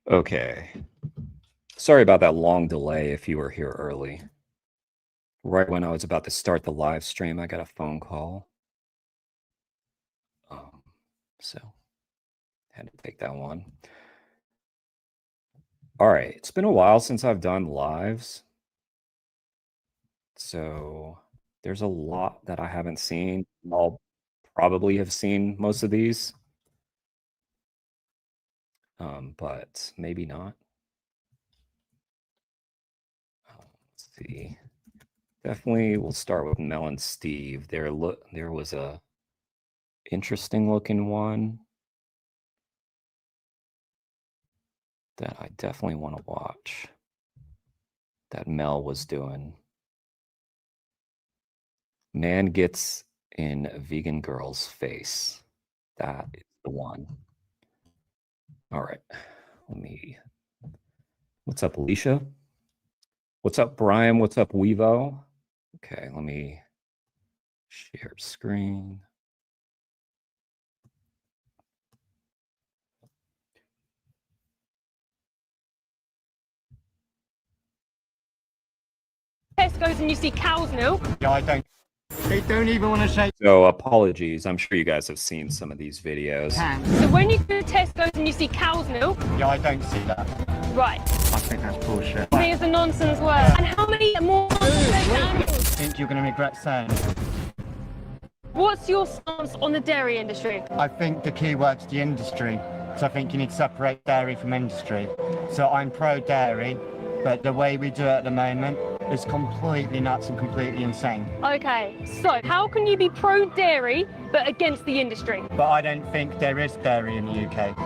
Okay. Sorry about that long delay if you were here early. Right when I was about to start the live stream, I got a phone call. So had to take that one. All right. It's been a while since I've done lives. So there's a lot that I haven't seen. I'll probably have seen most of these. But maybe not. Let's see. Definitely we'll start with Mel and Steve. There was a interesting looking one that I definitely want to watch that Mel was doing. Man gets in a vegan girl's face. That is the one. All right. What's up, Alicia? What's up, Brian? What's up, Wevo? Okay, let me share screen. Tesco's and you see cow's milk. Yeah, they don't even want to say. So apologies. I'm sure you guys have seen some of these videos. So when you go to Tesco's and you see cow's milk. Yeah, I don't see that. Right. I think that's bullshit. I think it's a nonsense word. And how many more animals? I think you're going to regret saying. What's your stance on the dairy industry? I think the key word's the industry. So I think you need to separate dairy from industry. So I'm pro-dairy, but the way we do it at the moment is completely nuts and completely insane. Okay, so how can you be pro-dairy but against the industry? But I don't think there is dairy in the UK.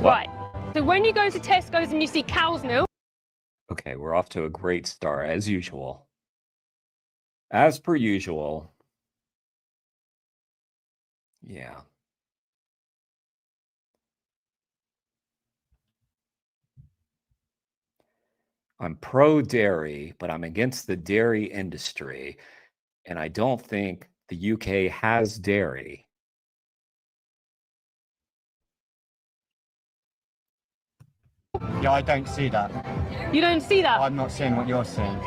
Right. So when you go to Tesco's and you see cow's milk. Okay, we're off to a great start as usual. As per usual. Yeah. I'm pro-dairy, but I'm against the dairy industry. And I don't think the UK has dairy. Yeah, I don't see that. You don't see that? I'm not seeing what you're seeing.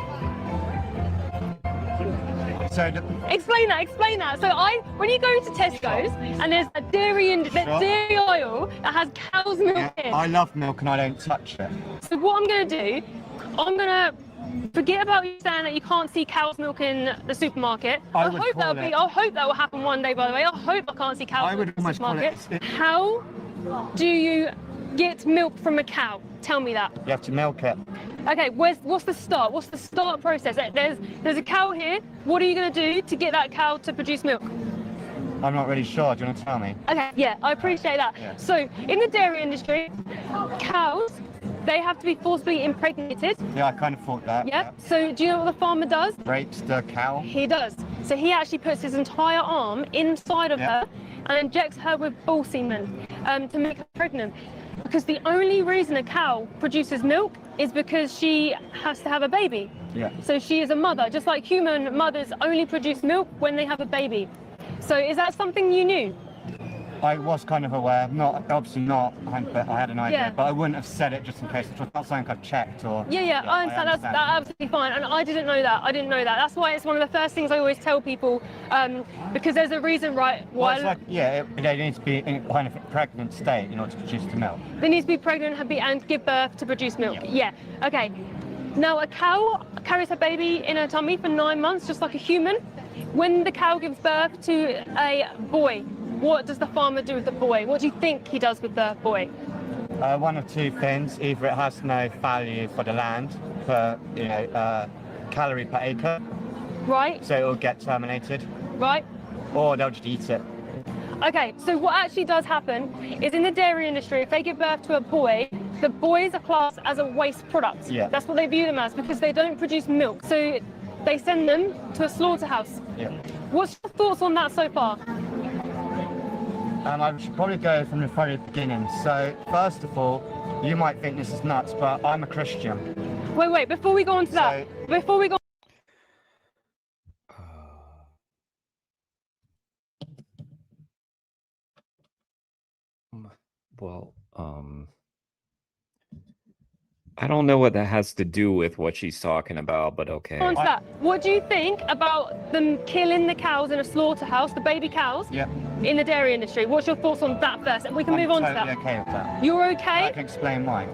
So explain that. So when you go to Tesco's and there's a dairy aisle that has cow's milk in. I love milk and I don't touch it. So what I'm going to do, I'm going to forget about you saying that you can't see cow's milk in the supermarket. I hope that will happen one day, by the way. I hope I can't see cow's milk in the supermarket. How do you get milk from a cow? Tell me that. You have to milk it. Okay, what's the start? What's the start process? There's a cow here. What are you going to do to get that cow to produce milk? I'm not really sure. Do you want to tell me? Okay, yeah, I appreciate that. Yeah. So, in the dairy industry, cows, they have to be forcibly impregnated. Yeah, I kind of thought that. Yeah. So, do you know what the farmer does? Rapes the cow. He does. So, he actually puts his entire arm inside of her and injects her with bull semen to make her pregnant. Because the only reason a cow produces milk is because she has to have a baby. Yeah. So she is a mother, just like human mothers only produce milk when they have a baby. So is that something you knew? I was kind of aware, obviously not, but I had an idea, but I wouldn't have said it just in case. It's not something I've checked or... Yeah, I understand. That's absolutely fine. And I didn't know that. That's why it's one of the first things I always tell people, because there's a reason, right? Well, it's like, they need to be in kind of a pregnant state in order to produce the milk. They need to be pregnant and give birth to produce milk. Yeah. Okay. Now, a cow carries her baby in her tummy for 9 months, just like a human. When the cow gives birth to a boy, what does the farmer do with the boy? What do you think he does with the boy? One of two things. Either it has no value for the land, for calorie per acre. Right. So it will get terminated. Right. Or they'll just eat it. Okay, so what actually does happen is in the dairy industry, if they give birth to a boy, the boys are classed as a waste product. Yeah. That's what they view them as because they don't produce milk. So they send them to a slaughterhouse. Yeah. What's your thoughts on that so far? I should probably go from the very beginning. So, first of all, you might think this is nuts, but I'm a Christian. Wait, before we go on to that, Well, I don't know what that has to do with what she's talking about, but okay. On to that. What do you think about them killing the cows in a slaughterhouse, the baby cows, in the dairy industry? What's your thoughts on that first? And we can move on to that. I'm totally okay with that. You're okay? I can explain why.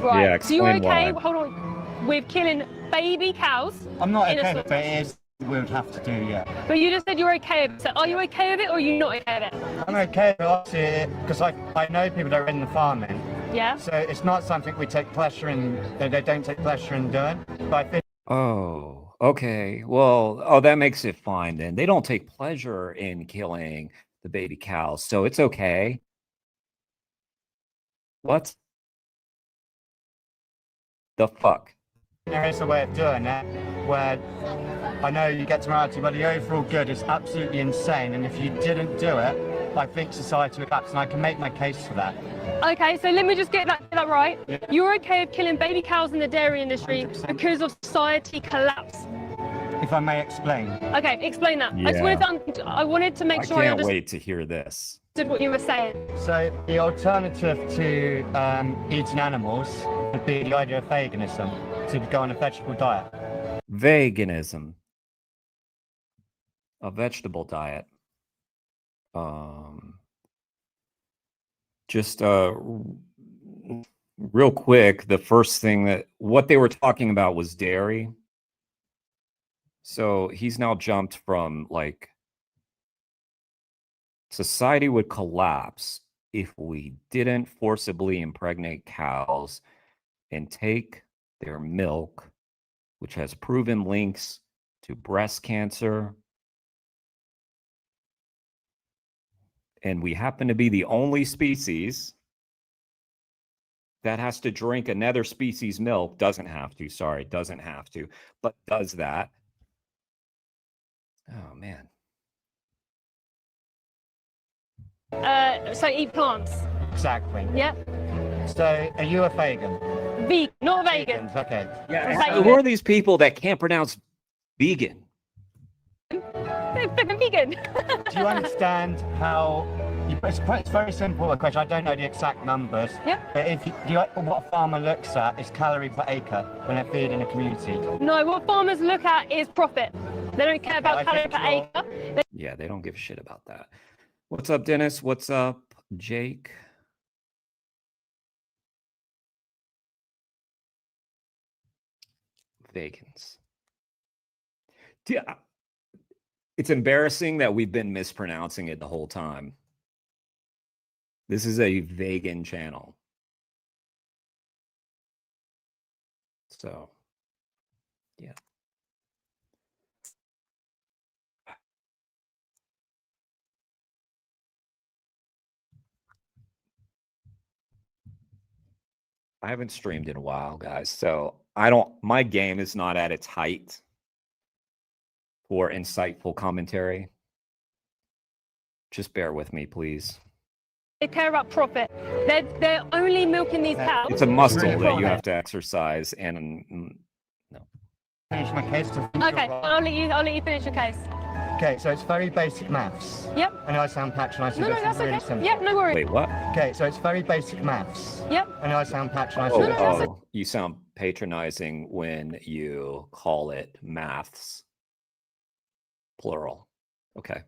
Right. Yeah, so you're okay, why. hold on, with killing baby cows? I'm not okay with it, but it is we would have to do, yeah. But you just said you're okay with it. So are you okay with it or are you not okay with it? I'm okay with it, obviously, because I know people that are in the farming. Yeah. So it's not something we take pleasure in, they don't take pleasure in doing. But I think. Oh, okay. Well, that makes it fine then. They don't take pleasure in killing the baby cows, so it's okay. What the fuck? There is a way of doing it where I know you get to morality, but the overall good is absolutely insane. And if you didn't do it, I think society would collapse, and I can make my case for that. Okay, so let me just get that right. Yeah. You're okay with killing baby cows in the dairy industry 100%. because of society collapse? If I may explain. Okay, explain that. Yeah. I wanted to make sure I can't understood wait to hear this. what you were saying. So the alternative to eating animals would be the idea of veganism, to go on a vegetable diet. Veganism. A vegetable diet. Just real quick, the first thing what they were talking about was dairy. So he's now jumped from like society would collapse if we didn't forcibly impregnate cows and take their milk, which has proven links to breast cancer. And we happen to be the only species that has to drink another species' milk. Doesn't have to, but does that. Oh, man. So eat plants. Exactly. Yeah. So are you a vegan? Vegan, not a vegan. Vegans, okay. Yeah. Who are these people that can't pronounce vegan? They're flipping vegan. Do you understand how? It's very simple. A question. I don't know the exact numbers. Yeah. But what a farmer looks at is calorie per acre when they're feeding a community. No, what farmers look at is profit. They don't care about calorie per acre. Yeah, they don't give a shit about that. What's up, Dennis? What's up, Jake? Vegans. Yeah. It's embarrassing that we've been mispronouncing it the whole time. This is a vegan channel. So, yeah. I haven't streamed in a while, guys. So my game is not at its height for insightful commentary. Just bear with me, please. They care about profit. They're only milking these cows. It's a muscle that you have to exercise, and no. Finish my case. Okay, I'll let you finish your case. Okay, so it's very basic maths. Yep. I know I sound patronising. No, but that's it's really okay. simple. Yeah, no worries. Wait, what? Okay, so it's very basic maths. Yep. I know I sound patronising. Oh, you sound patronizing when you call it maths. Plural. Okay.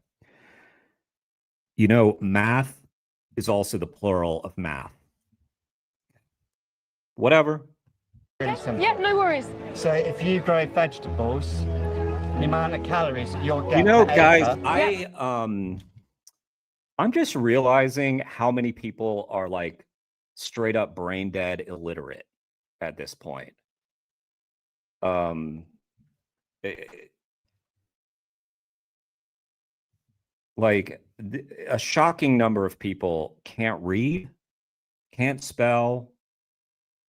You know, math is also the plural of math. Whatever. Really simple. Yeah, no worries. So if you grow vegetables, the amount of calories you'll get. You know, per guys, acre, I'm just realizing how many people are like straight up brain dead illiterate at this point. A shocking number of people can't read, can't spell,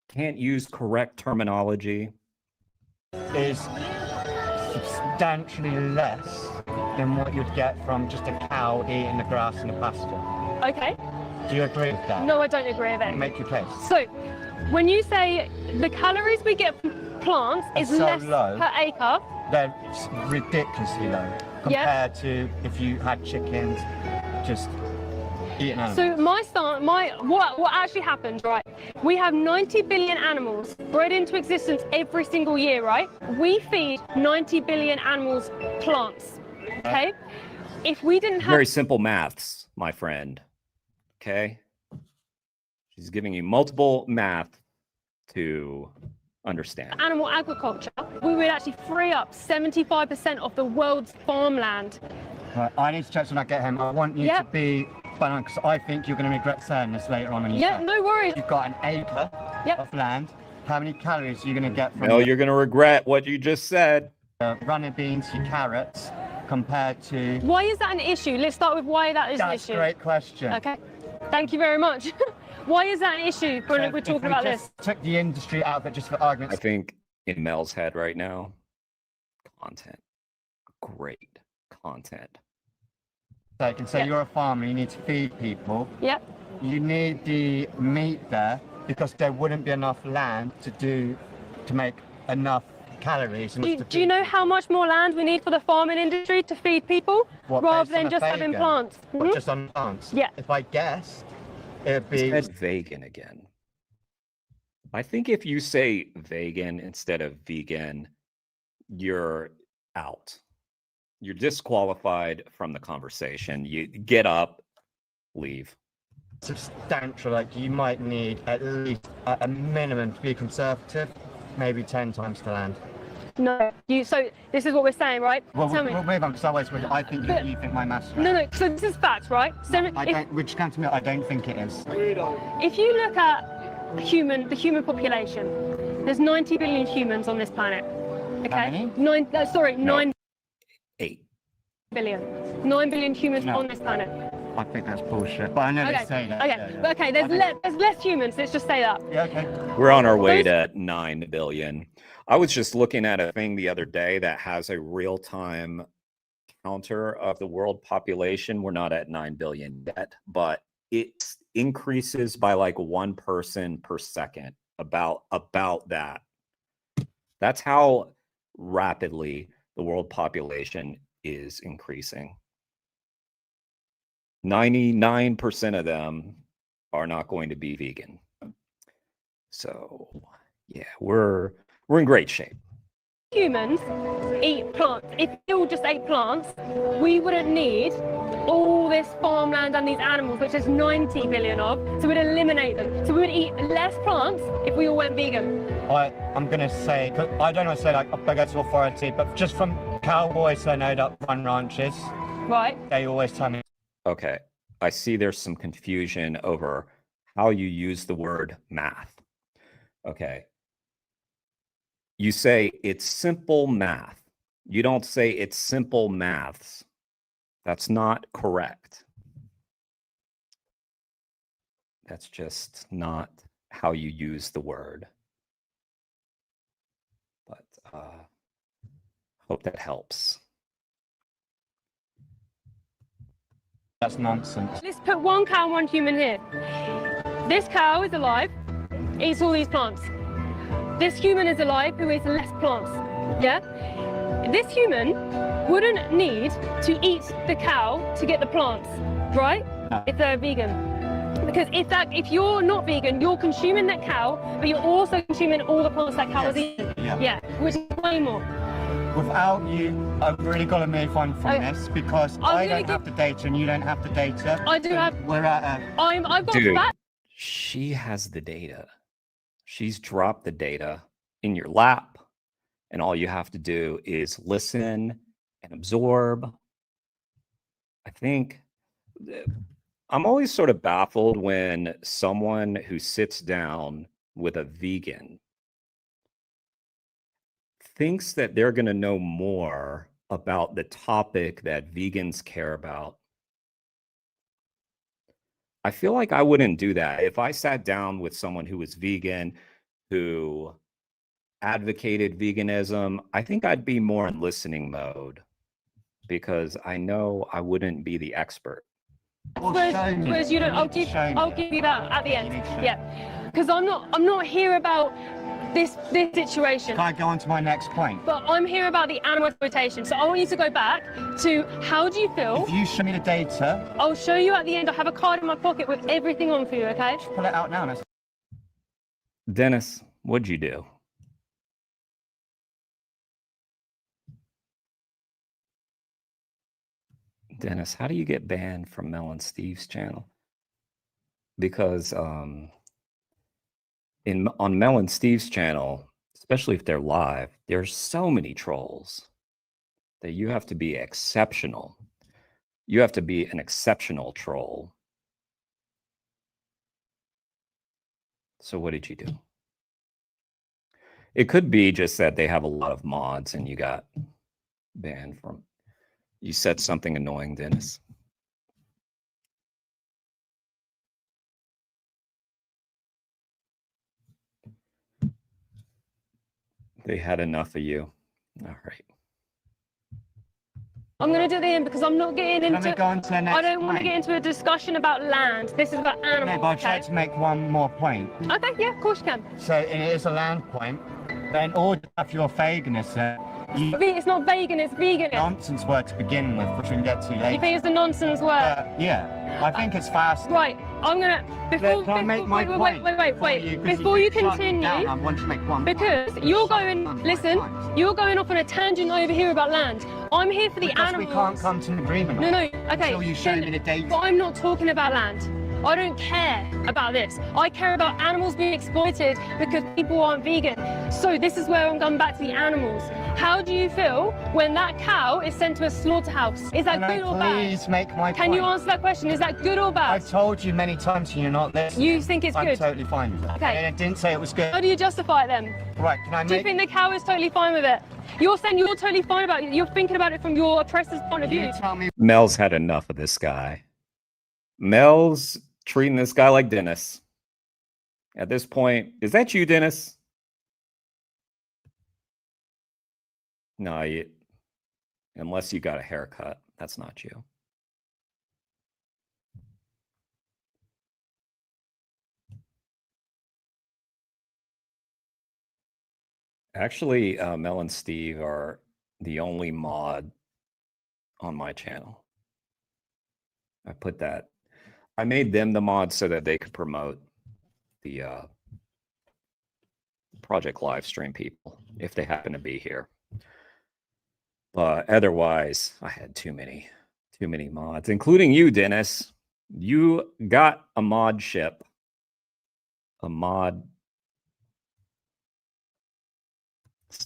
can't use correct terminology. is substantially less than what you'd get from just a cow eating the grass in the pasture. Okay. Do you agree with that? No, I don't agree with it. Make your case. So, when you say the calories we get from plants is so less low. per acre, They're ridiculously low compared to if you had chickens, just eating animals. So what actually happens, right? We have 90 billion animals bred into existence every single year, right? We feed 90 billion animals plants, okay? If we didn't have... Very simple maths, my friend, okay? She's giving you multiple math to understand. Animal agriculture, we would actually free up 75% of the world's farmland. Right, I need to check when I get home. I want you to be bang because I think you're going to regret saying this later on. No worries. You've got an acre of land. How many calories are you going to get from? No, you're going to regret what you just said. Runner beans, your carrots, compared to. Why is that an issue? Let's start with why that is an issue. That's a great question. Okay, thank you very much. Why is that an issue when we're talking about this? Took the industry out of it just for arguments. I think in Mel's head right now, content, great content. So you can say you're a farmer, you need to feed people. Yep. You need the meat there because there wouldn't be enough land to make enough calories. Do you know how much more land we need for the farming industry to feed people rather than just having plants? Or just on plants? Yeah. If I guessed, it'd be... It's vegan again. I think if you say vegan instead of vegan, you're out. You're disqualified from the conversation. You get up, leave. Substantial, like you might need at least a minimum to be conservative, maybe 10 times the land. No, so this is what we're saying, right? Well, Tell me. we'll move on because I think you think my maths. No, so this is facts, right? Which comes to me, I don't think it is. If you look at the human population, there's 90 billion humans on this planet. Okay? How many? 9 8 billion. 9 billion humans on this planet. I think that's bullshit, but I know they say that. Okay, there's less humans, let's just say that. Yeah, okay. We're on our way to 9 billion. I was just looking at a thing the other day that has a real-time counter of the world population. We're not at 9 billion yet, but it increases by like 1 person per second, about that. That's how rapidly the world population is increasing. 99% of them are not going to be vegan. So yeah, we're in great shape. Humans eat plants. If we all just ate plants, we wouldn't need all this farmland and these animals, which there's 90 billion of, so we'd eliminate them. So we would eat less plants if we all went vegan. I'm going to say, cause I don't want to say like against authority, but just from cowboys I know that run ranches, right? They always tell me. Okay, I see there's some confusion over how you use the word math. Okay. You say it's simple math. You don't say it's simple maths. That's not correct. That's just not how you use the word. But hope that helps. That's nonsense. Let's put 1 cow and 1 human here. This cow is alive, eats all these plants. This human is alive who eats less plants. Yeah? This human wouldn't need to eat the cow to get the plants, right? No. If they're vegan. Because if you're not vegan, you're consuming that cow, but you're also consuming all the plants that cow is eating. Yeah. Which is way more. Without you, I've really got to move on from this because I don't have the data and you don't have the data. I do have. We're at a... I've got Dude, that. she has the data. She's dropped the data in your lap, and all you have to do is listen and absorb. I think I'm always sort of baffled when someone who sits down with a vegan thinks that they're going to know more about the topic that vegans care about. I feel like I wouldn't do that. If I sat down with someone who was vegan, who advocated veganism, I think I'd be more in listening mode because I know I wouldn't be the expert. Whereas you don't, I'll give you that at the end. Yeah, because I'm not here about this situation. Can I go on to my next point? But I'm here about the animal exploitation. So I want you to go back to how do you feel? If you show me the data, I'll show you at the end. I have a card in my pocket with everything on for you, okay? pull it out now. Dennis, what'd you do? Dennis, how do you get banned from Mel and Steve's channel? Because on Mel and Steve's channel, especially if they're live, there's so many trolls that you have to be exceptional. You have to be an exceptional troll. So what did you do? It could be just that they have a lot of mods and you got banned from. You said something annoying, Dennis. They had enough of you. All right. I'm going to do it in because I'm not getting into. Go on to the next I don't want to get into a discussion about land. This is about animals. No, but I'll try to make one more point. Okay, yeah, of course you can. So it is a land point. Then all of your vagueness, It's not vegan, it's vegan. nonsense word to begin with, which we can get to later. You think it's a nonsense word? Yeah, I think it's fast. Right, I'm gonna. Before, Can I make my point wait. Before you continue, I want to make one because point. you're going. Listen, you're going off on a tangent over here about land. I'm here for the because animals. we can't come to an agreement. No, okay. Until you show me the data. But I'm not talking about land. I don't care about this. I care about animals being exploited because people aren't vegan. So this is where I'm going back to the animals. How do you feel when that cow is sent to a slaughterhouse? Is that good or bad? Please make my point. Can you answer that question? Is that good or bad? I've told you many times and you're not listening. You think it's I'm good? totally fine with that. Okay. And I didn't say it was good. How do you justify it then? Right, can I Do you make... think the cow is totally fine with it? You're saying you're totally fine about it. You're thinking about it from your oppressor's point of view. You tell me... Mel's had enough of this guy. Mel's treating this guy like Dennis. At this point, is that you, Dennis? No, unless you got a haircut, that's not you. Actually, Mel and Steve are the only mod on my channel. I made them the mod so that they could promote the project live stream people if they happen to be here. But otherwise, I had too many mods, including you, Dennis. You got a mod ship. A mod.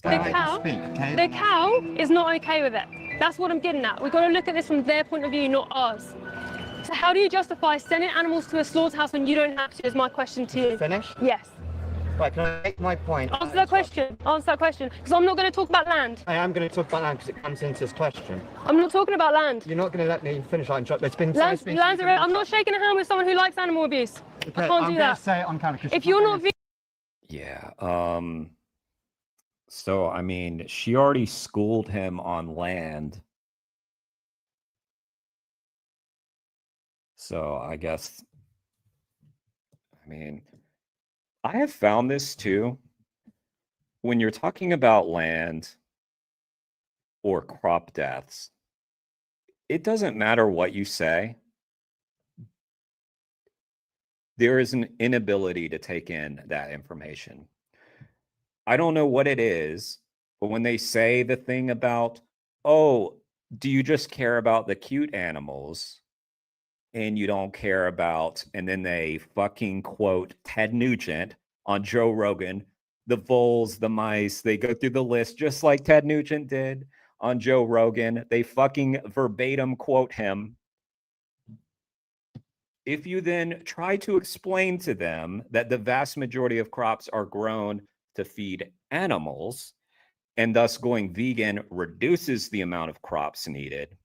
The cow is not okay with it. That's what I'm getting at. We've got to look at this from their point of view, not ours. So how do you justify sending animals to a slaughterhouse when you don't have to, is my question to you. Finish? Yes. Right, can I make my point? Answer that question. Answer that question. Because I'm not going to talk about land. I am going to talk about land because it comes into this question. I'm not talking about land. You're not going to let me finish. I'm not shaking a hand with someone who likes animal abuse. Okay, I can't do that. I'm going to say it on camera. If you're not... Yeah. So, I mean, she already schooled him on land. So, I guess, I mean, I have found this too. When you're talking about land or crop deaths, it doesn't matter what you say. There is an inability to take in that information. I don't know what it is, but when they say the thing about, oh, do you just care about the cute animals and you don't care about, and then they fucking quote Ted Nugent on Joe Rogan, the voles, the mice, they go through the list just like Ted Nugent did on Joe Rogan. They fucking verbatim quote him. If you then try to explain to them that the vast majority of crops are grown to feed animals, and thus going vegan reduces the amount of crops needed,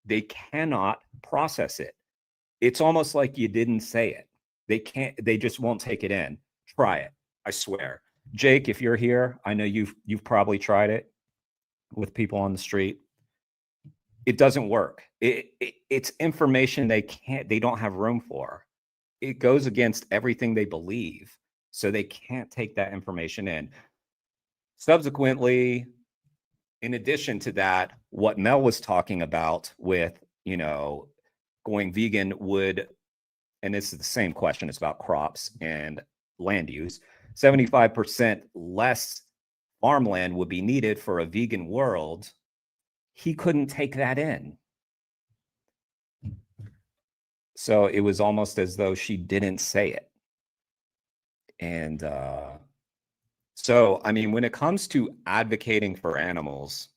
they cannot process it. It's almost like you didn't say it. They just won't take it in. Try it. I swear. Jake, if you're here, I know you've probably tried it with people on the street. It doesn't work. It's information they don't have room for. It goes against everything they believe. So they can't take that information in. Subsequently, in addition to that, what Mel was talking about with, going vegan would, and this is the same question, it's about crops and land use, 75% less farmland would be needed for a vegan world. He couldn't take that in. So it was almost as though she didn't say it. And so, I mean, when it comes to advocating for animals,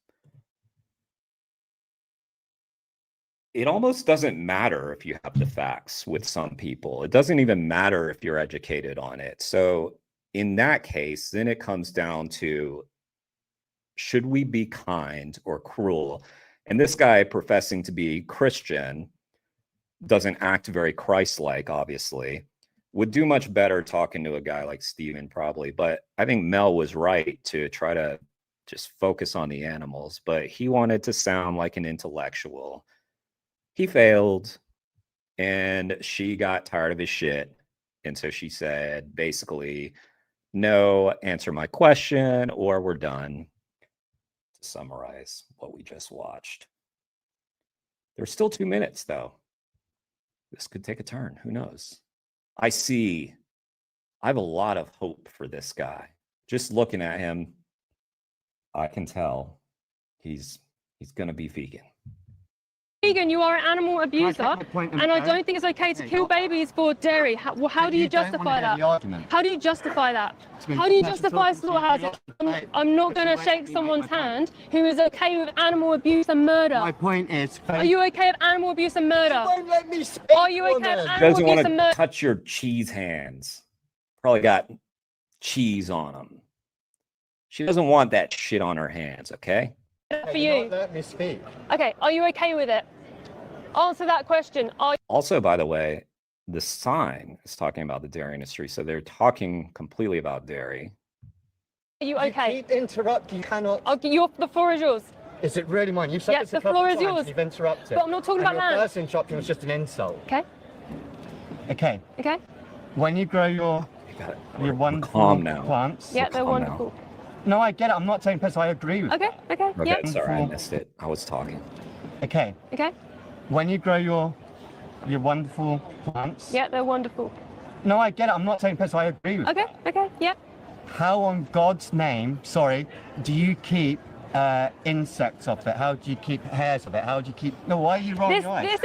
it almost doesn't matter if you have the facts with some people. It doesn't even matter if you're educated on it. So in that case, then it comes down to, should we be kind or cruel? And this guy professing to be Christian doesn't act very Christ-like, obviously. Would do much better talking to a guy like Steven, probably. But I think Mel was right to try to just focus on the animals. But he wanted to sound like an intellectual. He failed, and she got tired of his shit. And so she said, basically, no, answer my question, or we're done. To summarize what we just watched. There's still 2 minutes, though. This could take a turn. Who knows? I have a lot of hope for this guy. Just looking at him, I can tell he's going to be vegan. Vegan, you are an animal abuser, and I don't think it's okay to kill babies for dairy. How do you justify that? How do you justify that? How do you justify slaughterhouses? I'm not going to shake someone's hand who is okay with animal abuse and murder. My point is, are you okay with animal abuse and murder? You won't let me speak. Are you okay with animal doesn't abuse want and murder? to touch your cheese hands. Probably got cheese on them. She doesn't want that shit on her hands, okay? For you. Let me speak. Okay, are you okay with it? Answer that question. Also, by the way, the sign is talking about the dairy industry, so they're talking completely about dairy. Are you okay? You keep interrupting. You cannot. The floor is yours. Is it really mine? You've said Yes, this a couple floor is times. yours. You've interrupted. But I'm not talking about land. Your first interruption was just an insult. Okay. Okay. Okay. When you grow your wonderful plants. Yeah, they're wonderful. No, I get it. I'm not saying this. I agree with you. Okay. Okay, sorry, I missed it. I was talking. Okay. Okay. When you grow your wonderful plants. Yeah, they're wonderful. No, I get it. I'm not saying this. I agree with you. Okay, yeah. How on God's name, do you keep insects off it? How do you keep hairs of it? How do you keep... No, why are you rolling your eyes?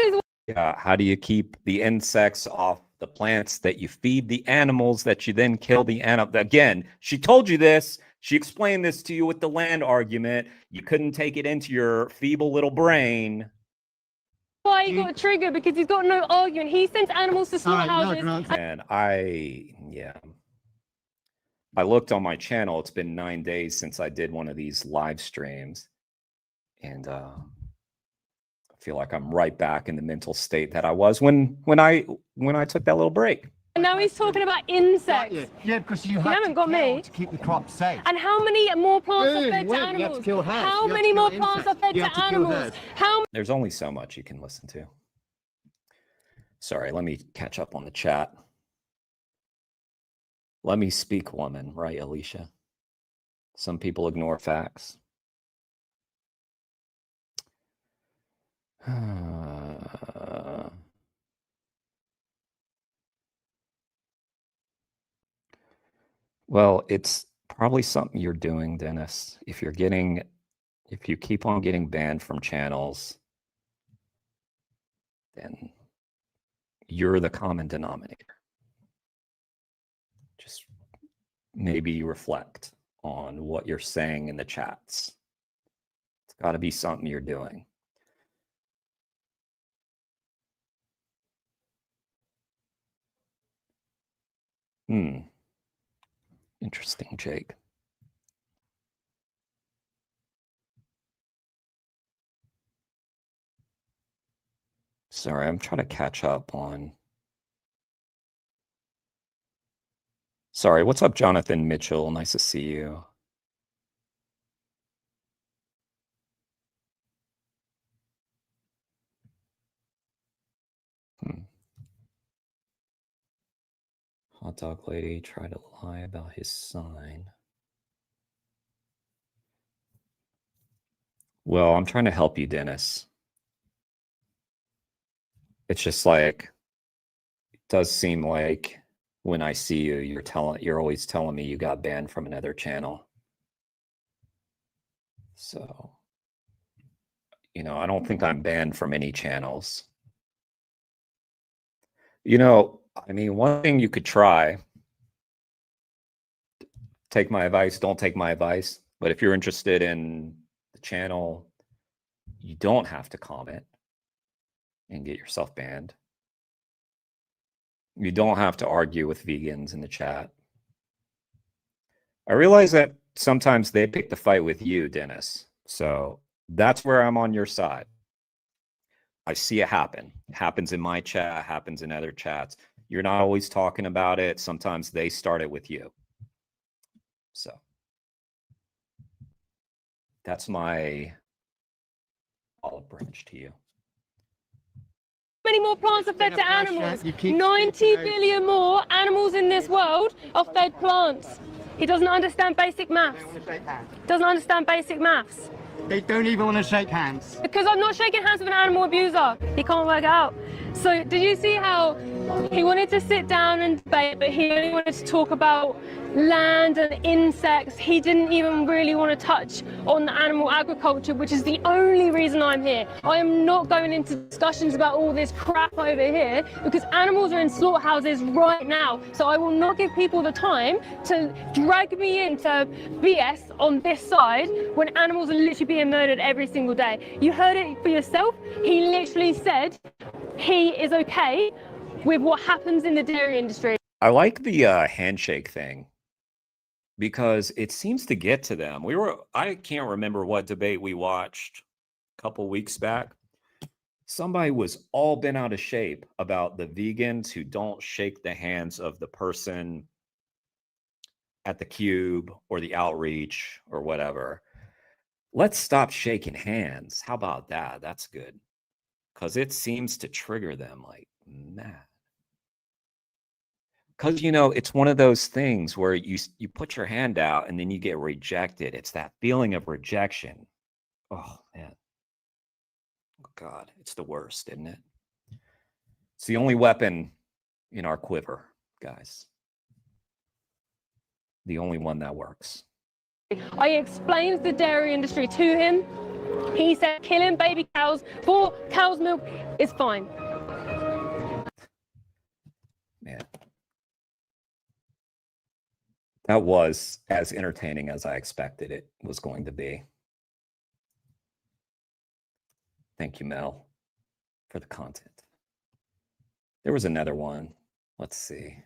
Yeah, how do you keep the insects off the plants that you feed the animals that you then kill the animal? Again, she told you this. She explained this to you with the land argument. You couldn't take it into your feeble little brain. Why he got triggered, because he's got no argument. He sends animals to slaughterhouses. And I looked on my channel. It's been 9 days since I did one of these live streams. And I feel like I'm right back in the mental state that I was when I took that little break. And now he's talking about insects. Yeah, because you haven't got me to keep the crops safe. And how many more plants are fed to animals? How many more plants are fed to animals? There's only so much you can listen to. Sorry, let me catch up on the chat. Let me speak, woman, right, Alicia? Some people ignore facts. Well, it's probably something you're doing, Dennis. If you keep on getting banned from channels, then you're the common denominator. Just maybe reflect on what you're saying in the chats. It's got to be something you're doing. Interesting, Jake. Sorry, I'm trying to catch up on... Sorry, what's up, Jonathan Mitchell? Nice to see you. Hot dog lady tried to lie about his sign. Well, I'm trying to help you, Dennis. It's just like, it does seem like when I see you, you're always telling me you got banned from another channel. So, you know, I don't think I'm banned from any channels. You know, I mean, one thing you could try, take my advice, don't take my advice. But if you're interested in the channel, you don't have to comment and get yourself banned. You don't have to argue with vegans in the chat. I realize that sometimes they pick the fight with you, Dennis. So that's where I'm on your side. I see it happen. It happens in my chat, happens in other chats. You're not always talking about it. Sometimes they start it with you. So that's my olive branch to you. Many more plants are fed to animals. 90 billion more animals in this world are fed plants. He doesn't understand basic maths. Doesn't understand basic maths. They don't even want to shake hands. Because I'm not shaking hands with an animal abuser. He can't work out. So did you see how he wanted to sit down and debate, but he only wanted to talk about land and insects? He didn't even really want to touch on the animal agriculture, which is the only reason I'm here. I am not going into discussions about all this crap over here because animals are in slaughterhouses right now. So I will not give people the time to drag me into BS on this side when animals are literally being murdered every single day. You heard it for yourself. He literally said he is okay with what happens in the dairy industry. I like the handshake thing because it seems to get to them. I can't remember what debate we watched a couple weeks back. Somebody was all bent out of shape about the vegans who don't shake the hands of the person at the cube or the outreach or whatever. Let's stop shaking hands. How about that? That's good. Because it seems to trigger them like mad. Because, you know, it's one of those things where you put your hand out and then you get rejected. It's that feeling of rejection. Oh, man. Oh, God, it's the worst, isn't it? It's the only weapon in our quiver, guys. The only one that works. I explained the dairy industry to him. He said killing baby cows for cow's milk is fine. Man. That was as entertaining as I expected it was going to be. Thank you, Mel, for the content. There was another one. Let's see.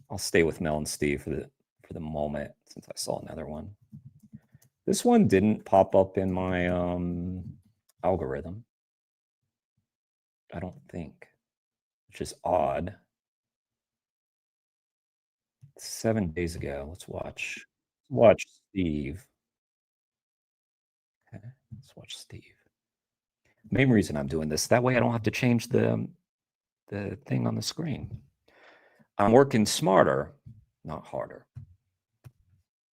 I'll stay with Mel and Steve for the moment since I saw another one. This one didn't pop up in my algorithm. I don't think, which is odd. 7 days ago. Let's watch Steve. Okay, let's watch Steve. Main reason I'm doing this, that way I don't have to change the thing on the screen. I'm working smarter, not harder.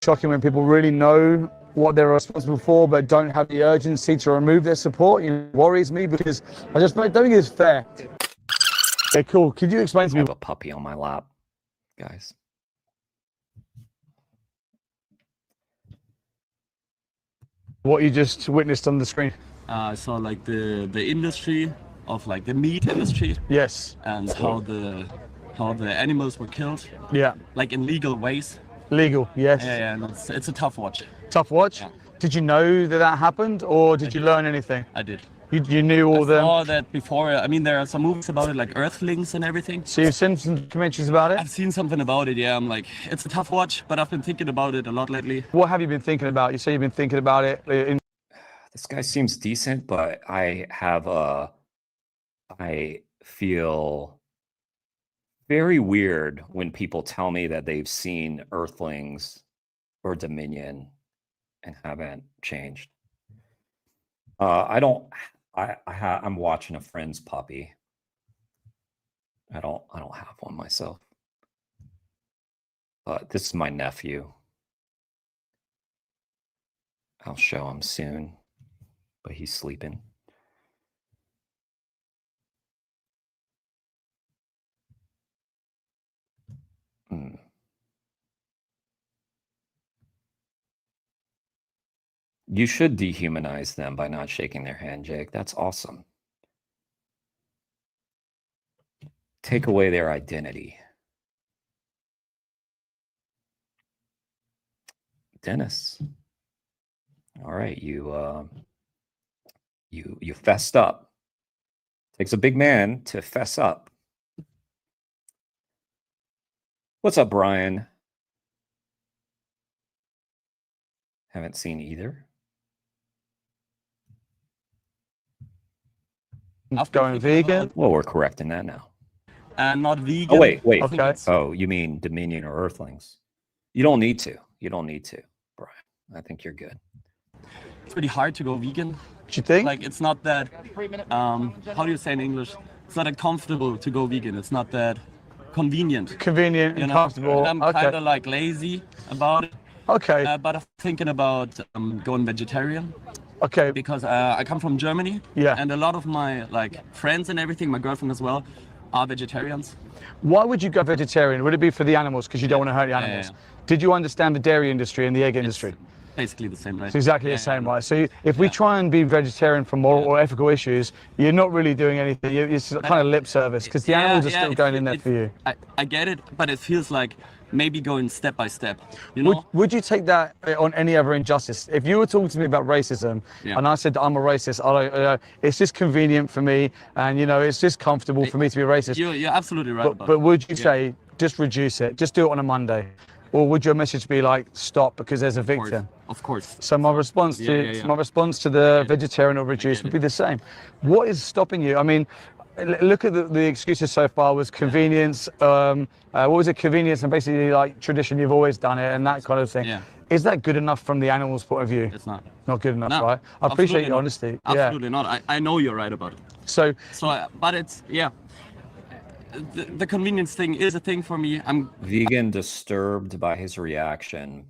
Shocking when people really know what they're responsible for but don't have the urgency to remove their support. It worries me because I just don't think it's fair. Okay, cool. Could you explain to me? I have a puppy on my lap, guys. What you just witnessed on the screen? I saw like the industry of like the meat industry. Yes. And how the animals were killed. Yeah. Like in legal ways. Legal. Yes. Yeah, and it's a tough watch. Tough watch. Yeah. Did you know that happened, or did you learn anything? I did. You knew all the. I saw that before. I mean, there are some movies about it, like Earthlings and everything. So you've seen some documentaries about it? I've seen something about it. Yeah, I'm like, it's a tough watch, but I've been thinking about it a lot lately. What have you been thinking about? You say you've been thinking about it. This guy seems decent, but I feel very weird when people tell me that they've seen Earthlings or Dominion and haven't changed. I'm watching a friend's puppy. I don't have one myself. But this is my nephew. I'll show him soon, but he's sleeping. You should dehumanize them by not shaking their hand, Jake. That's awesome. Take away their identity. Dennis. All right, you fessed up. Takes a big man to fess up. What's up, Brian? Haven't seen either. Going vegan? Well, we're correcting that now. Not vegan. Oh, wait. Okay. Oh, you mean Dominion or Earthlings? You don't need to. You don't need to, Brian. I think you're good. It's pretty hard to go vegan. Do you think? Like, it's not that, how do you say in English? It's not that comfortable to go vegan. It's not that convenient. Convenient and comfortable. I'm kind of like lazy about it. Okay. But I'm thinking about going vegetarian. Okay. Because I come from Germany. Yeah. And a lot of my friends and everything, my girlfriend as well, are vegetarians. Why would you go vegetarian? Would it be for the animals because you don't want to hurt the animals? Yeah. Did you understand the dairy industry and the egg industry? Basically the same, right? It's exactly the same, right? So if we try and be vegetarian for moral or ethical issues, you're not really doing anything. It's kind of lip service because the animals are still going in there for you. I get it, but it feels like maybe going step by step, you know? Would you take that on any other injustice? If you were talking to me about racism and I said I'm a racist, it's just convenient for me and, it's just comfortable for me to be racist. You're absolutely right. But would you say just reduce it, just do it on a Monday? Or would your message be like, stop because there's a victim? Of course. So my response to the vegetarian or reduce would be the same. What is stopping you? I mean, look at the excuses so far was convenience. What was it? Convenience and basically like tradition. You've always done it and that kind of thing. Yeah. Is that good enough from the animal's point of view? It's not. Not good enough, No, right? I appreciate your honesty. Absolutely not. I know you're right about it. So but it's the convenience thing is a thing for me. I'm vegan, disturbed by his reaction.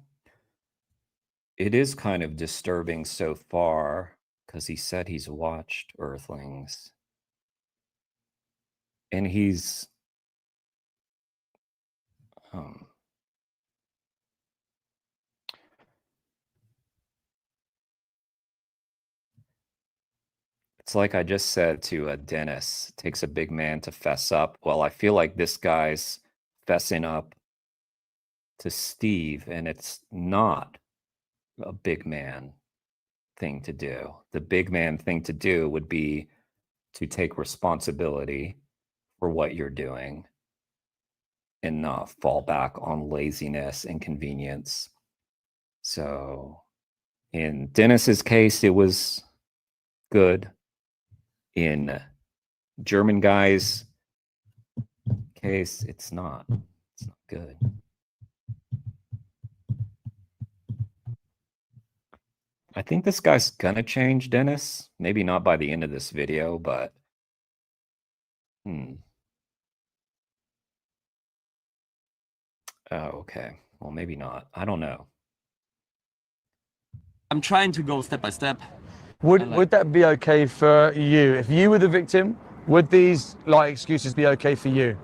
It is kind of disturbing so far because he said he's watched Earthlings. And he's it's like I just said to Dennis, it takes a big man to fess up. Well, I feel like this guy's fessing up to Steve, and it's not a big man thing to do. The big man thing to do would be to take responsibility for what you're doing and not fall back on laziness and convenience. So in Dennis's case, it was good. In German guy's case, it's not good. I think this guy's gonna change, Dennis. Maybe not by the end of this video, but Oh, okay. Well, maybe not. I don't know. I'm trying to go step by step. Would that be okay for you? If you were the victim, would these excuses be okay for you?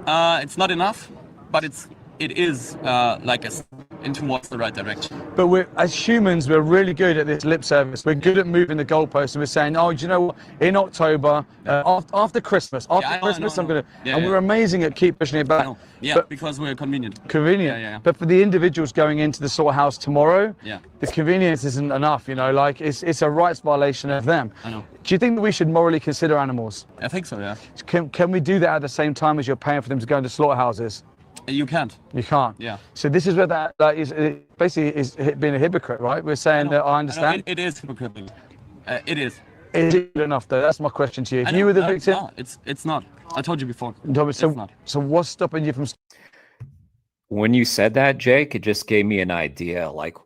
It's not enough, but it is like a step in towards the right direction. But as humans, we're really good at this lip service. We're good at moving the goalposts, and we're saying, "Oh, do you know what? In October, after Christmas, I'm gonna." And we're amazing at keep pushing it back. But because we're convenient. Convenient. But for the individuals going into the slaughterhouse tomorrow, Yeah. the convenience isn't enough. It's a rights violation of them. I know. Do you think that we should morally consider animals? I think so. Yeah. Can we do that at the same time as you're paying for them to go into slaughterhouses? You can't. You can't. Yeah. So this is where that is basically is being a hypocrite, right? We're saying that I understand. It is hypocritical. It is. Is it good enough though? That's my question to you. If you were the victim, no, it's not. I told you before. So, it's not. So what's stopping you from? When you said that, Jake, it just gave me an idea. Like,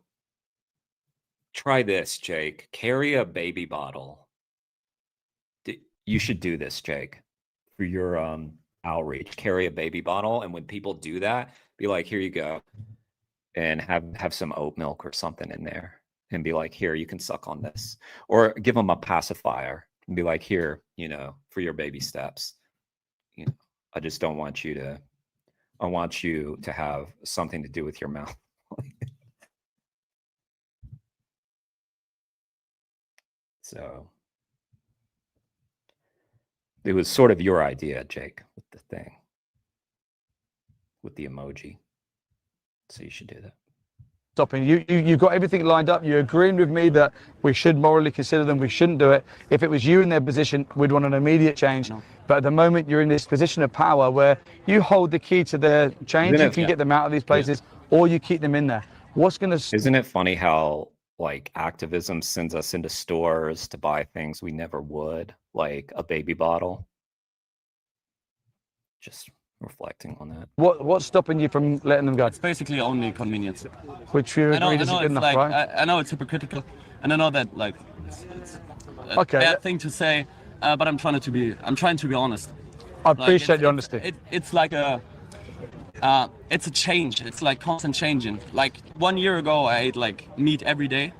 try this, Jake. Carry a baby bottle. You should do this, Jake, for your outreach. Carry a baby bottle, and when people do that, Be like, here you go, and have some oat milk or something in there, and be like, here, you can suck on this, or give them a pacifier and be like, here, for your baby steps. I just don't want you to. I want you to have something to do with your mouth. So it was sort of your idea, Jake, with the thing, with the emoji. So you should do that. Stopping you've got everything lined up. You're agreeing with me that we should morally consider them. We shouldn't do it. If it was you in their position, we'd want an immediate change. No. But at the moment, you're in this position of power where you hold the key to their change. You can get them out of these places, or you keep them in there. Isn't it funny how like activism sends us into stores to buy things we never would, like a baby bottle? Just reflecting on that. What's stopping you from letting them go? It's basically only convenience. Which you agree isn't good enough, right? I know it's hypocritical, and I know that like it's a bad thing to say, but I'm trying to be honest. I appreciate your honesty. It's like it's a change. It's like constant changing. Like 1 year ago, I ate like meat every day,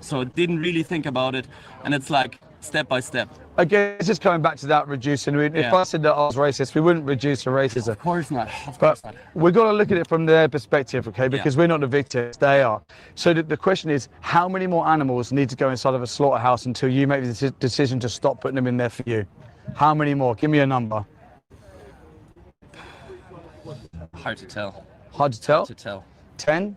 so didn't really think about it, and it's like step by step. I guess it's coming back to that reducing. If I said that I was racist, we wouldn't reduce the racism. Of course not. Of course not. We've got to look at it from their perspective, okay? Because we're not the victims, they are. So the question is, how many more animals need to go inside of a slaughterhouse until you make the decision to stop putting them in there for you? How many more? Give me a number. Hard to tell. Hard to tell? Hard to tell. 10?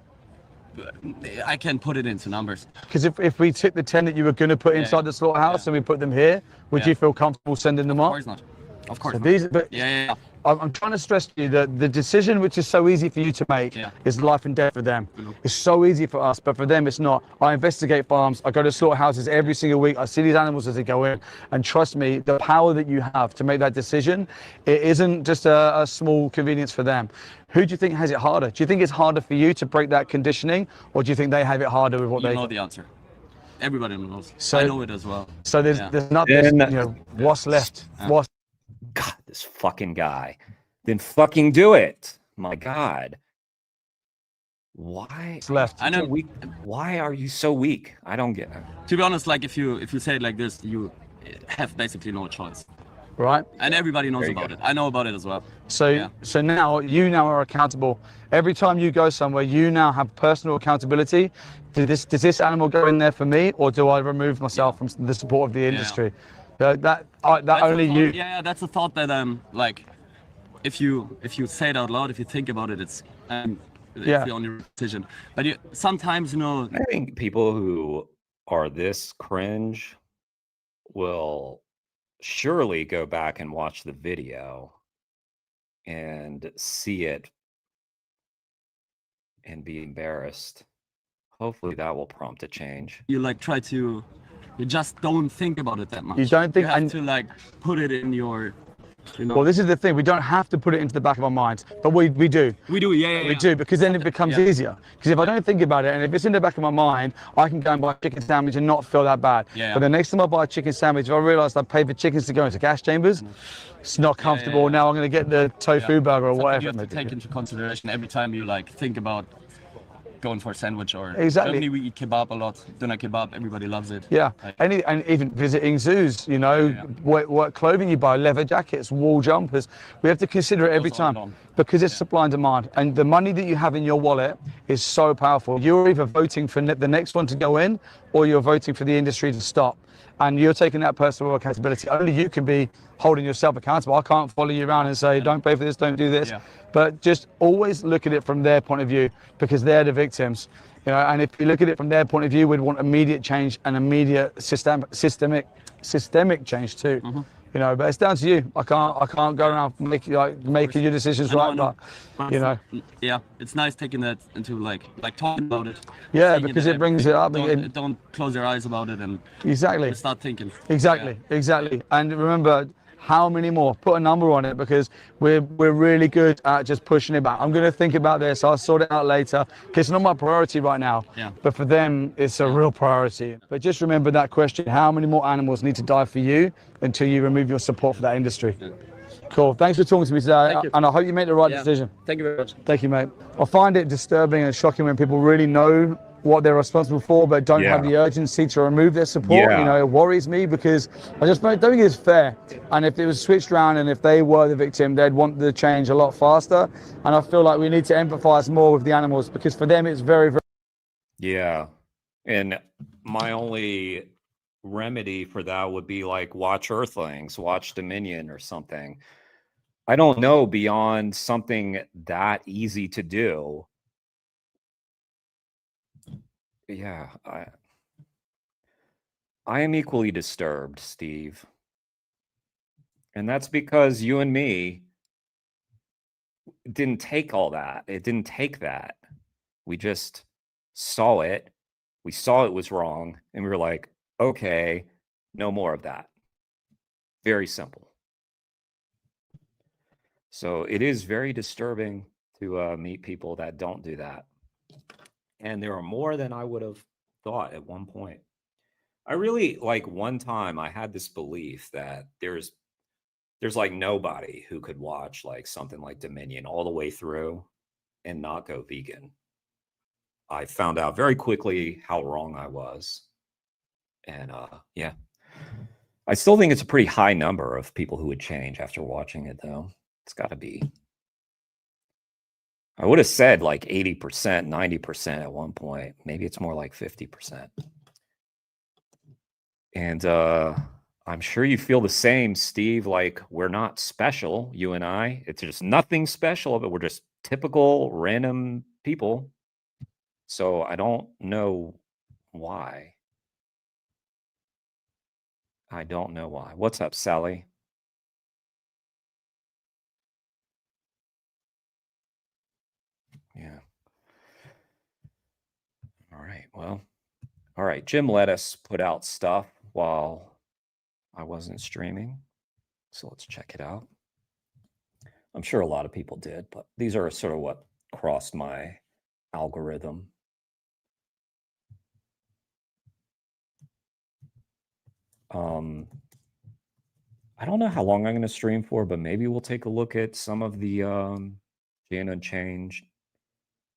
I can put it into numbers. Because if we took the 10 that you were going to put inside the slaughterhouse and we put them here, would you feel comfortable sending them off? Of course not. Of course not. These, but I'm trying to stress to you that the decision which is so easy for you to make is life and death for them. It's so easy for us, but for them it's not. I investigate farms, I go to slaughterhouses every single week, I see these animals as they go in, and trust me, the power that you have to make that decision, it isn't just a small convenience for them. Who do you think has it harder? Do you think it's harder for you to break that conditioning, or do you think they have it harder with what they know the answer. Everybody knows. So, I know it as well. So there's nothing, what's left? What's God, this fucking guy. Then fucking do it. My God. Why? It's left. I know. Why are you so weak? I don't get it. To be honest, like if you say it like this, you have basically no choice. Right. And everybody knows about it. I know about it as well. So now you are accountable. Every time you go somewhere, you now have personal accountability. Does this animal go in there for me, or do I remove myself from the support of the industry? That's only you. Yeah, that's a thought that like, if you say it out loud, if you think about it, it's the only decision. But sometimes I think people who are this cringe will surely go back and watch the video and see it and be embarrassed. Hopefully that will prompt a change. You just don't think about it that much. You don't think, you have to put it in your, Well, this is the thing. We don't have to put it into the back of our minds, but we do. We do, We do, because then it becomes easier. Because if I don't think about it, and if it's in the back of my mind, I can go and buy a chicken sandwich and not feel that bad. But the next time I buy a chicken sandwich, if I realise I paid for chickens to go into gas chambers, it's not comfortable. Now I'm going to get the tofu burger or whatever. You have to take into consideration every time you think about going for a sandwich, or exactly. Germany, we eat kebab a lot. Doner kebab, everybody loves it. Yeah, and even visiting zoos, what clothing you buy, leather jackets, wool jumpers. We have to consider it every time because it's supply and demand, and the money that you have in your wallet is so powerful. You're either voting for the next one to go in, or you're voting for the industry to stop. And you're taking that personal accountability. Only you can be holding yourself accountable. I can't follow you around and say, don't pay for this, don't do this. But just always look at it from their point of view, because they're the victims. And if you look at it from their point of view, we'd want immediate change and immediate systemic change too. But it's down to you. I can't go around making your decisions but yeah, it's nice taking that into like talking about it. Yeah, because it brings it up. Don't close your eyes about it and start thinking. Exactly. And remember, how many more? Put a number on it, because we're really good at just pushing it back. I'm going to think about this. I'll sort it out later. It's not my priority right now. But for them, it's a real priority. But just remember that question: how many more animals need to die for you until you remove your support for that industry? Cool. Thanks for talking to me today, and I hope you make the right decision. Thank you very much. Thank you, mate. I find it disturbing and shocking when people really know what they're responsible for, but don't have the urgency to remove their support. You know, it worries me because I just don't think it's fair. And if it was switched around and if they were the victim, they'd want the change a lot faster. And I feel like we need to empathize more with the animals because for them, it's very, very... Yeah. And my only remedy for that would be like watch Earthlings, watch Dominion or something. I don't know beyond something that easy to do. Yeah, I am equally disturbed, Steve. And that's because you and me didn't take all that. It didn't take that. We just saw it. We saw it was wrong. And we were like, okay, no more of that. Very simple. So it is very disturbing to meet people that don't do that. And there are more than I would have thought at one point. I really, like, one time I had this belief that there's like nobody who could watch like something like Dominion all the way through and not go vegan. I found out very quickly how wrong I was. And yeah, I still think it's a pretty high number of people who would change after watching it, though. It's got to be. I would have said like 80%, 90% at one point. Maybe it's more like 50%. And I'm sure you feel the same, Steve. Like, we're not special, you and I. It's just nothing special, but we're just typical random people. So I don't know why. I don't know why. What's up, Sally? Yeah. All right. Well, all right. Jim let us put out stuff while I wasn't streaming. So let's check it out. I'm sure a lot of people did, but these are sort of what crossed my algorithm. I don't know how long I'm going to stream for, but maybe we'll take a look at some of the Jane Unchanged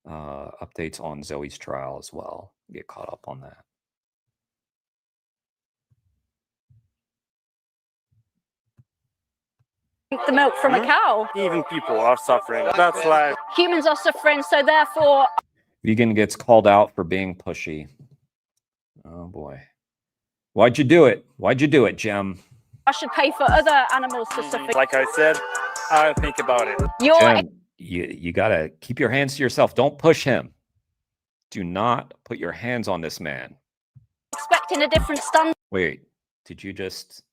updates on Zoe's trial as well. Get caught up on that. The milk from a cow. Even people are suffering. That's life. Humans are suffering, so therefore... Vegan gets called out for being pushy. Oh boy. Why'd you do it? Why'd you do it, Jem? I should pay for other animals to suffer. Like I said, I'll think about it. Jem, you gotta keep your hands to yourself. Don't push him. Do not put your hands on this man. Expecting a different standard. Wait, did you just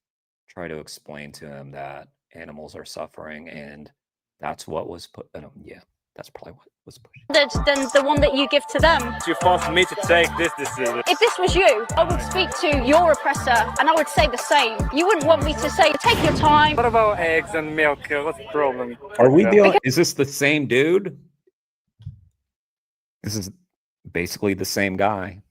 try to explain to him that animals are suffering and that's what was put? Yeah, that's probably what was pushed. Than the one that you give to them. It's too far for me to take this decision. If this was you, I would speak to your oppressor and I would say the same. You wouldn't want me to say, take your time. What about eggs and milk? What's the problem? Are we dealing? Is this the same dude? This is basically the same guy.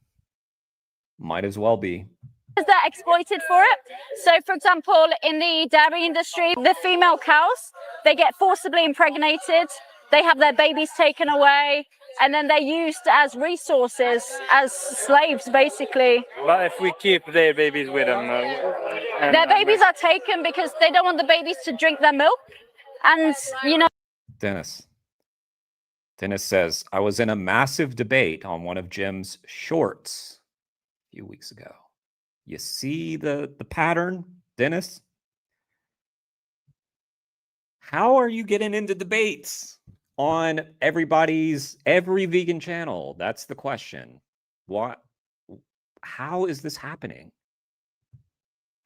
Might as well be. They're exploited for it. So, for example, in the dairy industry, the female cows, they get forcibly impregnated. They have their babies taken away, and then they're used as resources, as slaves, basically. But if we keep their babies with them... their babies are taken because they don't want the babies to drink their milk. And, you know... Dennis says, I was in a massive debate on one of Jim's shorts a few weeks ago. You see the pattern, Dennis? How are you getting into debates on every vegan channel? That's the question. How is this happening?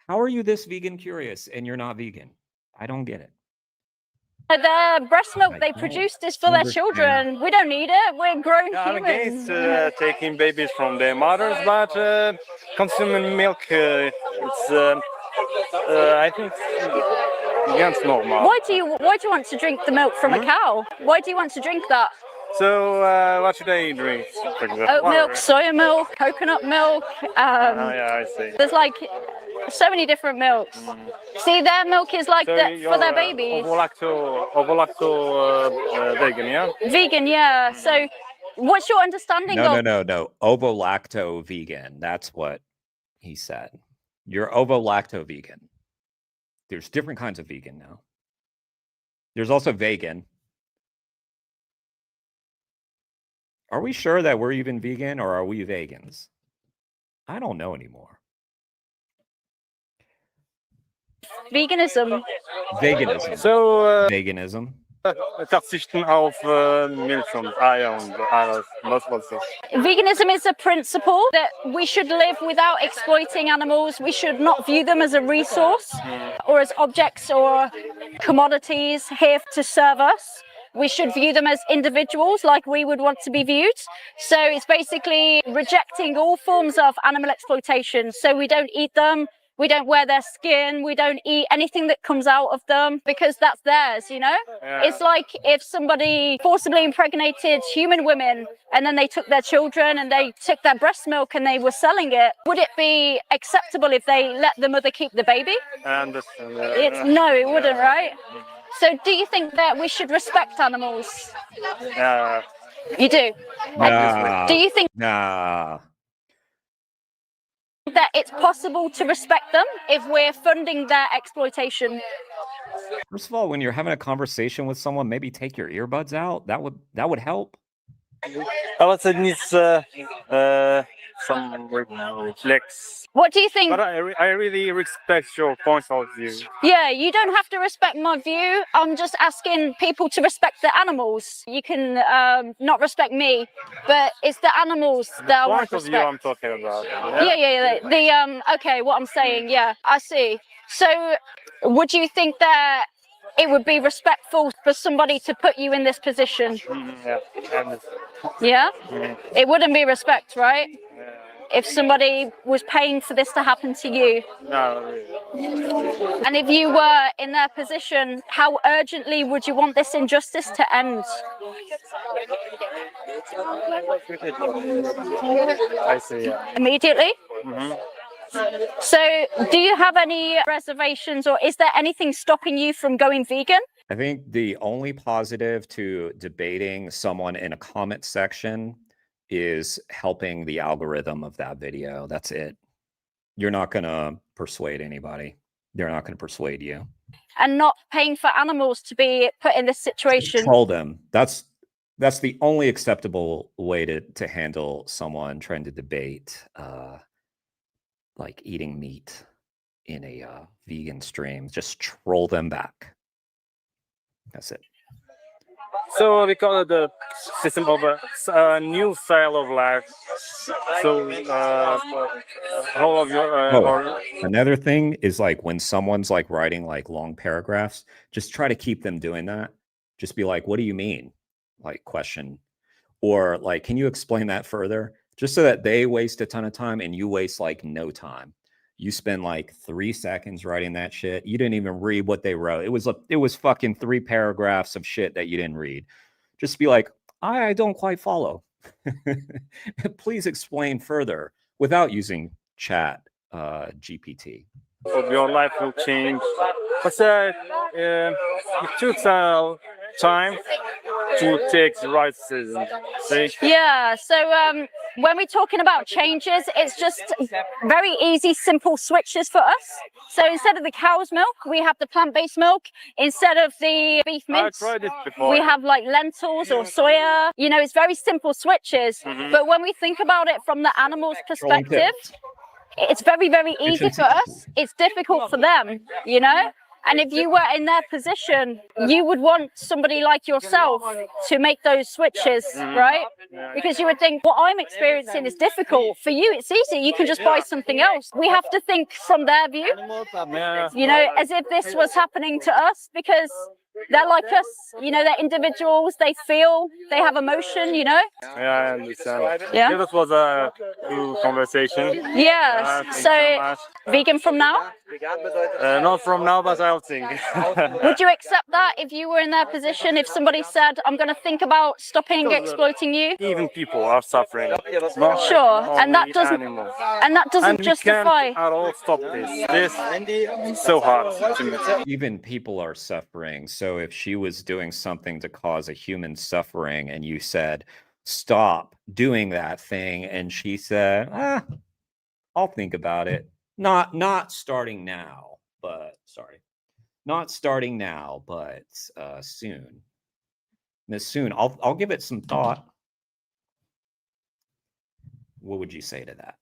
How are you this vegan curious and you're not vegan? I don't get it. The breast milk they produced is for their children. We don't need it. We're grown humans. I'm against taking babies from their mothers, but consuming milk, it's I think it's against normal. Why do you want to drink the milk from a cow? Why do you want to drink that? So what should I drink? Oat milk, soya milk, coconut milk. Yeah, I see. There's like So many different milks. See, their milk is like So that for their babies. Ovo-lacto vegan, yeah? Vegan, yeah. So what's your understanding of... No. Ovo-lacto vegan. That's what he said. You're ovo-lacto vegan. There's different kinds of vegan now. There's also vegan. Are we sure that we're even vegan or are we vegans? I don't know anymore. Veganism. Veganism. So, Veganism. verzichten auf Milch und Eier und alles. Was ist? Veganism is a principle that we should live without exploiting animals. We should not view them as a resource or as objects or commodities here to serve us. We should view them as individuals like we would want to be viewed. So it's basically rejecting all forms of animal exploitation. So we don't eat them. We don't wear their skin. We don't eat anything that comes out of them because that's theirs, you know? Yeah. It's like if somebody forcibly impregnated human women and then they took their children and they took their breast milk and they were selling it. Would it be acceptable if they let the mother keep the baby? I understand. No, it wouldn't, right? So do you think that we should respect animals? Yeah. You do? Nah. Do you think Nah. that it's possible to respect them if we're funding their exploitation? First of all, when you're having a conversation with someone, maybe take your earbuds out. That would help. Aber es needs some reflex. What do you think? But I really respect your point of view. Yeah, you don't have to respect my view. I'm just asking people to respect the animals. You can not respect me, but it's the animals that I want Point to of view respect. I'm talking about. Yeah. Okay, what I'm saying, yeah, I see. So would you think that it would be respectful for somebody to put you in this position? Yeah. Yeah? Mhm. It wouldn't be respect, right? If somebody was paying for this to happen to you. No, really. And if you were in their position, how urgently would you want this injustice to end? I see, yeah. Immediately? Mhm. So do you have any reservations or is there anything stopping you from going vegan? I think the only positive to debating someone in a comment section is helping the algorithm of that video. That's it. You're not going to persuade anybody. They're not going to persuade you. And not paying for animals to be put in this situation. Troll them. That's the only acceptable way to handle someone trying to debate like eating meat in a vegan stream. Just troll them back. That's it. So we call it the system of a new style of life. So all of your Another thing is like when someone's like writing like long paragraphs, just try to keep them doing that. Just be like, what do you mean? Like question, or like, can you explain that further? Just so that they waste a ton of time and you waste like no time. You spend like 3 seconds writing that shit. You didn't even read what they wrote. It was fucking 3 paragraphs of shit that you didn't read. Just be like, I don't quite follow. Please explain further without using chat GPT. of your life will change. But it took time to take the right decision. See? Yeah, so when we're talking about changes, it's just very easy, simple switches for us. So instead of the cow's milk, we have the plant-based milk. Instead of the beef mince, I tried it before. we have like lentils or soya. You know, it's very simple switches. But when we think about it from the animal's perspective, it's very, very easy for us. It's difficult for them, you know? And if you were in their position, you would want somebody like yourself to make those switches, right? Because you would think, what I'm experiencing is difficult. For you, it's easy. You can just buy something else. We have to think from their view, you know, as if this was happening to us, because they're like us, you know, they're individuals, they feel, they have emotion, you know? Yeah, I understand. Yeah. This was a good conversation. Yeah, Thank you so much. vegan from now? Not from now, but I'll think. Would you accept that if you were in their position? If somebody said, I'm going to think about stopping exploiting you? Even people are suffering. Sure, and that doesn't justify. We can't at all stop this. This is so hard to me. Even people are suffering. So if she was doing something to cause a human suffering and you said, stop doing that thing, and she said, I'll think about it. Not starting now, but not starting now, but soon. Miss Soon, I'll give it some thought. What would you say to that,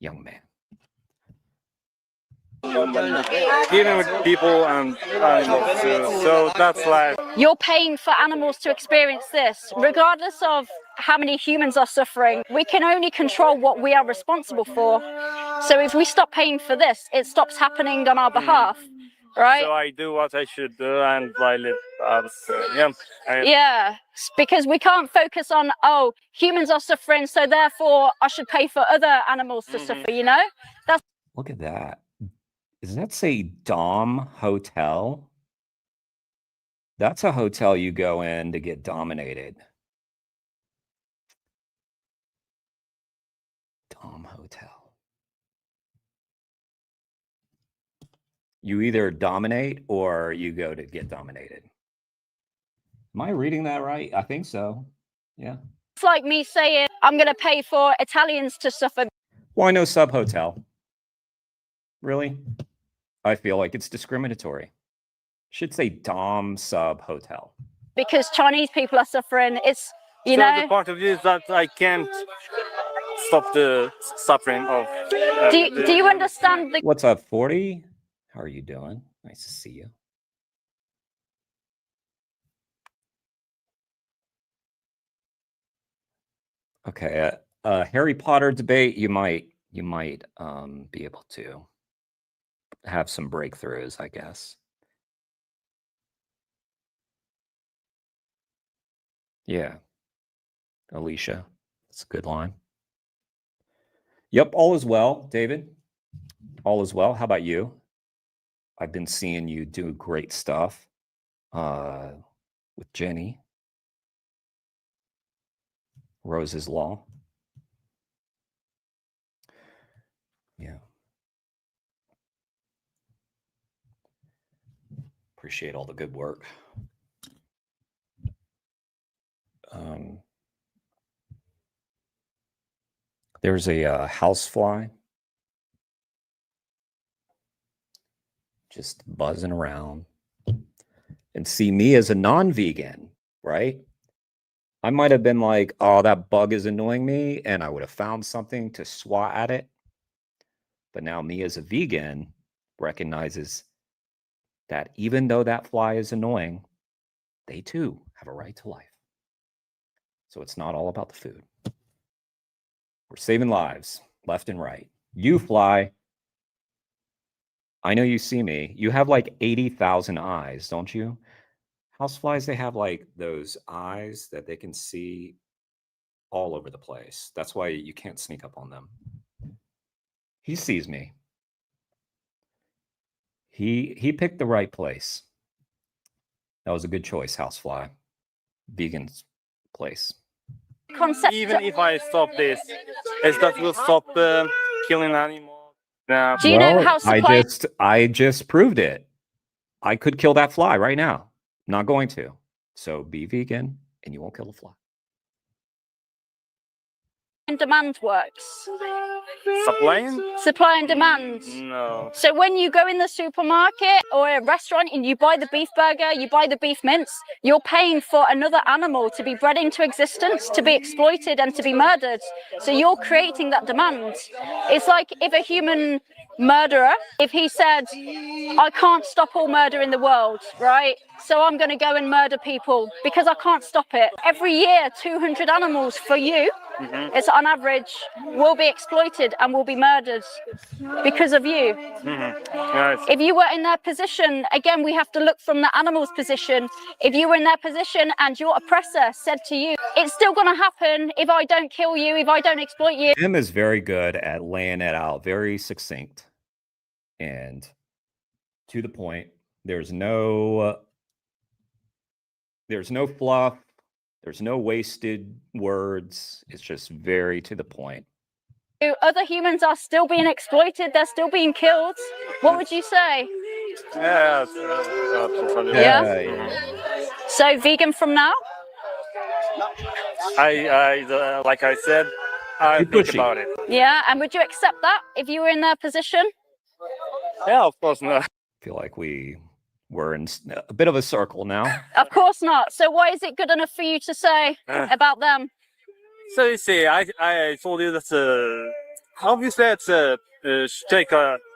young man? Dealing with people and animals too. So that's life. You're paying for animals to experience this, regardless of how many humans are suffering. We can only control what we are responsible for. So if we stop paying for this, it stops happening on our behalf, right? So I do what I should do and I live. Yeah, because we can't focus on, oh, humans are suffering, so therefore I should pay for other animals to suffer, you know? Look at that. Does that say Dom Hotel? That's a hotel you go in to get dominated. Dom Hotel. You either dominate or you go to get dominated. Am I reading that right? I think so. Yeah. It's like me saying, I'm going to pay for Italians to suffer. Why no sub hotel? Really? I feel like it's discriminatory. Should say Dom sub hotel. Because Chinese people are suffering. It's, you so know. The part of it is that I can't stop the suffering of. Do you understand the. What's up, 40? How are you doing? Nice to see you. Okay, Harry Potter debate. You might be able to have some breakthroughs, I guess. Yeah, Alicia, that's a good line. Yep, all is well, David. All is well. How about you? I've been seeing you do great stuff with Jenny. Rose's Law. Yeah. Appreciate all the good work. There's a housefly just buzzing around. And see, me as a non-vegan, right? I might have been like, oh, that bug is annoying me, and I would have found something to swat at it. But now me as a vegan recognizes that even though that fly is annoying, they too have a right to life. So it's not all about the food. We're saving lives left and right. You fly. I know you see me. You have like 80,000 eyes, don't you? Houseflies, they have like those eyes that they can see all over the place. That's why you can't sneak up on them. He sees me. He picked the right place. That was a good choice, housefly. Vegan's place. Even if I stop this, is that will stop killing animals? Do you know how I just proved it. I could kill that fly right now. I'm not going to. So be vegan and you won't kill the fly. And demand works. Supply and demand. No. So when you go in the supermarket or a restaurant and you buy the beef burger, you buy the beef mince, you're paying for another animal to be bred into existence, to be exploited and to be murdered. So you're creating that demand. It's like if a human murderer, if he said, I can't stop all murder in the world, right? So I'm going to go and murder people because I can't stop it. Every year, 200 animals for you, it's on average, will be exploited and will be murdered because of you. Nice. If you were in their position, again, we have to look from the animal's position. If you were in their position and your oppressor said to you, it's still going to happen if I don't kill you, if I don't exploit you. Tim is very good at laying it out, very succinct. and to the point. There's no fluff. There's no wasted words. It's just very to the point. Other humans are still being exploited. They're still being killed. What would you say? Yeah. So vegan from now? I like I said, I think about it. Yeah, and would you accept that if you were in their position? Yeah, of course not. I feel like we were in a bit of a circle now. Of course not. So why is it good enough for you to say about them? So you see, I told you that obviously it's take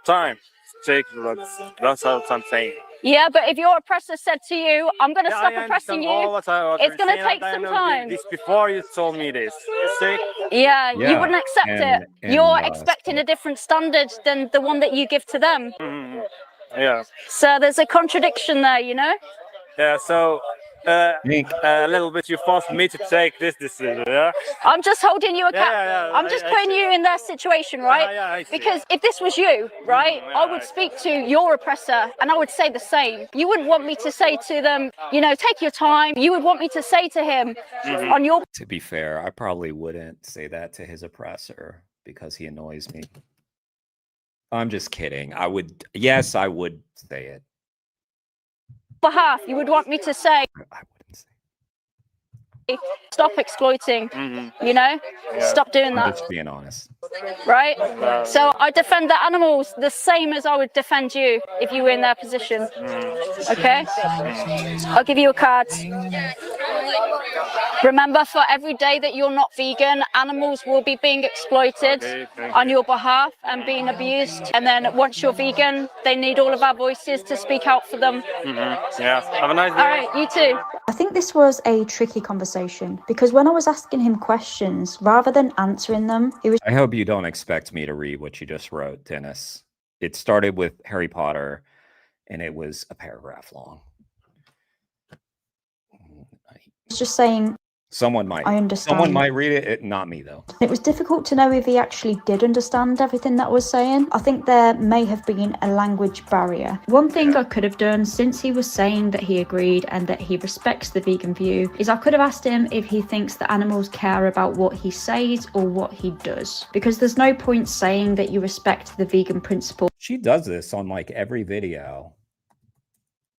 time. That's what I'm saying. Yeah, but if your oppressor said to you, I'm going to stop oppressing you, it's going to take some time. This before you told me this. Yeah, you wouldn't accept it. You're expecting a different standard than the one that you give to them. Yeah. So there's a contradiction there, you know? Yeah, so a little bit you forced me to take this decision, yeah? I'm just holding you accountable. I'm just putting you in their situation, right? Because if this was you, right, I would speak to your oppressor and I would say the same. You wouldn't want me to say to them, you know, take your time. You would want me to say to him on your... To be fair, I probably wouldn't say that to his oppressor because he annoys me. I'm just kidding. I would, yes, I would say it. behalf, you would want me to say, I wouldn't say. Stop exploiting, you know? Stop doing I'm that. just being honest. Right? So I defend the animals the same as I would defend you if you were in their position. Okay? I'll give you a card. Remember, for every day that you're not vegan, animals will be being exploited on your behalf and being abused. And then once you're vegan, they need all of our voices to speak out for them. Yeah. Have a nice day. All right, you too. I think this was a tricky conversation because when I was asking him questions, rather than answering them, he was... I hope you don't expect me to read what you just wrote, Dennis. It started with Harry Potter, and it was a paragraph long. just saying... Someone might. I understand. Someone might read it, not me though. It was difficult to know if he actually did understand everything that I was saying. I think there may have been a language barrier. One thing I could have done, since he was saying that he agreed and that he respects the vegan view, is I could have asked him if he thinks that animals care about what he says or what he does. Because there's no point saying that you respect the vegan principle. She does this on like every video,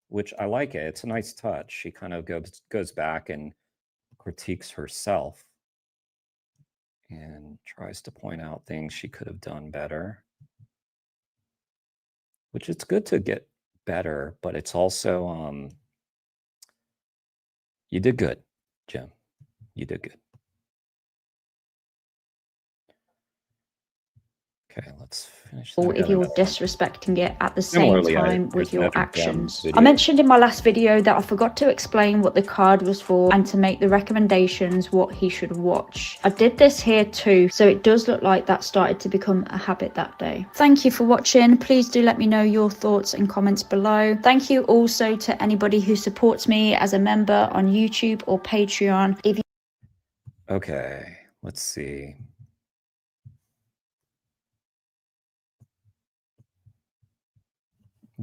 which I like it. It's a nice touch. She kind of goes back and critiques herself and tries to point out things she could have done better, which it's good to get better, but it's also you did good, Jim. You did good. Okay, let's finish. Or if you're disrespecting it at the same time with your actions. I mentioned in my last video that I forgot to explain what the card was for and to make the recommendations what he should watch. I did this here too, so it does look like that started to become a habit that day. Thank you for watching. Please do let me know your thoughts and comments below. Thank you also to anybody who supports me as a member on YouTube or Patreon. If you... Okay, let's see.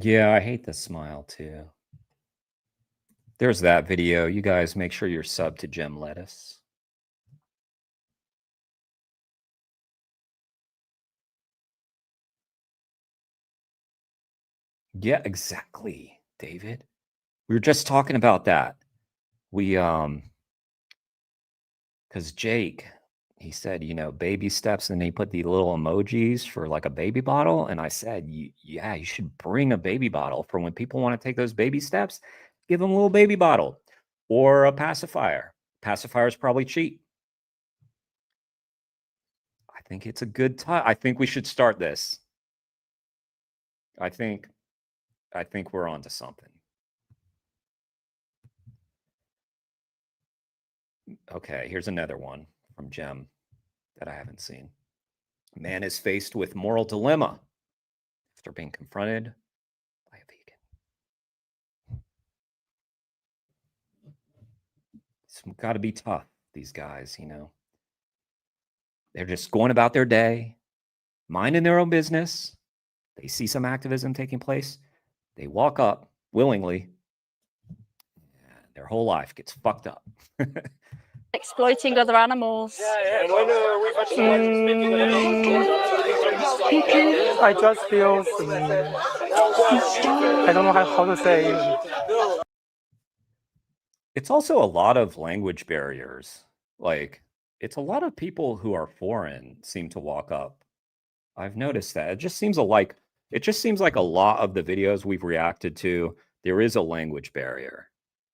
Yeah, I hate the smile too. There's that video. You guys make sure you're subbed to Gem Lettuce. Yeah, exactly, David. We were just talking about that. We because Jake, he said, you know, baby steps, and he put the little emojis for like a baby bottle. And I said, yeah, you should bring a baby bottle for when people want to take those baby steps. Give them a little baby bottle or a pacifier. Pacifier is probably cheap. I think it's a good time. I think we should start this. I think we're on to something. Okay, here's another one from Gem that I haven't seen. Man is faced with moral dilemma after being confronted by a vegan. It's got to be tough, these guys, you know. They're just going about their day, minding their own business. They see some activism taking place. They walk up willingly. And their whole life gets fucked up. Exploiting other animals. I just feel I don't know how to say. It's also a lot of language barriers. Like, it's a lot of people who are foreign seem to walk up. I've noticed that. It just seems like a lot of the videos we've reacted to, there is a language barrier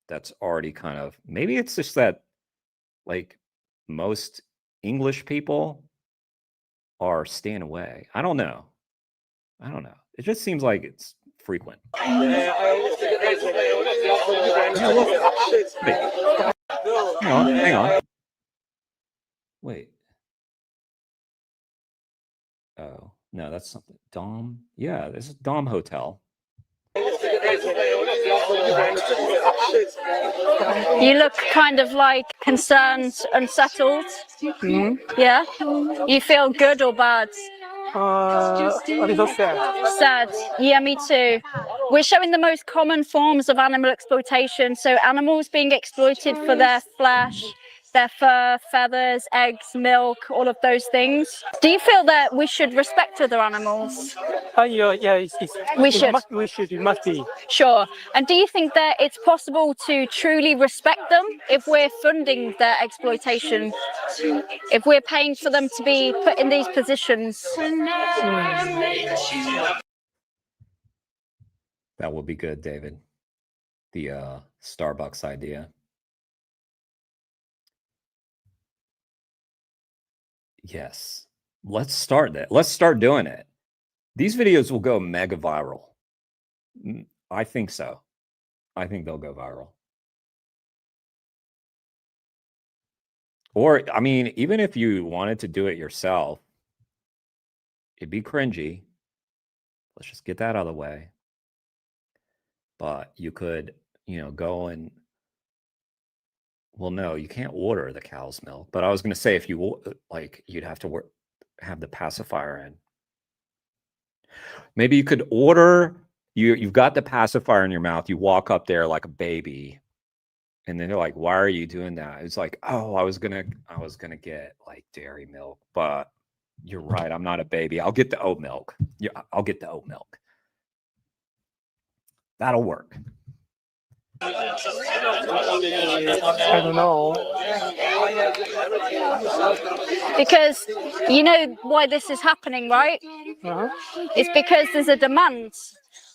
that's already kind of, maybe it's just that like most English people are staying away. I don't know. It just seems like it's frequent. Yeah, look. Wait. Hang on. Wait. Oh, no, that's something. Dom? Yeah, this is Dom Hotel. You look kind of like concerned, unsettled. Yeah? You feel good or bad? A little sad. Sad. Yeah, me too. We're showing the most common forms of animal exploitation. So animals being exploited for their flesh, their fur, feathers, eggs, milk, all of those things. Do you feel that we should respect other animals? Yeah, We should. It must be. Sure. And do you think that it's possible to truly respect them if we're funding their exploitation? If we're paying for them to be put in these positions? That will be good, David. The Starbucks idea. Yes. Let's start that. Let's start doing it. These videos will go mega viral. I think so. I think they'll go viral. Or, I mean, even if you wanted to do it yourself, it'd be cringy. Let's just get that out of the way. But you could, go and, well, no, you can't order the cow's milk. But I was going to say, if you you'd have to have the pacifier in. Maybe you could order. You've got the pacifier in your mouth. You walk up there like a baby, and then they're like, "Why are you doing that?" It's like, "Oh, I was gonna get like dairy milk, but you're right. I'm not a baby. I'll get the oat milk. Yeah, I'll get the oat milk. That'll work." I don't know. Because you know why this is happening, right? It's because there's a demand.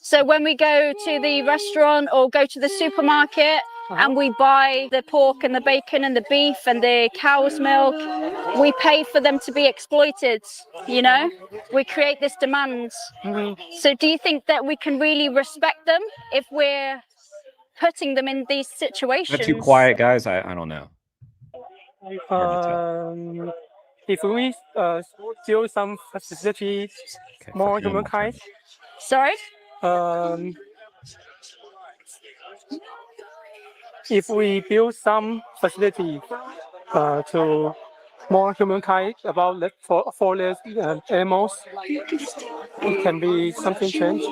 So when we go to the restaurant or go to the supermarket and we buy the pork and the bacon and the beef and the cow's milk, we pay for them to be exploited, We create this demand. So do you think that we can really respect them if we're putting them in these situations? Not too quiet, guys. I don't know. If we do some facilities, more humankind. Sorry? If we build some facility to more humankind about the forest animals, it can be something change.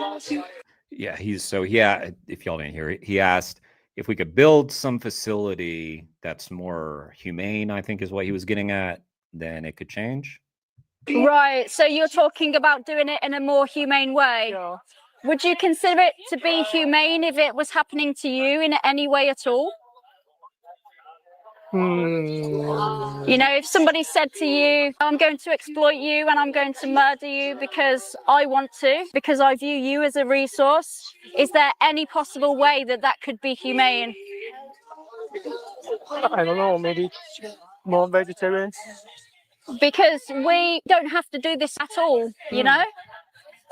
Yeah, if y'all didn't hear it, he asked if we could build some facility that's more humane, I think is what he was getting at, then it could change. Right, so you're talking about doing it in a more humane way. Yeah. Would you consider it to be humane if it was happening to you in any way at all? If somebody said to you, "I'm going to exploit you and I'm going to murder you because I want to, because I view you as a resource," is there any possible way that that could be humane? I don't know, maybe more vegetarians. Because we don't have to do this at all,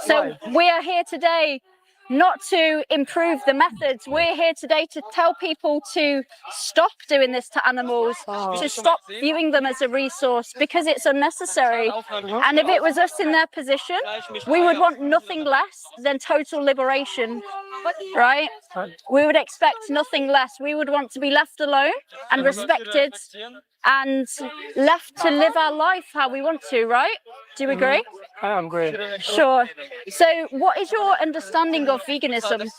So we are here today not to improve the methods. We're here today to tell people to stop doing this to animals, to stop viewing them as a resource, because it's unnecessary. And if it was us in their position, we would want nothing less than total liberation, right? We would expect nothing less. We would want to be left alone and respected and left to live our life how we want to, right? Do you agree? I'm great. Sure. So, what is your understanding of veganism?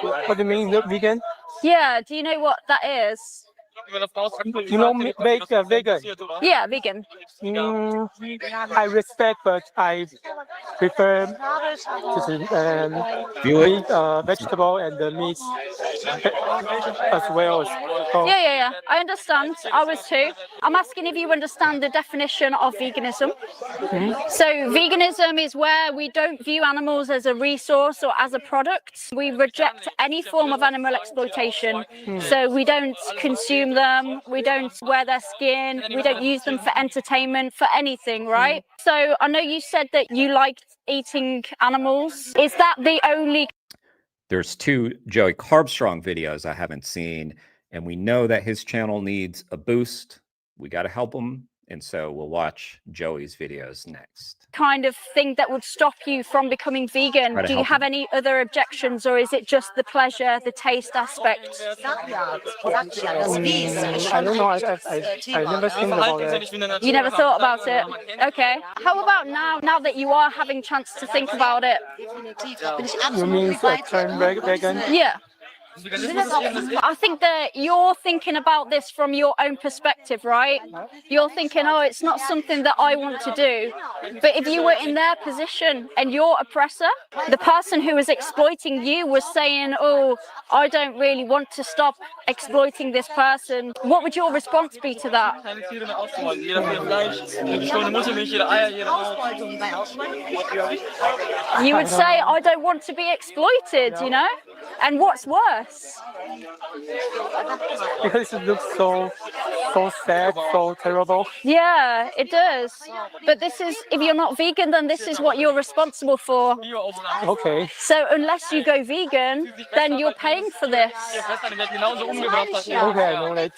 What do you mean, vegan? Yeah, do you know what that is? You know, vegan. Yeah, vegan. I respect, but I prefer Feel it? meat, vegetable and the meat as well. Yeah. I understand. I was too. I'm asking if you understand the definition of veganism. So, veganism is where we don't view animals as a resource or as a product. We reject any form of animal exploitation. So, we don't consume them, we don't wear their skin, we don't use them for entertainment, for anything, right? So, I know you said that you liked eating animals. Is that the only? There's 2 Joey Carbstrong videos I haven't seen, and we know that his channel needs a boost. We got to help him, and so we'll watch Joey's videos next. Kind of thing that would stop you from becoming vegan? Do you have any other objections, or is it just the pleasure, the taste aspect? I don't know. I never think about it. You never thought about it? Okay. How about now that you are having chance to think about it? You mean turn vegan? Yeah. I think that you're thinking about this from your own perspective, right? You're thinking, oh, it's not something that I want to do. But if you were in their position and your oppressor, the person who was exploiting you was saying, oh, I don't really want to stop exploiting this person, what would your response be to that? You would say, I don't want to be exploited, you know? And what's worse? Because it looks so sad, so terrible. Yeah, it does. But this is, if you're not vegan, then this is what you're responsible for. Okay. So unless you go vegan, then you're paying for this. Okay, I know that.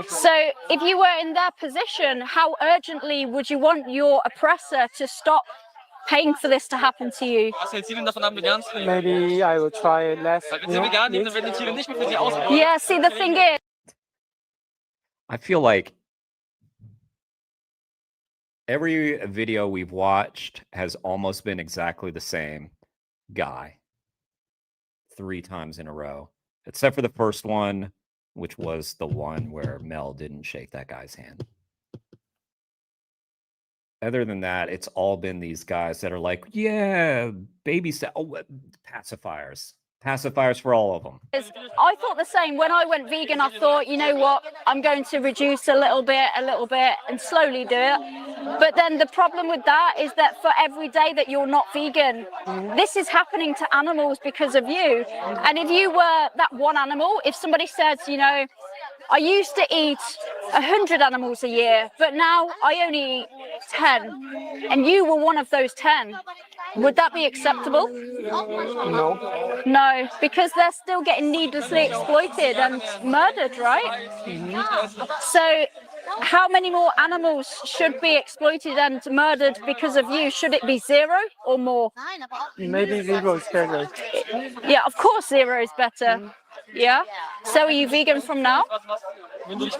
So if you were in their position, how urgently would you want your oppressor to stop paying for this to happen to you? Maybe I will try less. Yeah, see, the thing is, I feel like every video we've watched has almost been exactly the same guy 3 times in a row, except for the first one, which was the one where Mel didn't shake that guy's hand. Other than that, it's all been these guys that are like, yeah, baby pacifiers. Pacifiers for all of them. I thought the same. When I went vegan, I thought, you know what, I'm going to reduce a little bit, and slowly do it. But then the problem with that is that for every day that you're not vegan, this is happening to animals because of you. And if you were that one animal, if somebody said, you know, I used to eat 100 animals a year, but now I only eat 10, and you were one of those 10, would that be acceptable? No. No, because they're still getting needlessly exploited and murdered, right? So how many more animals should be exploited and murdered because of you? Should it be 0 or more? Maybe 0 is better. Yeah, of course 0 is better. Yeah? So are you vegan from now?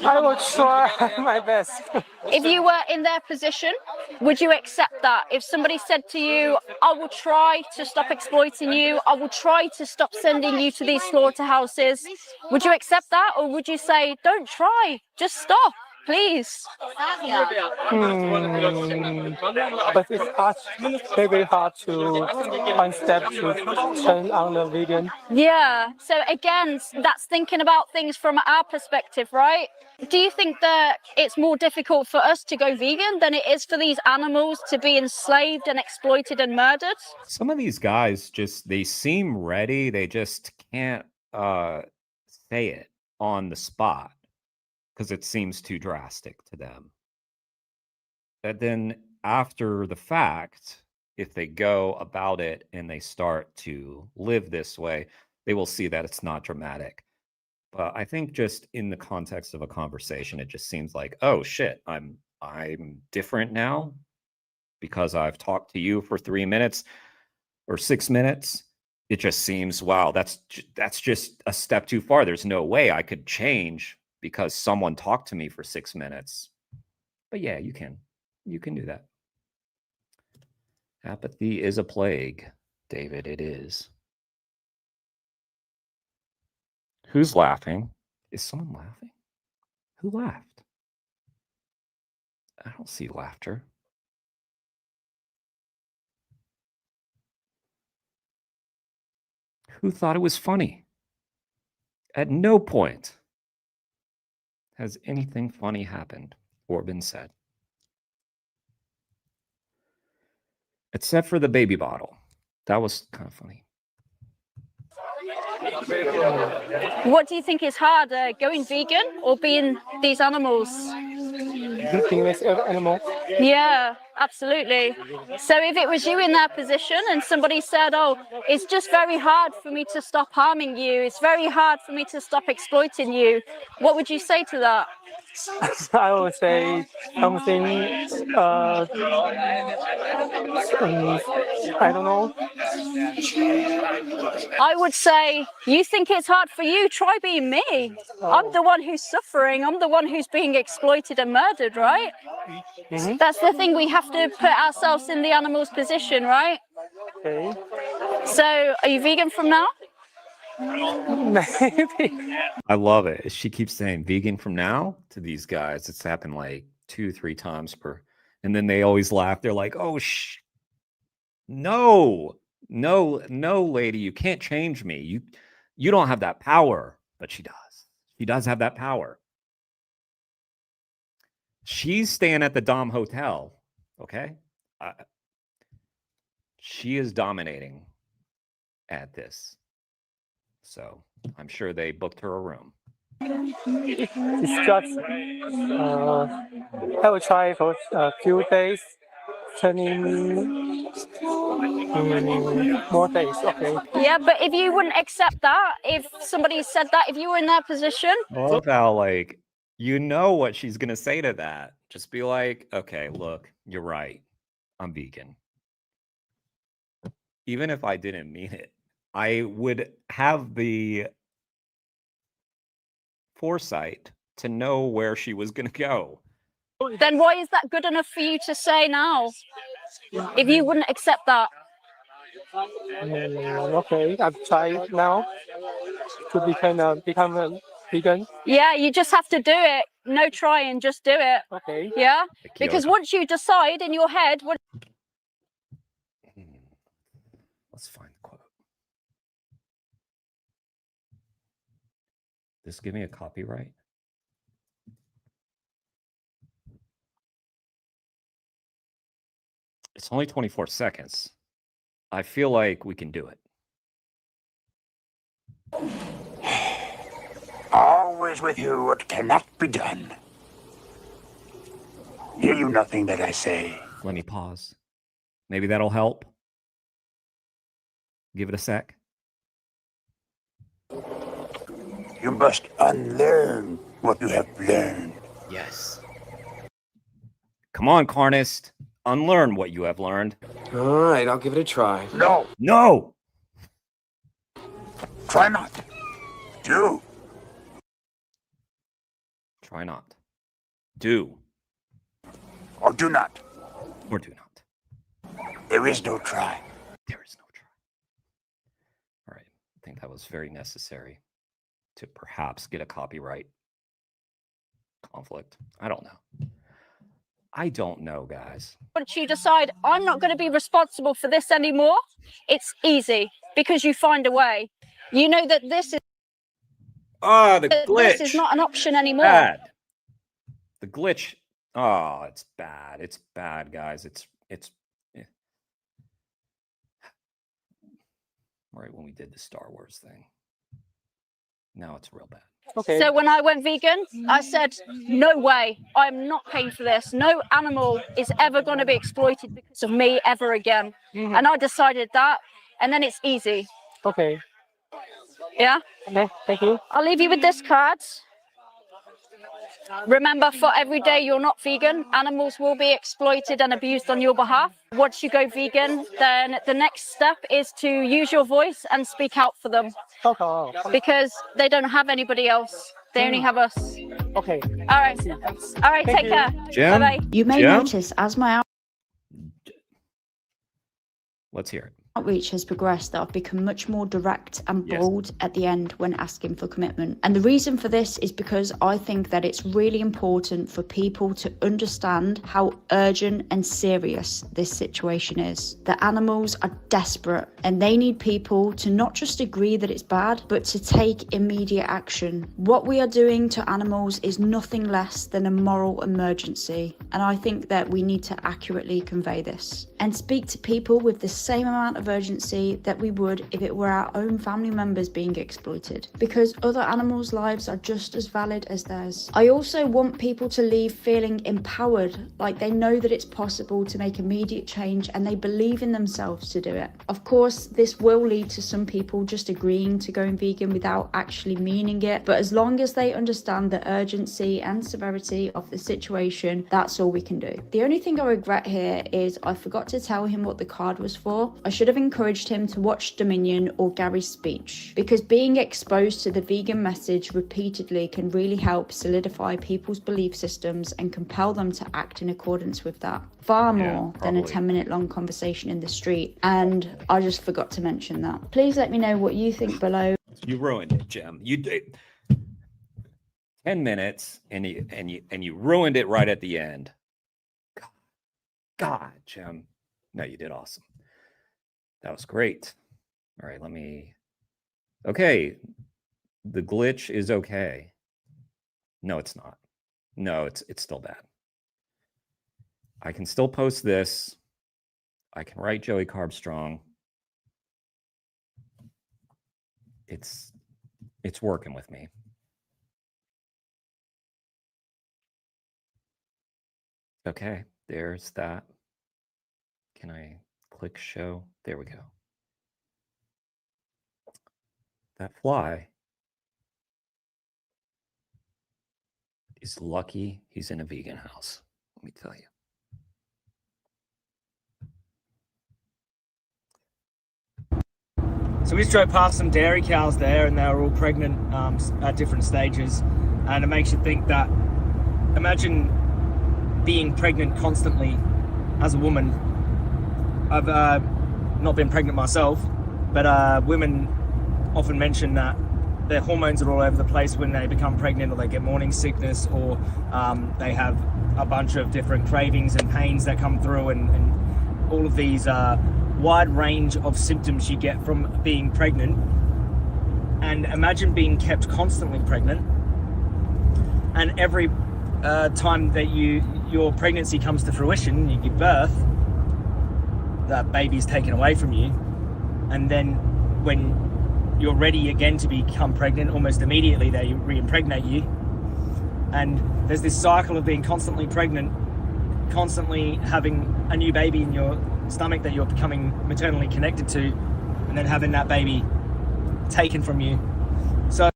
I will try my best. If you were in their position, would you accept that? If somebody said to you, I will try to stop exploiting you, I will try to stop sending you to these slaughterhouses, would you accept that? Or would you say, don't try, just stop, please? But it's hard, very hard to find steps to turn on the vegan. Yeah, so again, that's thinking about things from our perspective, right? Do you think that it's more difficult for us to go vegan than it is for these animals to be enslaved and exploited and murdered? Some of these guys just, they seem ready. They just can't say it on the spot because it seems too drastic to them. But then after the fact, if they go about it and they start to live this way, they will see that it's not dramatic. But I think just in the context of a conversation, it just seems like, oh shit, I'm different now because I've talked to you for 3 minutes or 6 minutes. It just seems, wow, that's just a step too far. There's no way I could change because someone talked to me for 6 minutes. But yeah, you can do that. Apathy is a plague, David. It is. Who's laughing? Is someone laughing? Who laughed? I don't see laughter. Who thought it was funny? At no point has anything funny happened or been said. Except for the baby bottle. That was kind of funny. What do you think is harder, going vegan or being these animals? Being this animal. Yeah, absolutely. So if it was you in that position and somebody said, oh, it's just very hard for me to stop harming you, it's very hard for me to stop exploiting you, what would you say to that? I would say something, I don't know. I would say, you think it's hard for you, try being me. I'm the one who's suffering, I'm the one who's being exploited and murdered, right? Mm-hmm. That's the thing, we have to put ourselves in the animal's position, right? Okay. So, are you vegan from now? Maybe. I love it. She keeps saying vegan from now to these guys. It's happened like 2-3 times per, and then they always laugh. They're like, oh, no, lady, you can't change me. You don't have that power, but she does. She does have that power. She's staying at the Dom Hotel, okay? She is dominating at this. So I'm sure they booked her a room. It's just, I will try for a few days, turning more days, okay. Yeah, but if you wouldn't accept that, if somebody said that, if you were in that position. I love how, like, you know what she's going to say to that. Just be like, okay, look, you're right. I'm vegan. Even if I didn't mean it, I would have the foresight to know where she was going to go. Then why is that good enough for you to say now? If you wouldn't accept that. Okay, I've tried now to become a vegan. Yeah, you just have to do it. No trying, just do it. Okay. Yeah? Because once you decide in your head what. Let's find the quote. This give me a copyright? It's only 24 seconds. I feel like we can do it. Always with you what cannot be done. Hear you nothing that I say. Let me pause. Maybe that'll help. Give it a sec. You must unlearn what you have learned. Yes. Come on, Carnist. Unlearn what you have learned. All right, I'll give it a try. No. No! Try not. Do. Try not. Do. Or do not. Or do not. There is no try. There is no try. All right. I think that was very necessary to perhaps get a copyright conflict. I don't know. I don't know, guys. Once you decide, I'm not going to be responsible for this anymore, it's easy because you find a way. You know that this is. The glitch. This is not an option anymore. Bad. The glitch. Oh, it's bad. It's bad, guys. It's right when we did the Star Wars thing. Now it's real bad. Okay. So when I went vegan, I said, no way, I'm not paying for this. No animal is ever going to be exploited because of me ever again. Mm-hmm. And I decided that, and then it's easy. Okay. Yeah? Okay, thank you. I'll leave you with this card. Remember, for every day you're not vegan, animals will be exploited and abused on your behalf. Once you go vegan, then the next step is to use your voice and speak out for them. Okay. Because they don't have anybody else. They only have us. Okay. All right. All right. Take care. Jim? Bye-bye. You may Jim? notice as my Let's hear it. outreach has progressed that I've become much more direct and Yes. bold at the end when asking for commitment. And the reason for this is because I think that it's really important for people to understand how urgent and serious this situation is. The animals are desperate and they need people to not just agree that it's bad, but to take immediate action. What we are doing to animals is nothing less than a moral emergency. And I think that we need to accurately convey this and speak to people with the same amount of urgency that we would if it were our own family members being exploited, because other animals' lives are just as valid as theirs. I also want people to leave feeling empowered, like they know that it's possible to make immediate change and they believe in themselves to do it. Of course, this will lead to some people just agreeing to going vegan without actually meaning it, but as long as they understand the urgency and severity of the situation, that's all we can do. The only thing I regret here is I forgot to tell him what the card was for. I should have encouraged him to watch Dominion or Gary's speech, because being exposed to the vegan message repeatedly can really help solidify people's belief systems and compel them to act in accordance with that. Far more than a 10-minute long conversation in the street, and I just forgot to mention that. Please let me know what you think below. You ruined it, Jim. You did 10 minutes and you ruined it right at the end. God, Jim. No, you did awesome. That was great. All right, okay. The glitch is okay. No, it's not. No, it's still bad. I can still post this. I can write Joey Carbstrong. It's working with me. Okay, there's that. Can I click show? There we go. That fly is lucky he's in a vegan house, let me tell you. So we just drove past some dairy cows there and they were all pregnant at different stages. And it makes you think that, imagine being pregnant constantly as a woman. I've not been pregnant myself, but women often mention that their hormones are all over the place when they become pregnant, or they get morning sickness, or they have a bunch of different cravings and pains that come through, and all of these wide range of symptoms you get from being pregnant. And imagine being kept constantly pregnant, and every time that your pregnancy comes to fruition, you give birth, that baby's taken away from you, and then when you're ready again to become pregnant, almost immediately they re-impregnate you. And there's this cycle of being constantly pregnant, constantly having a new baby in your stomach that you're becoming maternally connected to, and then having that baby taken from you. So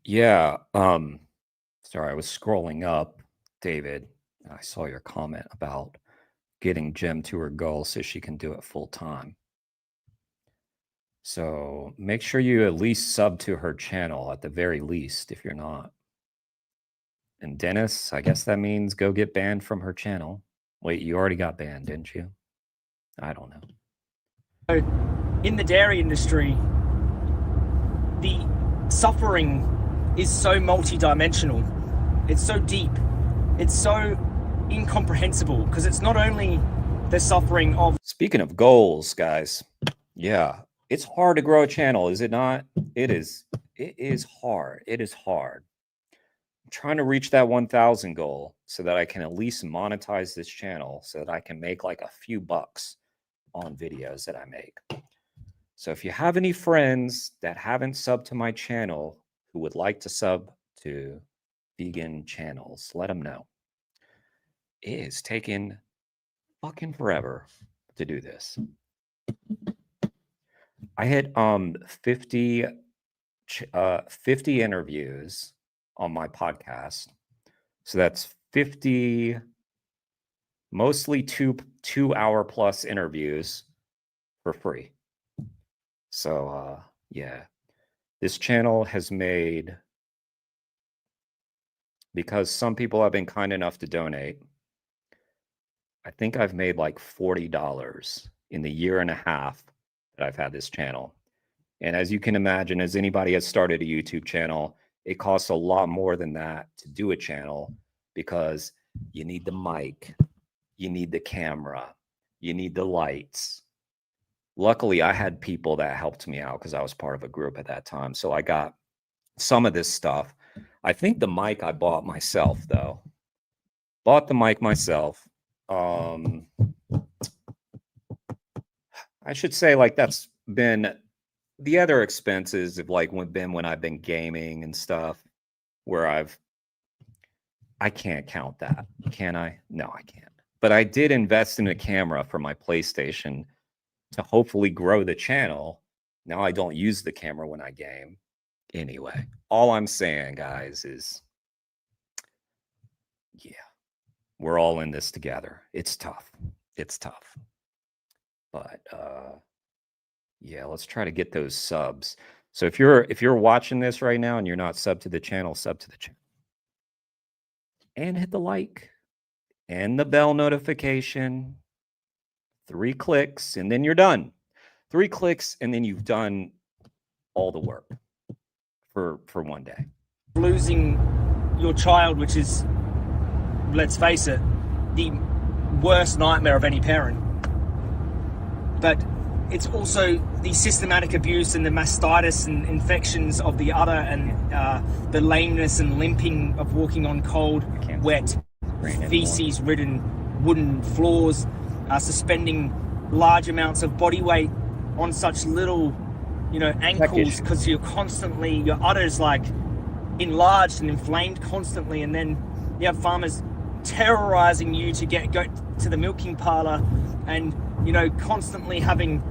yeah, sorry, I was scrolling up, David, and I saw your comment about getting Jim to her goal so she can do it full time. So make sure you at least sub to her channel at the very least if you're not. And Dennis, I guess that means go get banned from her channel. Wait, you already got banned, didn't you? I don't know. in the dairy industry, the suffering is so multi-dimensional. It's so deep. It's so incomprehensible, because it's not only the suffering of... Speaking of goals, guys, yeah, it's hard to grow a channel, is it not? It is hard. It is hard. I'm trying to reach that 1,000 goal so that I can at least monetize this channel, so that I can make like a few bucks on videos that I make. So if you have any friends that haven't subbed to my channel who would like to sub to vegan channels, let them know. It is taking fucking forever to do this. I hit 50 interviews on my podcast. So that's 50 mostly two hour plus interviews for free. So yeah, this channel has made because some people have been kind enough to donate. I think I've made like $40 in the year and a half that I've had this channel. And as you can imagine, as anybody has started a YouTube channel, it costs a lot more than that to do a channel, because you need the mic, you need the camera, you need the lights. Luckily, I had people that helped me out because I was part of a group at that time. So I got some of this stuff. I think the mic I bought myself, though. Bought the mic myself. I should say, like, that's been the other expenses of like when I've been gaming and stuff, where I can't count that. Can I? No, I can't. But I did invest in a camera for my PlayStation to hopefully grow the channel. Now I don't use the camera when I game. Anyway, all I'm saying, guys, is yeah, we're all in this together. It's tough. It's tough. But yeah, let's try to get those subs. So if you're watching this right now and you're not subbed to the channel, sub to the channel. And hit the like and the bell notification. 3 clicks and then you're done. 3 clicks and then you've done all the work for one day. Losing your child, which is, let's face it, the worst nightmare of any parent. But it's also the systematic abuse and the mastitis and infections of the udder, and the lameness and limping of walking on cold, wet, feces-ridden wooden floors, suspending large amounts of body weight on such little, ankles, because you're constantly, your udder's like enlarged and inflamed constantly, and then you have farmers terrorizing you to go to the milking parlor, and constantly having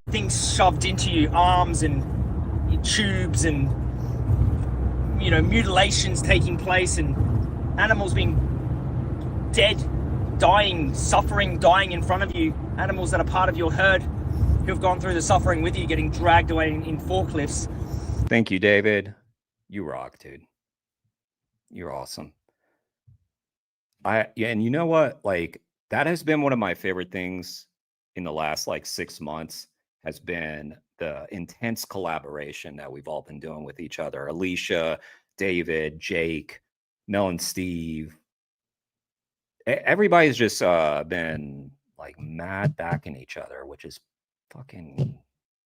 things shoved into you, arms and tubes, and mutilations taking place, and animals being dead, dying, suffering, dying in front of you, animals that are part of your herd who have gone through the suffering with you, getting dragged away in forklifts. Thank you, David. You rock, dude. You're awesome. And you know what? Like, that has been one of my favorite things in the last 6 months, has been the intense collaboration that we've all been doing with each other. Alicia, David, Jake, Mel and Steve. Everybody's just been mad backing each other, which is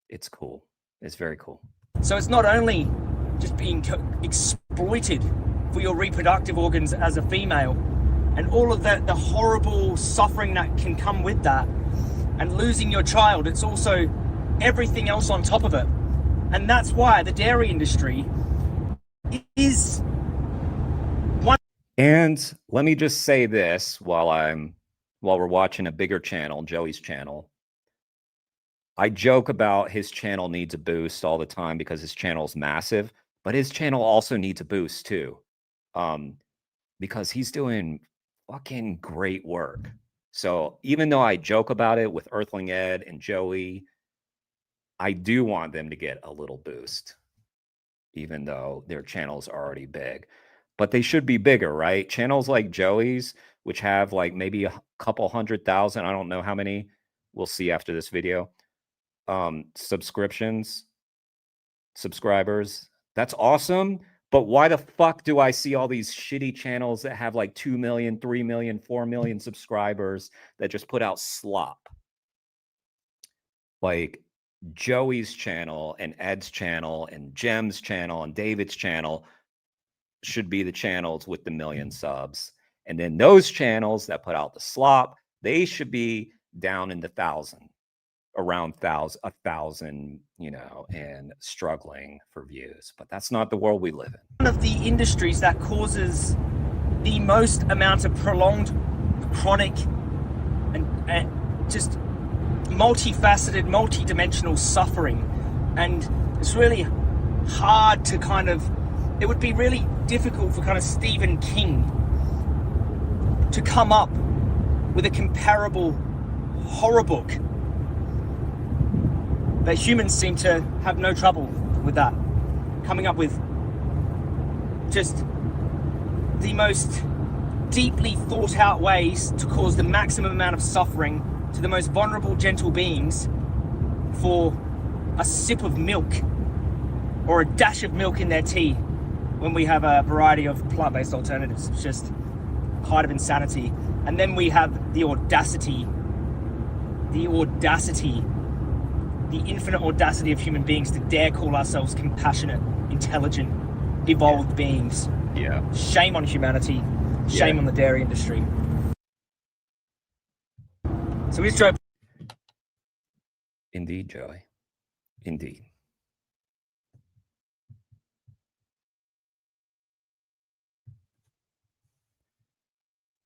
it's cool. It's very cool. So it's not only just being exploited for your reproductive organs as a female, and all of the horrible suffering that can come with that, and losing your child, it's also everything else on top of it. And that's why the dairy industry is one. And let me just say this while we're watching a bigger channel, Joey's channel. I joke about his channel needs a boost all the time because his channel is massive, but his channel also needs a boost too, because he's doing fucking great work. So even though I joke about it with Earthling Ed and Joey, I do want them to get a little boost, even though their channels are already big. But they should be bigger, right? Channels like Joey's, which have maybe a couple 100,000, I don't know how many, we'll see after this video, subscribers, that's awesome. But why the fuck do I see all these shitty channels that have 2 million, 3 million, 4 million subscribers that just put out slop? Like Joey's channel and Ed's channel and Jem's channel and David's channel should be the channels with the million subs. And then those channels that put out the slop, they should be down in the 1,000, around 1,000, and struggling for views. But that's not the world we live in. One of the industries that causes the most amount of prolonged, chronic, and just multifaceted, multi-dimensional suffering. And it's really hard to it would be really difficult for Stephen King to come up with a comparable horror book. But humans seem to have no trouble with that. Coming up with just the most deeply thought out ways to cause the maximum amount of suffering to the most vulnerable, gentle beings for a sip of milk or a dash of milk in their tea when we have a variety of plant-based alternatives. It's just height of insanity. And then we have the audacity, the infinite audacity of human beings to dare call ourselves compassionate, intelligent, evolved beings. Yeah. Shame on humanity. Shame on the dairy industry. So we just drove. Indeed, Joey. Indeed.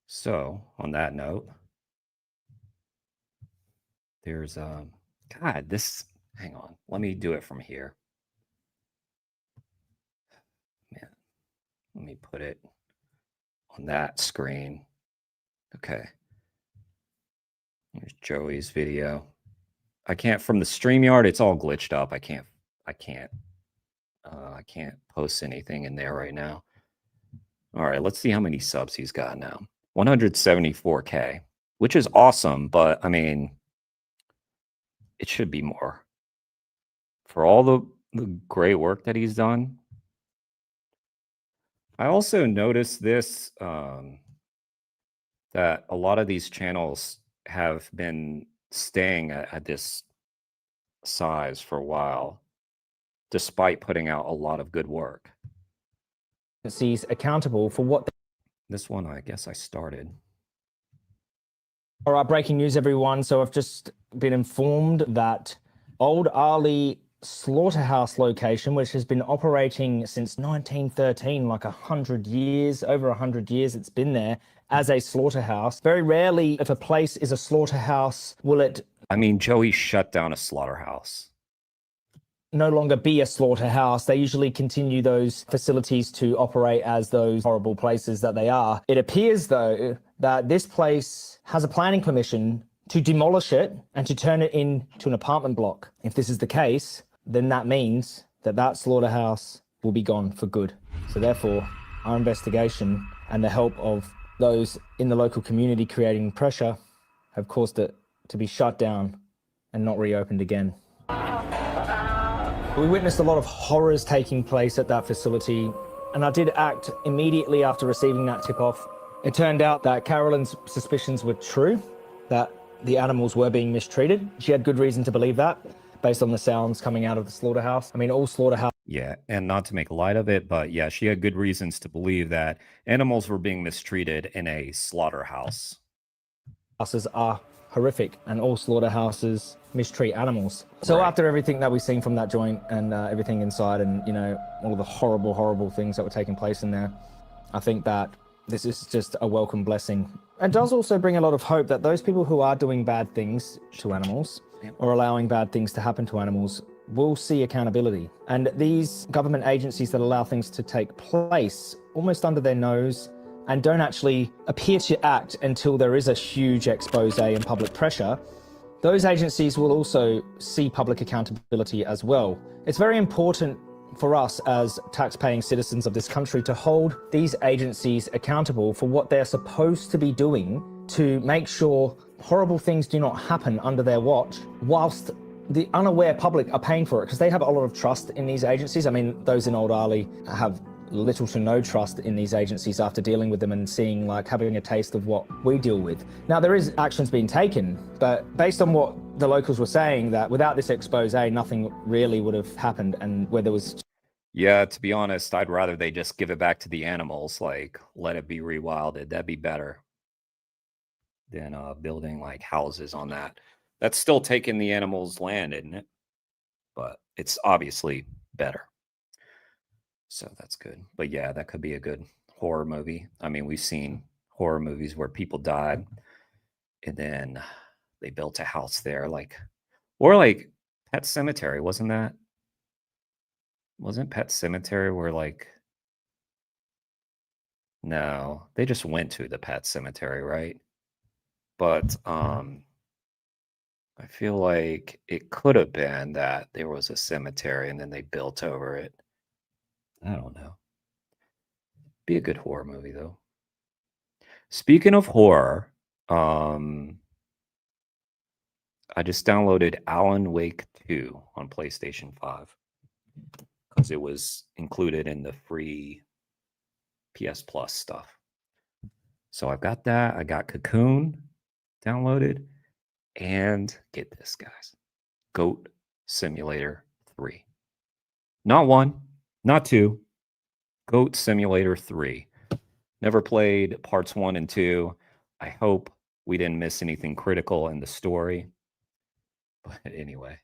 So, on that note, there's God, this, hang on, let me do it from here. Man, let me put it on that screen. Okay. Here's Joey's video. I can't, from the StreamYard, it's all glitched up. I can't post anything in there right now. All right, let's see how many subs he's got now. 174K, which is awesome, but I mean, it should be more. For all the great work that he's done. I also noticed this, that a lot of these channels have been staying at this size for a while, despite putting out a lot of good work. Accountable for what. This one, I guess I started. All right, breaking news, everyone. So I've just been informed that Old Arley slaughterhouse location, which has been operating since 1913, like 100 years, over 100 years it's been there as a slaughterhouse. Very rarely, if a place is a slaughterhouse, will it... I mean, Joey shut down a slaughterhouse. No longer be a slaughterhouse. They usually continue those facilities to operate as those horrible places that they are. It appears, though, that this place has a planning permission to demolish it and to turn it into an apartment block. If this is the case, then that means that that slaughterhouse will be gone for good. So therefore, our investigation and the help of those in the local community creating pressure have caused it to be shut down and not reopened again. We witnessed a lot of horrors taking place at that facility, and I did act immediately after receiving that tip-off. It turned out that Carolyn's suspicions were true, that the animals were being mistreated. She had good reason to believe that, based on the sounds coming out of the slaughterhouse. I mean, all slaughterhouse... Yeah, and not to make light of it, but yeah, she had good reasons to believe that animals were being mistreated in a slaughterhouse. Houses are horrific, and all slaughterhouses mistreat animals. So Right. after everything that we've seen from that joint and everything inside and, you know, all of the horrible, horrible things that were taking place in there, I think that this is just a welcome blessing. It does also bring a lot of hope that those people who are doing bad things to animals or allowing bad things to happen to animals will see accountability. And these government agencies that allow things to take place almost under their nose and don't actually appear to act until there is a huge expose and public pressure, those agencies will also see public accountability as well. It's very important for us as tax-paying citizens of this country to hold these agencies accountable for what they're supposed to be doing to make sure horrible things do not happen under their watch, whilst the unaware public are paying for it, because they have a lot of trust in these agencies. I mean, those in Old Arley have little to no trust in these agencies after dealing with them and seeing, like, having a taste of what we deal with. Now, there is actions being taken, but based on what the locals were saying, that without this expose, nothing really would have happened, and where there was... Yeah, to be honest, I'd rather they just give it back to the animals, like, let it be rewilded. That'd be better than building, like, houses on that. That's still taking the animals' land, isn't it? But it's obviously better. So that's good. But yeah, that could be a good horror movie. I mean, we've seen horror movies where people died and then they built a house there, like, or like Pet Sematary, wasn't Pet Sematary where, like, no, they just went to the Pet Cemetery, right? But I feel like it could have been that there was a cemetery and then they built over it. I don't know. Be a good horror movie though. Speaking of horror, I just downloaded Alan Wake 2 on PlayStation 5 because it was included in the free PS Plus stuff. So I've got that. I got Cocoon downloaded. And get this, guys. Goat Simulator 3. Not 1, not 2. Goat Simulator 3. Never played parts 1 and 2. I hope we didn't miss anything critical in the story. But anyway,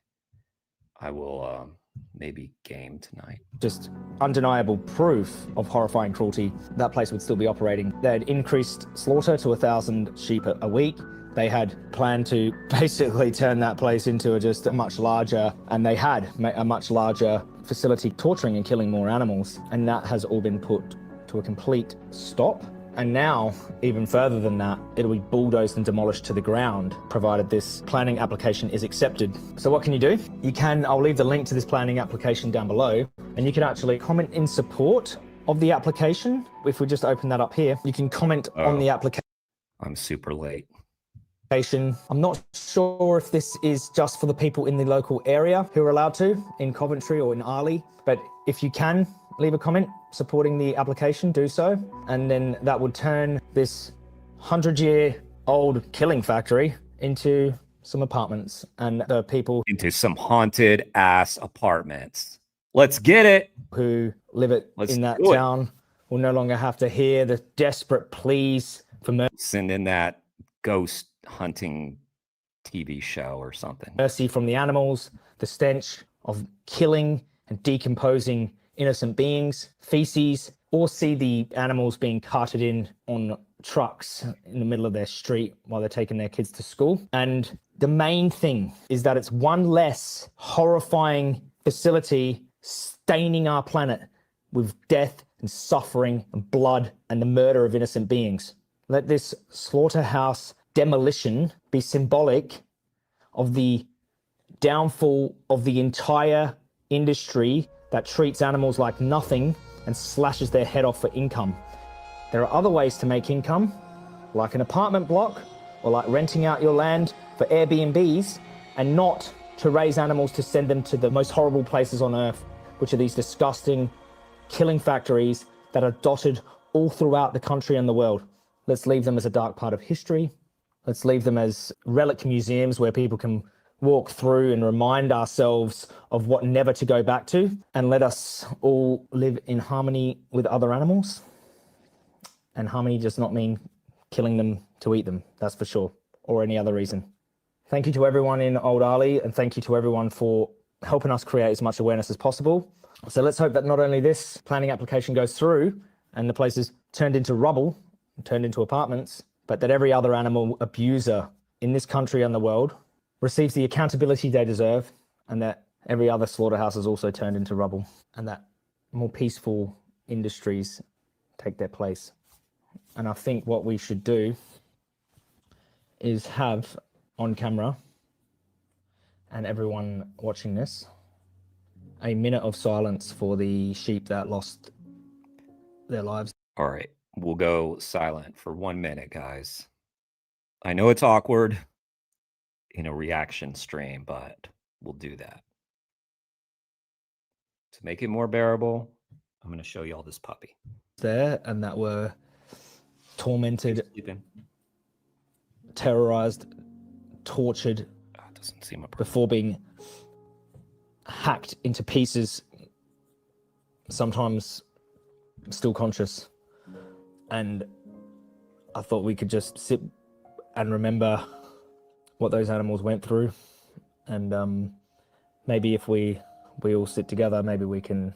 I will maybe game tonight. Just undeniable proof of horrifying cruelty. That place would still be operating. They had increased slaughter to 1,000 sheep a week. They had planned to basically turn that place into just a much larger, and they had a much larger facility, torturing and killing more animals. And that has all been put to a complete stop. And now, even further than that, it'll be bulldozed and demolished to the ground, provided this planning application is accepted. So what can you do? You can, I'll leave the link to this planning application down below, and you can actually comment in support of the application. If we just open that up here, you can comment on the application. I'm super late. I'm not sure if this is just for the people in the local area who are allowed to, in Coventry or in Arley, but if you can leave a comment supporting the application, do so. And then that would turn this 100-year-old killing factory into some apartments, and the people into some haunted ass apartments. Let's get it. Who live in that town will no longer have to hear the desperate pleas for mercy. Send in that ghost hunting TV show or something. Mercy from the animals, the stench of killing and decomposing innocent beings, feces, or see the animals being carted in on trucks in the middle of their street while they're taking their kids to school. And the main thing is that it's one less horrifying facility staining our planet with death and suffering and blood and the murder of innocent beings. Let this slaughterhouse demolition be symbolic of the downfall of the entire industry that treats animals like nothing and slashes their head off for income. There are other ways to make income, like an apartment block or like renting out your land for Airbnbs, and not to raise animals to send them to the most horrible places on earth, which are these disgusting killing factories that are dotted all throughout the country and the world. Let's leave them as a dark part of history. Let's leave them as relic museums where people can walk through and remind ourselves of what never to go back to, and let us all live in harmony with other animals. And harmony does not mean killing them to eat them, that's for sure, or any other reason. Thank you to everyone in Old Arley, and thank you to everyone for helping us create as much awareness as possible. So let's hope that not only this planning application goes through and the place is turned into rubble, turned into apartments, but that every other animal abuser in this country and the world receives the accountability they deserve, and that every other slaughterhouse is also turned into rubble, and that more peaceful industries take their place. And I think what we should do is have on camera, and everyone watching this, a minute of silence for the sheep that lost their lives. All right, we'll go silent for 1 minute, guys. I know it's awkward in a reaction stream, but we'll do that. To make it more bearable, I'm going to show you all this puppy. There, and that were tormented, terrorized, tortured, doesn't seem before being hacked into pieces, sometimes still conscious. And I thought we could just sit and remember what those animals went through, and maybe if we all sit together, maybe we can,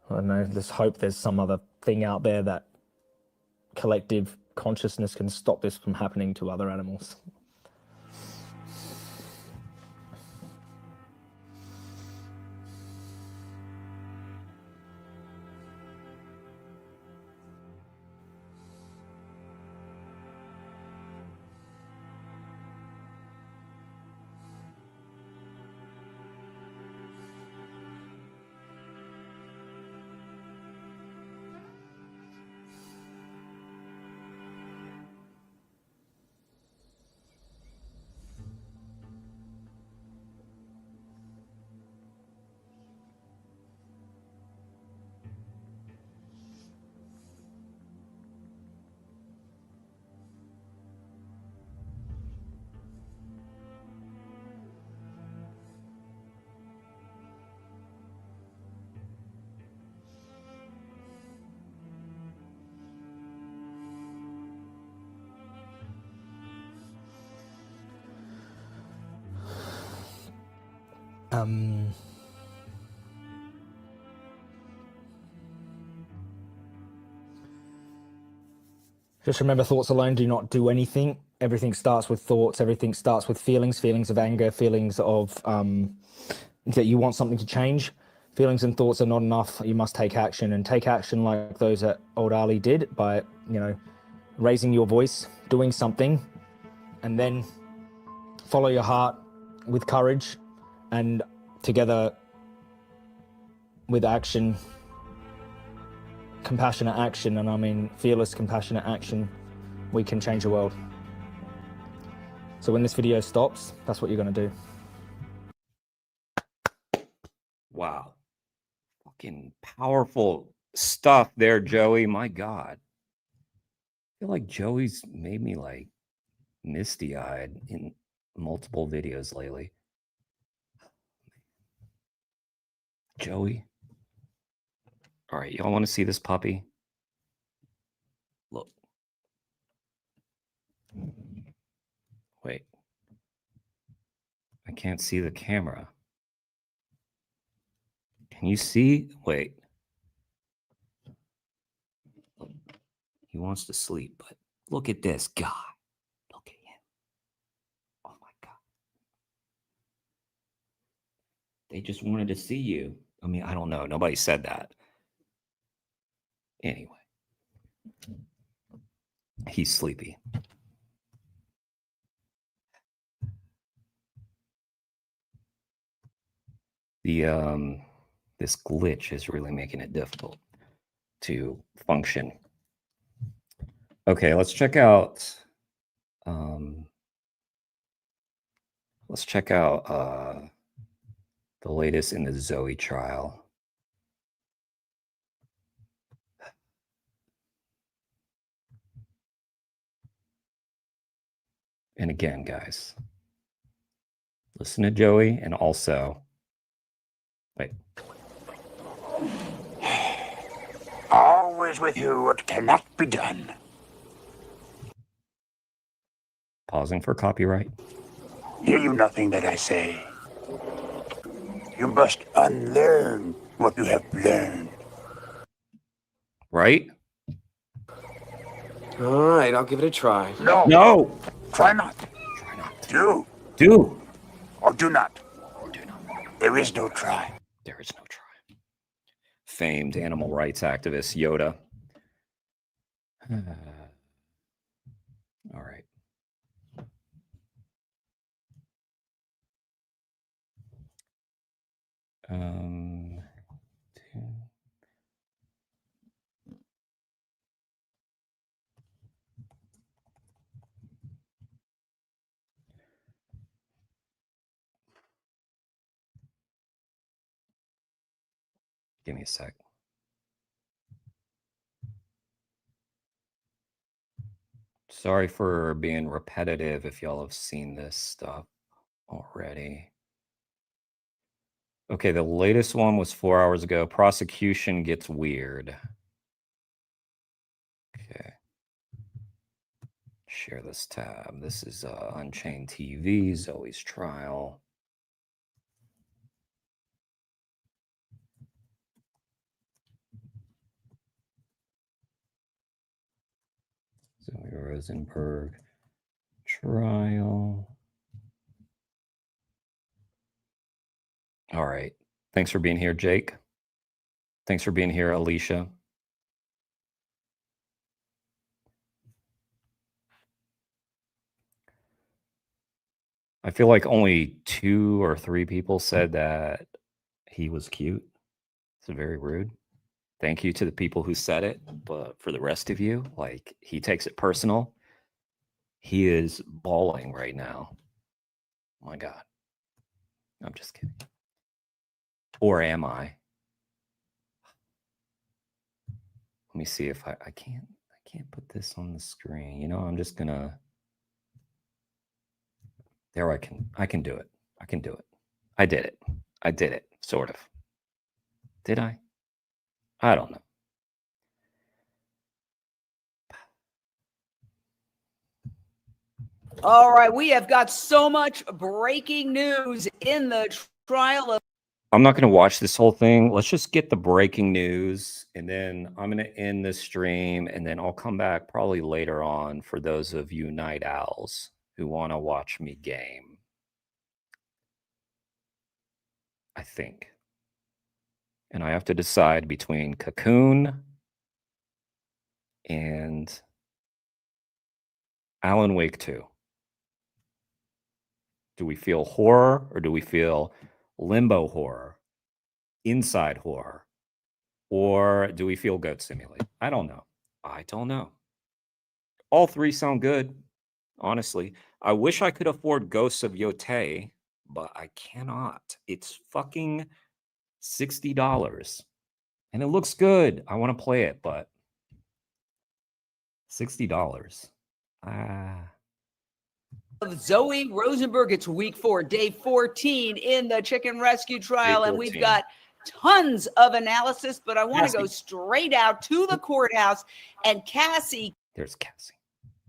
I don't know, let's hope there's some other thing out there that collective consciousness can stop this from happening to other animals. Just remember, thoughts alone do not do anything. Everything starts with thoughts. Everything starts with feelings of anger, feelings of that you want something to change. Feelings and thoughts are not enough. You must take action, and take action like those that old Ali did by, raising your voice, doing something, and then follow your heart with courage, and together with action, compassionate action, and I mean fearless, compassionate action, we can change the world. So when this video stops, that's what you're going to do. Wow. Fucking powerful stuff there, Joey. My God. I feel like Joey's made me like misty-eyed in multiple videos lately. Joey. All right, y'all want to see this puppy? Look. Wait. I can't see the camera. Can you see? Wait. He wants to sleep, but look at this guy. Look at him. Oh my God. They just wanted to see you. I mean, I don't know. Nobody said that. Anyway. He's sleepy. This glitch is really making it difficult to function. Okay, let's check out the latest in the Zoe trial. And again, guys, listen to Joey, and also, wait. Always with you what cannot be done. Pausing for copyright. Hear you nothing that I say. You must unlearn what you have learned. Right? All right, I'll give it a try. No. No. Try not. Try not. Do. Do. Or do not. Or do not. There is no try. There is no try. Famed animal rights activist Yoda. All right. Give me a sec. Sorry for being repetitive if y'all have seen this stuff already. Okay, the latest one was 4 hours ago. Prosecution gets weird. Okay. Share this tab. This is Unchained TV, Zoe's trial. Zoe Rosenberg trial. All right. Thanks for being here, Jake. Thanks for being here, Alicia. I feel like only 2 or 3 people said that he was cute. It's very rude. Thank you to the people who said it, but for the rest of you, like, he takes it personal. He is bawling right now. Oh my God. I'm just kidding. Or am I? Let me see if I can't put this on the screen. You know, I'm just gonna. There, I can do it. I can do it. I did it. I did it, sort of. Did I? I don't know. All right, we have got so much breaking news in the trial of. I'm not going to watch this whole thing. Let's just get the breaking news, and then I'm going to end this stream, and then I'll come back probably later on for those of you night owls who want to watch me game. I think. And I have to decide between Cocoon and Alan Wake 2. Do we feel horror, or do we feel limbo horror, inside horror, or do we feel Goat Simulate? I don't know. I don't know. All three sound good, honestly. I wish I could afford Ghosts of Yotei, but I cannot. It's fucking $60. And it looks good. I want to play it, but $60. Of Zoe Rosenberg. It's week 4, day 14 in the chicken rescue trial, and we've got tons of analysis, but I want to go straight out to the courthouse and Cassie. There's Cassie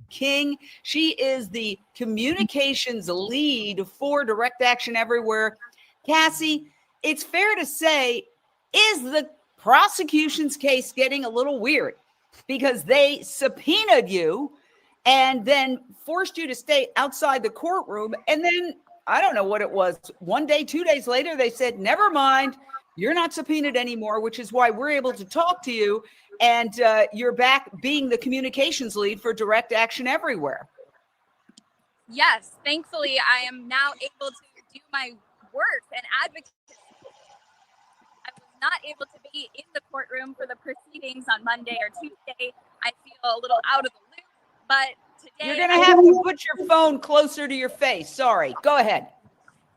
King. She is the communications lead for Direct Action Everywhere. Cassie, it's fair to say, is the prosecution's case getting a little weird? Because they subpoenaed you and then forced you to stay outside the courtroom. And then, I don't know what it was, 1 day, 2 days later, they said, never mind, you're not subpoenaed anymore, which is why we're able to talk to you. And you're back being the communications lead for Direct Action Everywhere. Yes, thankfully, I am now able to do my work and advocate. I was not able to be in the courtroom for the proceedings on Monday or Tuesday. I feel a little out of the loop. But today, you're going to have to put your phone closer to your face. Sorry. Go ahead.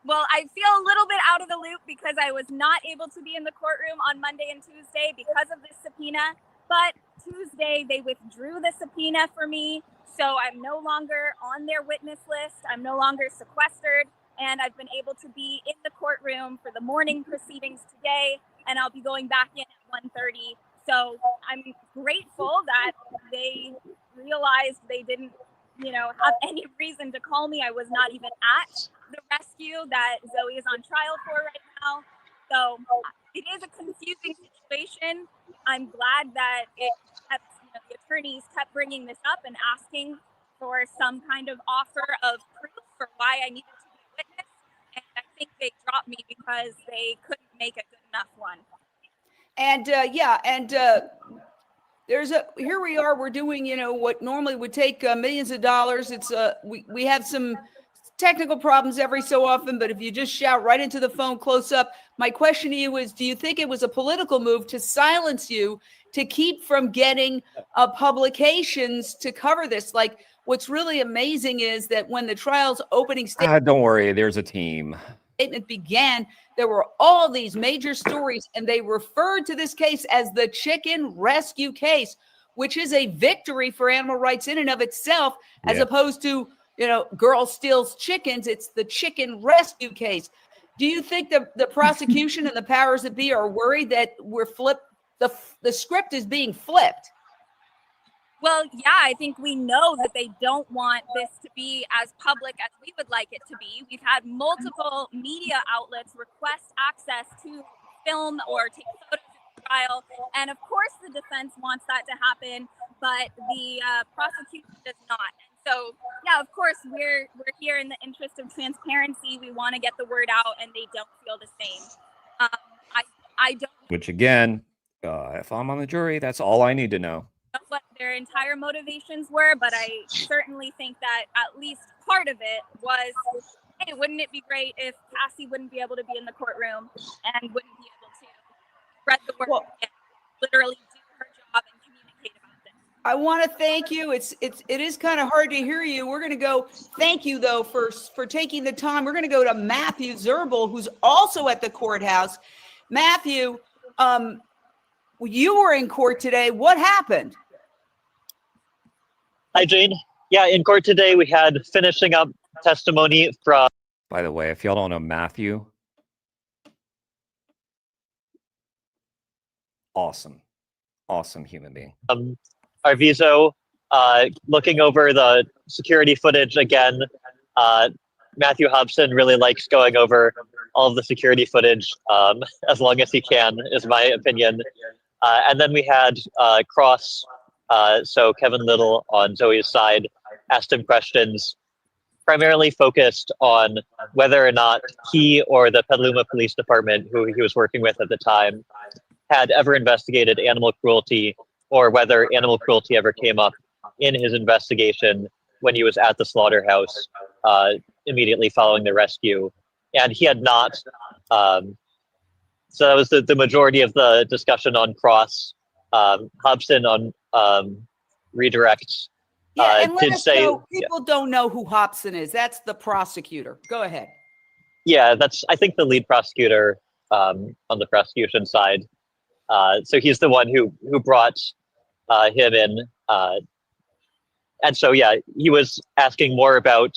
Well, I feel a little bit out of the loop because I was not able to be in the courtroom on Monday and Tuesday because of this subpoena. But Tuesday, they withdrew the subpoena for me. So I'm no longer on their witness list. I'm no longer sequestered. And I've been able to be in the courtroom for the morning proceedings today. And I'll be going back in at 1:30. So I'm grateful that they realized they didn't, have any reason to call me. I was not even at the rescue that Zoe is on trial for right now. So it is a confusing situation. I'm glad that the attorneys kept bringing this up and asking for some kind of offer of proof for why I needed to be a witness. And I think they dropped me because they couldn't make a good enough one. And here we are, we're doing, what normally would take millions of dollars. It's we have some technical problems every so often, but if you just shout right into the phone close up, my question to you is, do you think it was a political move to silence you, to keep from getting publications to cover this? Like, what's really amazing is that when the trial's opening statement, don't worry, there's a team. It began, there were all these major stories, and they referred to this case as the chicken rescue case, which is a victory for animal rights in and of itself, as opposed to, girl steals chickens. It's the chicken rescue case. Do you think the prosecution and the powers that be are worried that the script is being flipped? Well, yeah, I think we know that they don't want this to be as public as we would like it to be. We've had multiple media outlets request access to film or take photos of the trial. And of course, the defense wants that to happen, but the prosecution does not. And so, yeah, of course, we're here in the interest of transparency. We want to get the word out, and they don't feel the same. I don't. Which again, if I'm on the jury, that's all I need to know. What their entire motivations were, but I certainly think that at least part of it was, hey, wouldn't it be great if Cassie wouldn't be able to be in the courtroom and wouldn't be able to spread the word and literally do her job and communicate about this? I want to thank you. It is kind of hard to hear you. We're going to go. Thank you though for taking the time. We're going to go to Matthew Zerbel, who's also at the courthouse. Matthew, you were in court today. What happened? Hi, Jane. Yeah, in court today, we had finishing up testimony from... By the way, if y'all don't know Matthew, awesome human being. Arvizo, looking over the security footage again, Matthew Hobson really likes going over all of the security footage as long as he can, is my opinion. And then we had Cross, so Kevin Little on Zoe's side, asked him questions primarily focused on whether or not he or the Petaluma Police Department, who he was working with at the time, had ever investigated animal cruelty, or whether animal cruelty ever came up in his investigation when he was at the slaughterhouse immediately following the rescue. And he had not. So that was the majority of the discussion on Cross. Hobson on Redirect and let did us say... know, people don't know who Hobson is. That's the prosecutor. Go ahead. Yeah, that's, I think, the lead prosecutor on the prosecution side. So he's the one who brought him in. And so, yeah, he was asking more about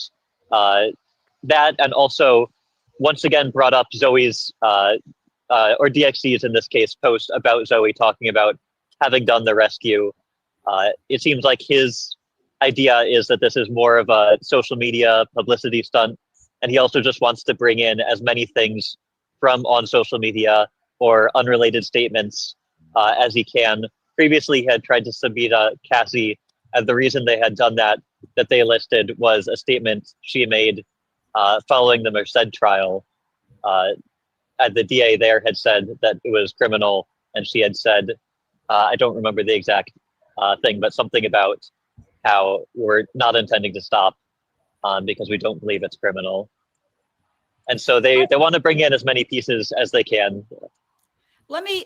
that, and also once again brought up Zoe's, or DXC's in this case, post about Zoe talking about having done the rescue. It seems like his idea is that this is more of a social media publicity stunt, and he also just wants to bring in as many things from on social media or unrelated statements as he can. Previously, he had tried to subpoena Cassie, and the reason they had done that they listed was a statement she made following the Merced trial. And the DA there had said that it was criminal, and she had said, I don't remember the exact thing, but something about how we're not intending to stop because we don't believe it's criminal. And so they want to bring in as many pieces as they can. Let me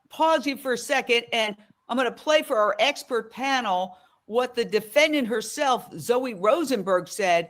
pause you for a second, and I'm going to play for our expert panel what the defendant herself, Zoe Rosenberg, said.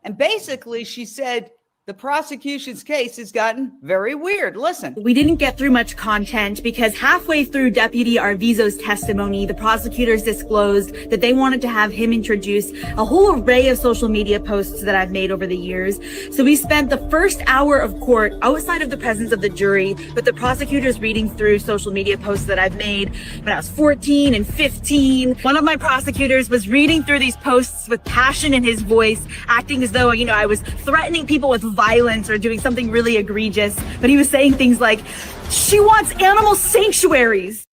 And basically, she said the prosecution's case has gotten very weird. Listen. We didn't get through much content because halfway through Deputy Arvizo's testimony, the prosecutors disclosed that they wanted to have him introduce a whole array of social media posts that I've made over the years. So we spent the first hour of court outside of the presence of the jury, with the prosecutors reading through social media posts that I've made when I was 14 and 15. One of my prosecutors was reading through these posts with passion in his voice, acting as though, I was threatening people with violence or doing something really egregious, but he was saying things like, she wants animal sanctuaries.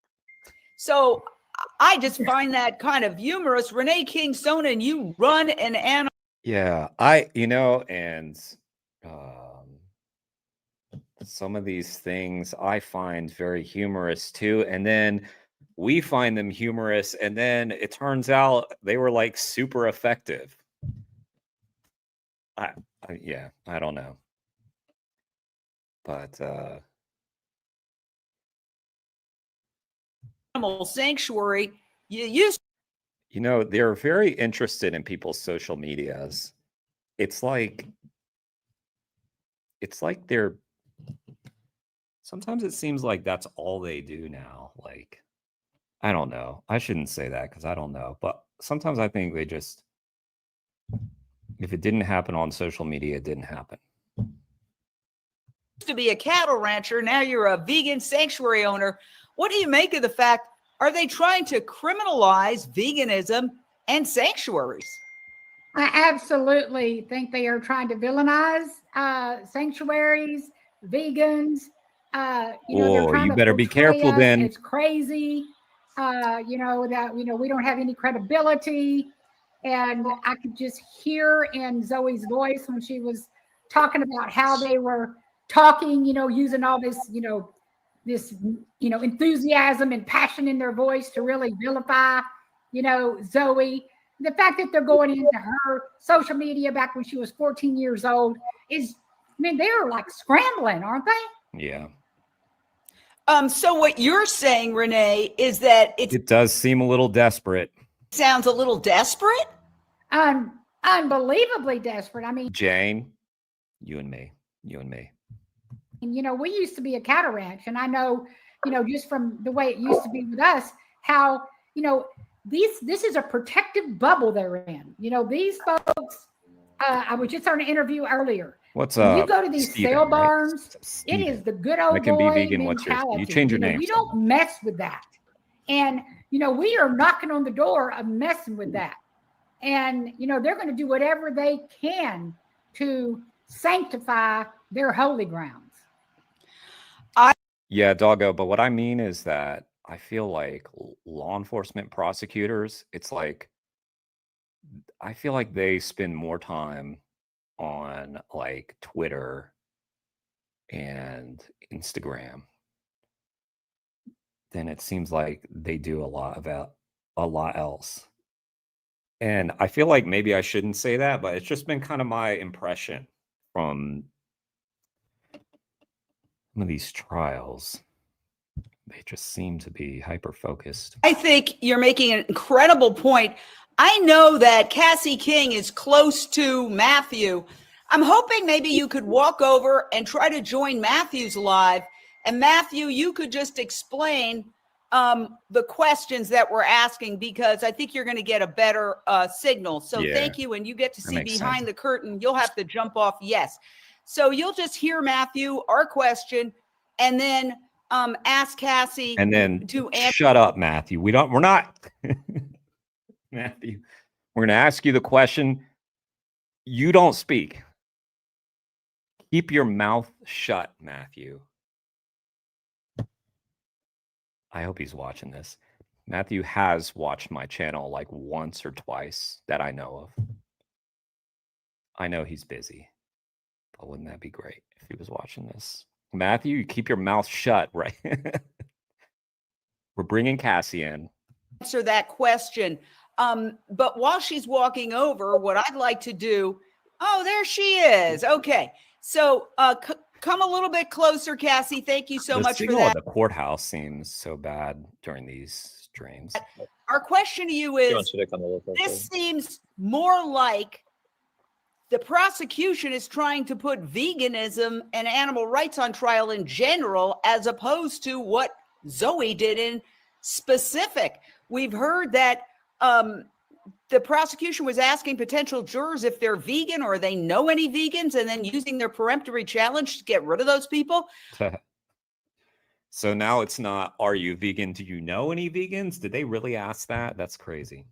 So I just find that kind of humorous. Renee King Sonnen, you run an animal. Yeah, and some of these things I find very humorous too. And then we find them humorous, and then it turns out they were like super effective. I don't know. But animal sanctuary, you used they're very interested in people's social medias. It's like they're, sometimes it seems like that's all they do now. Like, I don't know. I shouldn't say that because I don't know. But sometimes I think they just, if it didn't happen on social media, it didn't happen. to be a cattle rancher, now you're a vegan sanctuary owner. What do you make of the fact, are they trying to criminalize veganism and sanctuaries? I absolutely think they are trying to villainize sanctuaries, vegans. They're trying you to better be careful us. then. It's crazy. That we don't have any credibility. And I could just hear in Zoe's voice when she was talking about how they were talking, using all this, enthusiasm and passion in their voice to really vilify, Zoe. The fact that they're going into her social media back when she was 14 years old is, they're like scrambling, aren't they? Yeah. So what you're saying, Renee, is that it does seem a little desperate. Sounds a little desperate? Unbelievably desperate. Jane, you and me. We used to be a cattle ranch, and I know, just from the way it used to be with us, how, this is a protective bubble they're in. These folks, I was just on an interview earlier. What's when up? you go to these Steven, sale right? barns, Steven. it is the good old I can boy be vegan. What's mentality. you change your name? We don't mess with that. And, we are knocking on the door of messing with that. And, they're going to do whatever they can to sanctify their holy grounds. Yeah, doggo. But what I mean is that I feel like law enforcement prosecutors, it's like, I feel like they spend more time on like Twitter and Instagram than it seems like they do a lot else. And I feel like maybe I shouldn't say that, but it's just been kind of my impression from some of these trials. They just seem to be hyper focused. I think you're making an incredible point. I know that Cassie King is close to Matthew. I'm hoping maybe you could walk over and try to join Matthew's live. And Matthew, you could just explain the questions that we're asking, because I think you're going to get a better signal. So Yeah, thank you. And you get to that see makes behind sense. the curtain. You'll have to jump off. Yes. So you'll just hear Matthew, our question, and then ask Cassie And then to answer. shut up, Matthew. We're not Matthew. We're gonna ask you the question. You don't speak. Keep your mouth shut, Matthew. I hope he's watching this. Matthew has watched my channel like once or twice that I know of. I know he's busy, but wouldn't that be great if he was watching this? Matthew, you keep your mouth shut, right? We're bringing Cassie in. Answer that question. But while she's walking over, what I'd like to do, oh, there she is. Okay. So come a little bit closer, Cassie. Thank you so much for signal that. at the courthouse seems so bad during these streams. Our question to you He is, wants you to come a little closer. this seems more like the prosecution is trying to put veganism and animal rights on trial in general, as opposed to what Zoe did in specific. We've heard that the prosecution was asking potential jurors if they're vegan or they know any vegans, and then using their peremptory challenge to get rid of those people. So now it's not, are you vegan? Do you know any vegans? Did they really ask that? That's crazy.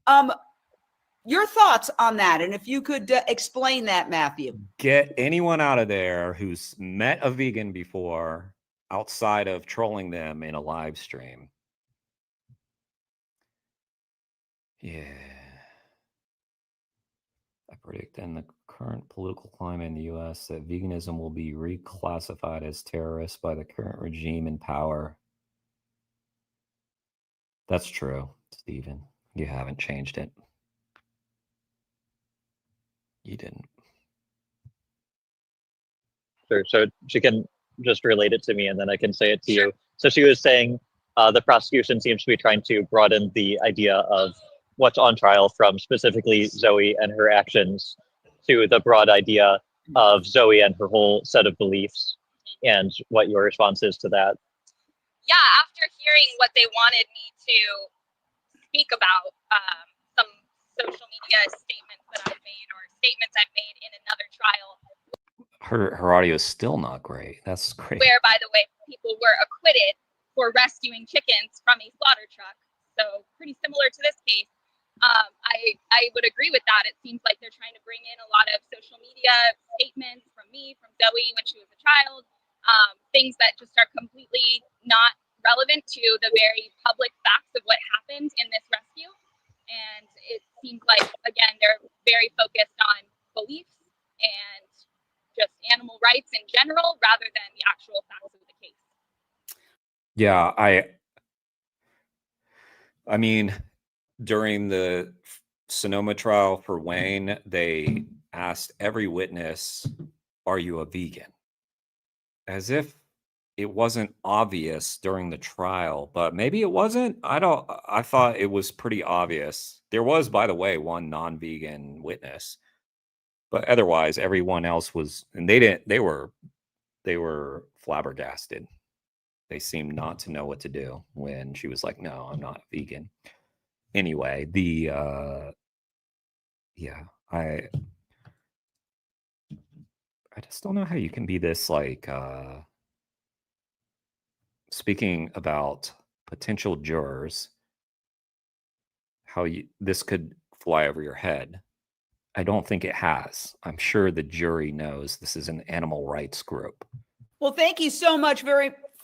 Your thoughts on that, and if you could explain that, Matthew. Get anyone out of there who's met a vegan before outside of trolling them in a live stream. Yeah. I predict in the current political climate in the US that veganism will be reclassified as terrorist by the current regime in power. That's true, Stephen. You haven't changed it. You didn't. Sure. So she can just relate it to me, and then I can say it to you. So she was saying the prosecution seems to be trying to broaden the idea of what's on trial from specifically Zoe and her actions to the broad idea of Zoe and her whole set of beliefs, and what your response is to that. Yeah, after hearing what they wanted me to speak about, some social media statements that I've made or statements I've made in another trial. Her audio is still not great. That's great. Where, by the way, people were acquitted for rescuing chickens from a slaughter truck. So pretty similar to this case. I would agree with that. It seems like they're trying to bring in a lot of social media statements from me, from Zoe when she was a child, things that just are completely not relevant to the very public facts of what happened in this rescue. And it seems like, again, they're very focused on beliefs and just animal rights in general rather than the actual facts of the case. Yeah, I mean, during the Sonoma trial for Wayne, they asked every witness, "Are you a vegan?" As if it wasn't obvious during the trial, but maybe it wasn't. I thought it was pretty obvious. There was, by the way, one non-vegan witness, but otherwise everyone else was, and they were flabbergasted. They seemed not to know what to do when she was like, "No, I'm not vegan." Anyway, yeah, I just don't know how you can be this like speaking about potential jurors, how this could fly over your head. I don't think it has. I'm sure the jury knows this is an animal rights group. Well, thank you so much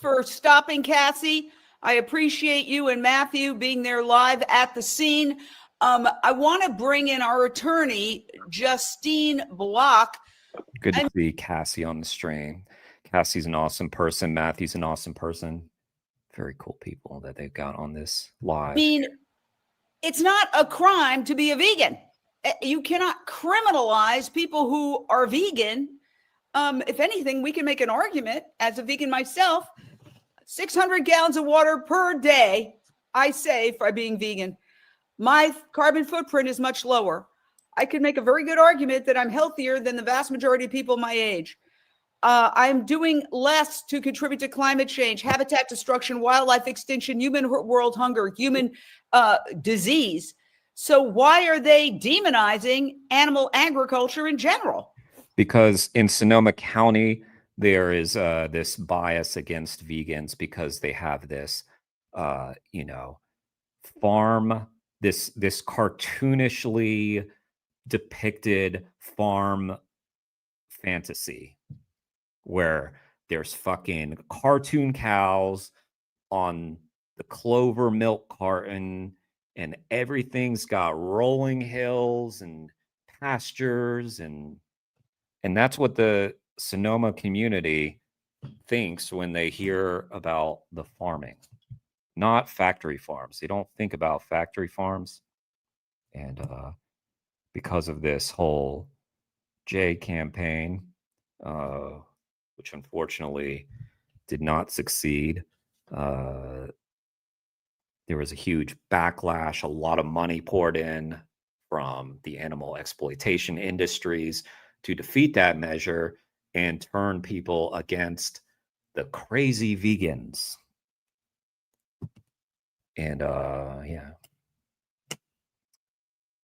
for stopping, Cassie. I appreciate you and Matthew being there live at the scene. I want to bring in our attorney, Justine Block. Good to see Cassie on the stream. Cassie's an awesome person. Matthew's an awesome person. Very cool people that they've got on this live. I mean, it's not a crime to be a vegan. You cannot criminalize people who are vegan. If anything, we can make an argument as a vegan myself, 600 gallons of water per day, I save by being vegan. My carbon footprint is much lower. I could make a very good argument that I'm healthier than the vast majority of people my age. I'm doing less to contribute to climate change, habitat destruction, wildlife extinction, human world hunger, human disease. So why are they demonizing animal agriculture in general? Because in Sonoma County, there is this bias against vegans because they have this, farm, this cartoonishly depicted farm fantasy where there's fucking cartoon cows on the Clover milk carton and everything's got rolling hills and pastures and that's what the Sonoma community thinks when they hear about the farming, not factory farms. They don't think about factory farms. And because of this whole J campaign, which unfortunately did not succeed, there was a huge backlash, a lot of money poured in from the animal exploitation industries to defeat that measure and turn people against the crazy vegans. And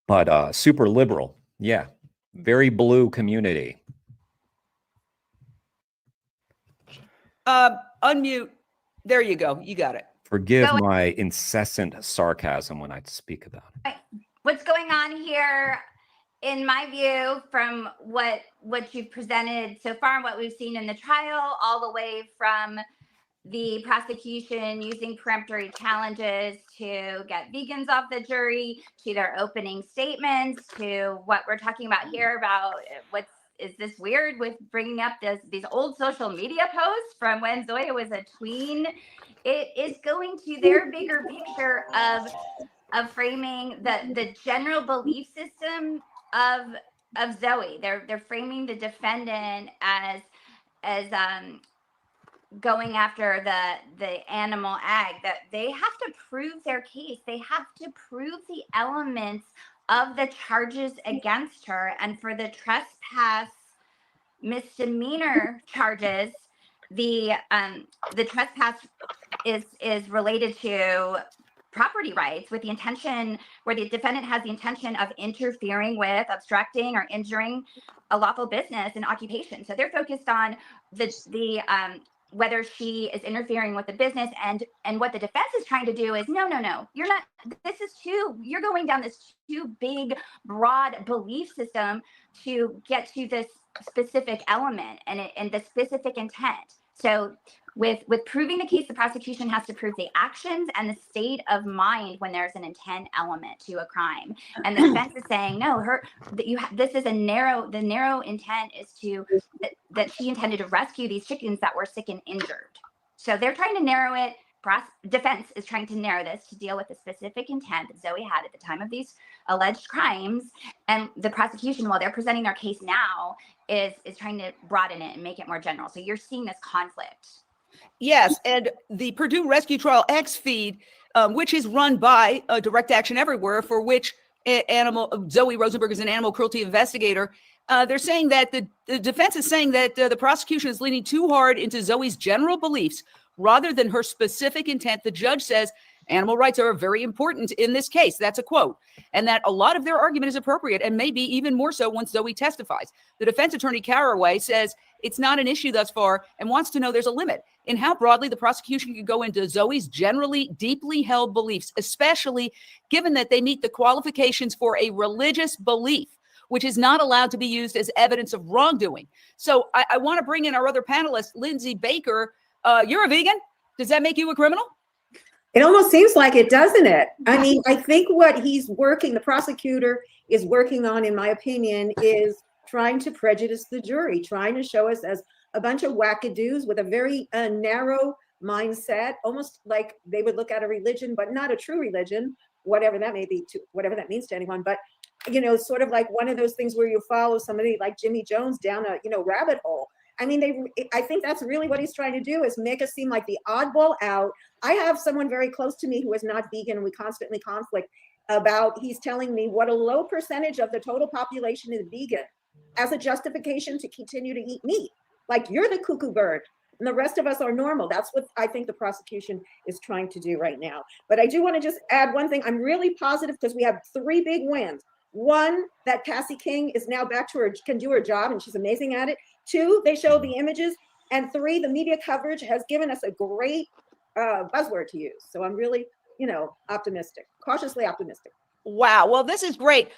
but super liberal. Yeah. Very blue community. Unmute. There you go. You got it. Forgive my incessant sarcasm when I speak about it. What's going on here, in my view, from what you've presented so far and what we've seen in the trial, all the way from the prosecution using peremptory challenges to get vegans off the jury, to their opening statements, to what we're talking about here about is this weird with bringing up these old social media posts from when Zoya was a tween. It is going to their bigger picture of framing the general belief system of Zoe. They're framing the defendant as going after the animal ag, that they have to prove their case. They have to prove the elements of the charges against her. And for the trespass misdemeanor charges, the trespass is related to property rights with the intention, where the defendant has the intention of interfering with, obstructing, or injuring a lawful business and occupation. So they're focused on the whether she is interfering with the business, and what the defense is trying to do is no, you're not. You're going down this too big, broad belief system to get to this specific element and the specific intent. So with proving the case, the prosecution has to prove the actions and the state of mind when there's an intent element to a crime. And the defense is saying, no, this is the narrow intent is that she intended to rescue these chickens that were sick and injured. So they're trying to narrow it. Defense is trying to narrow this to deal with the specific intent that Zoe had at the time of these alleged crimes. And the prosecution, while they're presenting their case now, is trying to broaden it and make it more general. So you're seeing this conflict. Yes, and the Purdue Rescue Trial X feed, which is run by Direct Action Everywhere, for which Zoe Rosenberg is an animal cruelty investigator. They're saying that the defense is saying that the prosecution is leaning too hard into Zoe's general beliefs rather than her specific intent. The judge says animal rights are very important in this case. That's a quote. And that a lot of their argument is appropriate, and maybe even more so once Zoe testifies. The defense attorney, Caraway, says it's not an issue thus far and wants to know there's a limit in how broadly the prosecution can go into Zoe's generally deeply held beliefs, especially given that they meet the qualifications for a religious belief, which is not allowed to be used as evidence of wrongdoing. So I want to bring in our other panelist, Lindsay Baker. You're a vegan. Does that make you a criminal? It almost seems like it, doesn't it? I mean, I think what the prosecutor is working on, in my opinion, is trying to prejudice the jury, trying to show us as a bunch of wackadoos with a very narrow mindset, almost like they would look at a religion, but not a true religion, whatever that may be, whatever that means to anyone. But, sort of like one of those things where you follow somebody like Jimmy Jones down a, rabbit hole. I mean, I think that's really what he's trying to do, is make us seem like the oddball out. I have someone very close to me who is not vegan, and we constantly conflict about, he's telling me what a low percentage of the total population is vegan as a justification to continue to eat meat. Like, you're the cuckoo bird and the rest of us are normal. That's what I think the prosecution is trying to do right now. But I do want to just add one thing. I'm really positive because we have 3 big wins. 1, that Cassie King is now back to her, can do her job, and she's amazing at it. 2, they show the images. And 3, the media coverage has given us a great buzzword to use. So I'm really, optimistic, cautiously optimistic. Wow. Well, this is great.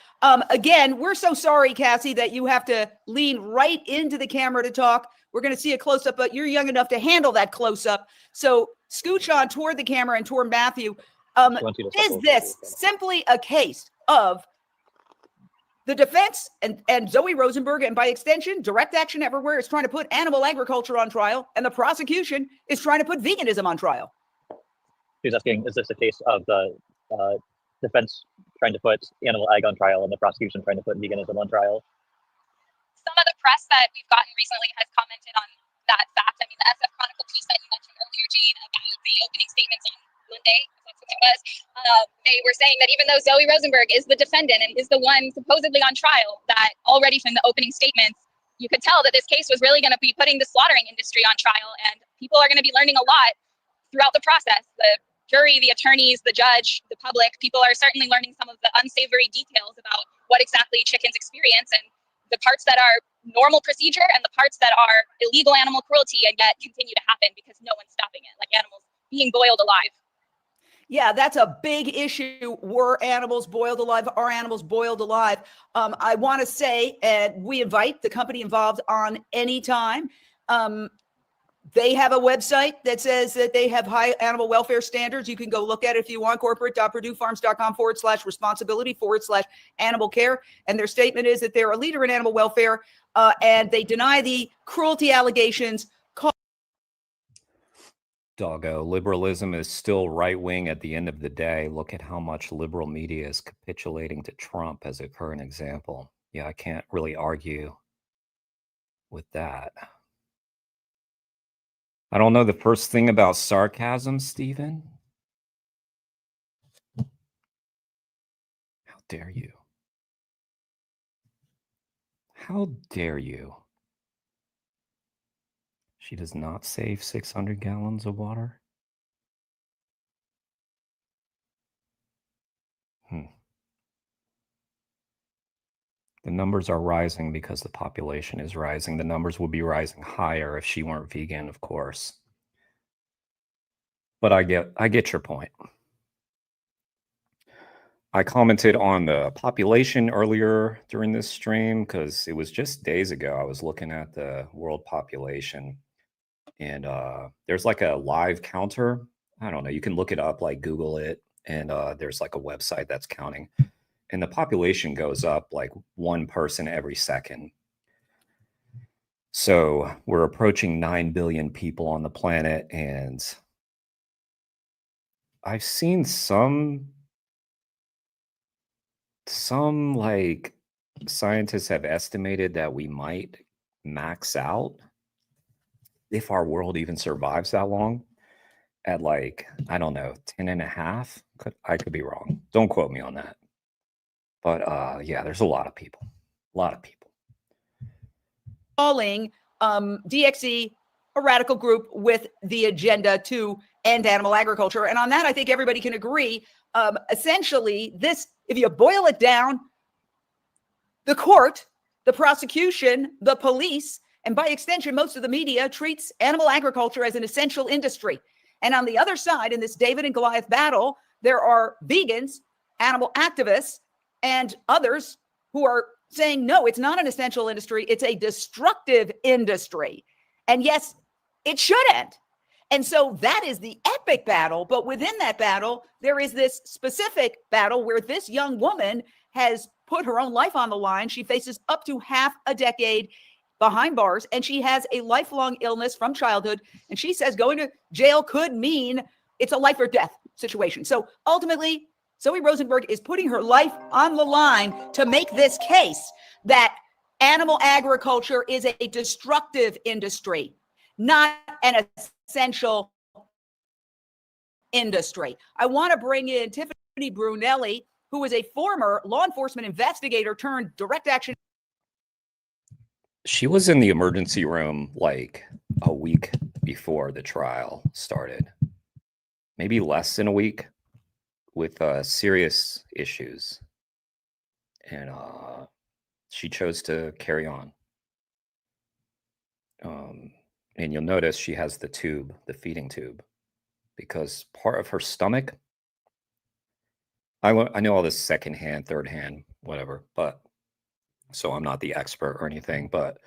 Again, we're so sorry, Cassie, that you have to lean right into the camera to talk. We're going to see a close-up, but you're young enough to handle that close-up. So scooch on toward the camera and toward Matthew. Is this simply a case of the defense and Zoe Rosenberg, and by extension, Direct Action Everywhere, is trying to put animal agriculture on trial, and the prosecution is trying to put veganism on trial? She's asking, is this a case of the defense trying to put animal ag on trial and the prosecution trying to put veganism on trial? Some of the press that we've gotten recently has commented on that fact. I mean, the SF Chronicle piece that you mentioned earlier, Jane, about the opening statements on Monday, that's what it was, they were saying that even though Zoe Rosenberg is the defendant and is the one supposedly on trial, that already from the opening statements, you could tell that this case was really going to be putting the slaughtering industry on trial, and people are going to be learning a lot throughout the process. The jury, the attorneys, the judge, the public, people are certainly learning some of the unsavory details about what exactly chickens experience, and the parts that are normal procedure and the parts that are illegal animal cruelty and yet continue to happen because no one's stopping it, like animals being boiled alive. Yeah, that's a big issue. Were animals boiled alive? Are animals boiled alive? I want to say, and we invite the company involved on any time. They have a website that says that they have high animal welfare standards. You can go look at it if you want, corporate.purduefarms.com/responsibility/animal care. And their statement is that they're a leader in animal welfare, and they deny the cruelty allegations. Doggo, liberalism is still right-wing at the end of the day. Look at how much liberal media is capitulating to Trump as a current example. Yeah, I can't really argue with that. I don't know the first thing about sarcasm, Stephen. How dare you? How dare you? She does not save 600 gallons of water? The numbers are rising because the population is rising. The numbers would be rising higher if she weren't vegan, of course. But I get your point. I commented on the population earlier during this stream because it was just days ago. I was looking at the world population, and there's like a live counter. I don't know. You can look it up, like Google it, and there's like a website that's counting. And the population goes up like 1 person every second. So we're approaching 9 billion people on the planet. And I've seen some like scientists have estimated that we might max out, if our world even survives that long, at like, I don't know, 10.5. I could be wrong. Don't quote me on that. But yeah, there's a lot of people. Calling DXE a radical group with the agenda to end animal agriculture. And on that, I think everybody can agree. Essentially, this, if you boil it down, the court, the prosecution, the police, and by extension, most of the media treats animal agriculture as an essential industry. And on the other side, in this David and Goliath battle, there are vegans, animal activists, and others who are saying, no, it's not an essential industry. It's a destructive industry. And yes, it shouldn't. And so that is the epic battle. But within that battle, there is this specific battle where this young woman has put her own life on the line. She faces up to half a decade behind bars, and she has a lifelong illness from childhood. And she says going to jail could mean it's a life or death situation. So ultimately, Zoe Rosenberg is putting her life on the line to make this case that animal agriculture is a destructive industry, not an essential industry. I want to bring in Tiffany Brunelli, who is a former law enforcement investigator turned direct action. She was in the emergency room like a week before the trial started, maybe less than a week, with serious issues. And she chose to carry on. And you'll notice she has the tube, the feeding tube, because part of her stomach, I know all this secondhand, third hand, whatever, but so I'm not the expert or anything, but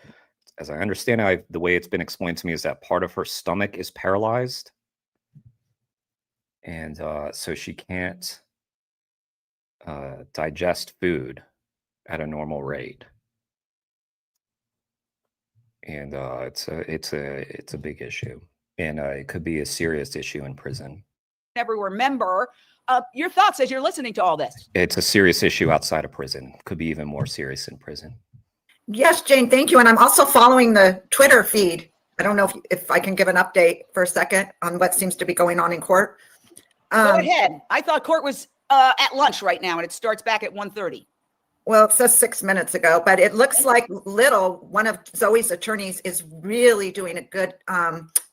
as I understand it, the way it's been explained to me is that part of her stomach is paralyzed. And so she can't digest food at a normal rate. And it's a big issue. And it could be a serious issue in prison. Everywhere member. Your thoughts as you're listening to all this? It's a serious issue outside of prison. Could be even more serious in prison. Yes, Jane, thank you. And I'm also following the Twitter feed. I don't know if I can give an update for a second on what seems to be going on in court. Go ahead. I thought court was at lunch right now, and it starts back at 1:30. Well, it says 6 minutes ago, but it looks like one of Zoe's attorneys, is really doing a good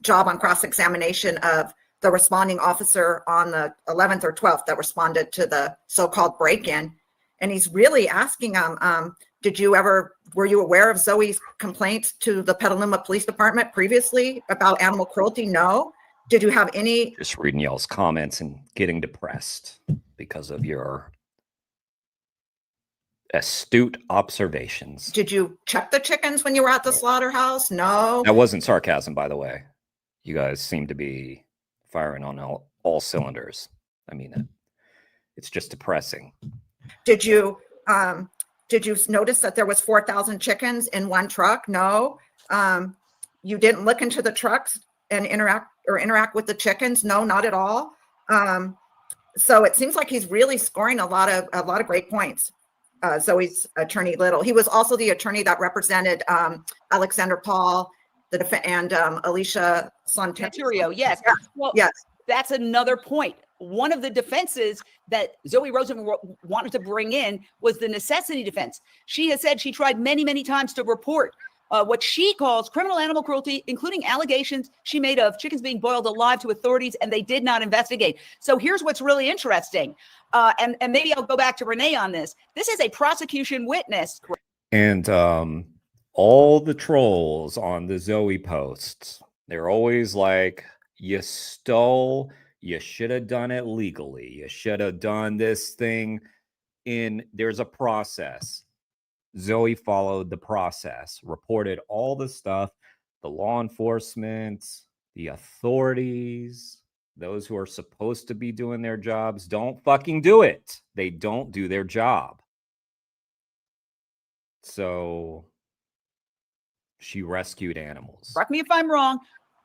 job on cross-examination of the responding officer on the 11th or 12th that responded to the so-called break-in. And he's really asking him, were you aware of Zoe's complaints to the Petaluma Police Department previously about animal cruelty? No. Did you have any? Just reading y'all's comments and getting depressed because of your astute observations. Did you check the chickens when you were at the slaughterhouse? No. That wasn't sarcasm, by the way. You guys seem to be firing on all cylinders. I mean, it's just depressing. Did you notice that there was 4,000 chickens in one truck? No. You didn't look into the trucks and interact with the chickens? No, not at all. So it seems like he's really scoring a lot of great points. Zoe's attorney Little. He was also the attorney that represented Alexander Paul, and Alicia Santerio. Yes. Yeah. Well, yes. That's another point. One of the defenses that Zoe Rosenberg wanted to bring in was the necessity defense. She has said she tried many, many times to report what she calls criminal animal cruelty, including allegations she made of chickens being boiled alive to authorities, and they did not investigate. So here's what's really interesting. And maybe I'll go back to Renee on this. This is a prosecution witness. And all the trolls on the Zoe posts, they're always like, you stole, you should have done it legally. You should have done this thing there's a process. Zoe followed the process, reported all the stuff, the law enforcement, the authorities, those who are supposed to be doing their jobs don't fucking do it. They don't do their job. So she rescued animals. Correct me if I'm wrong.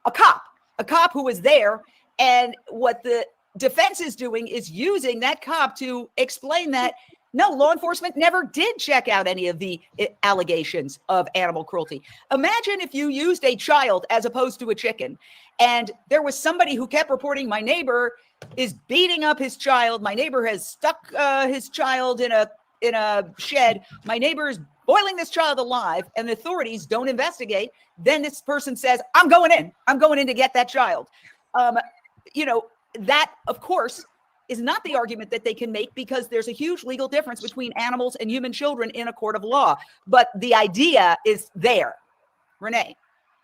A cop who was there, and what the defense is doing is using that cop to explain that no, law enforcement never did check out any of the allegations of animal cruelty. Imagine if you used a child as opposed to a chicken, and there was somebody who kept reporting, my neighbor is beating up his child. My neighbor has stuck his child in a shed. My neighbor is boiling this child alive, and the authorities don't investigate. Then this person says, I'm going in to get that child. That, of course, is not the argument that they can make, because there's a huge legal difference between animals and human children in a court of law. But the idea is there. Renee.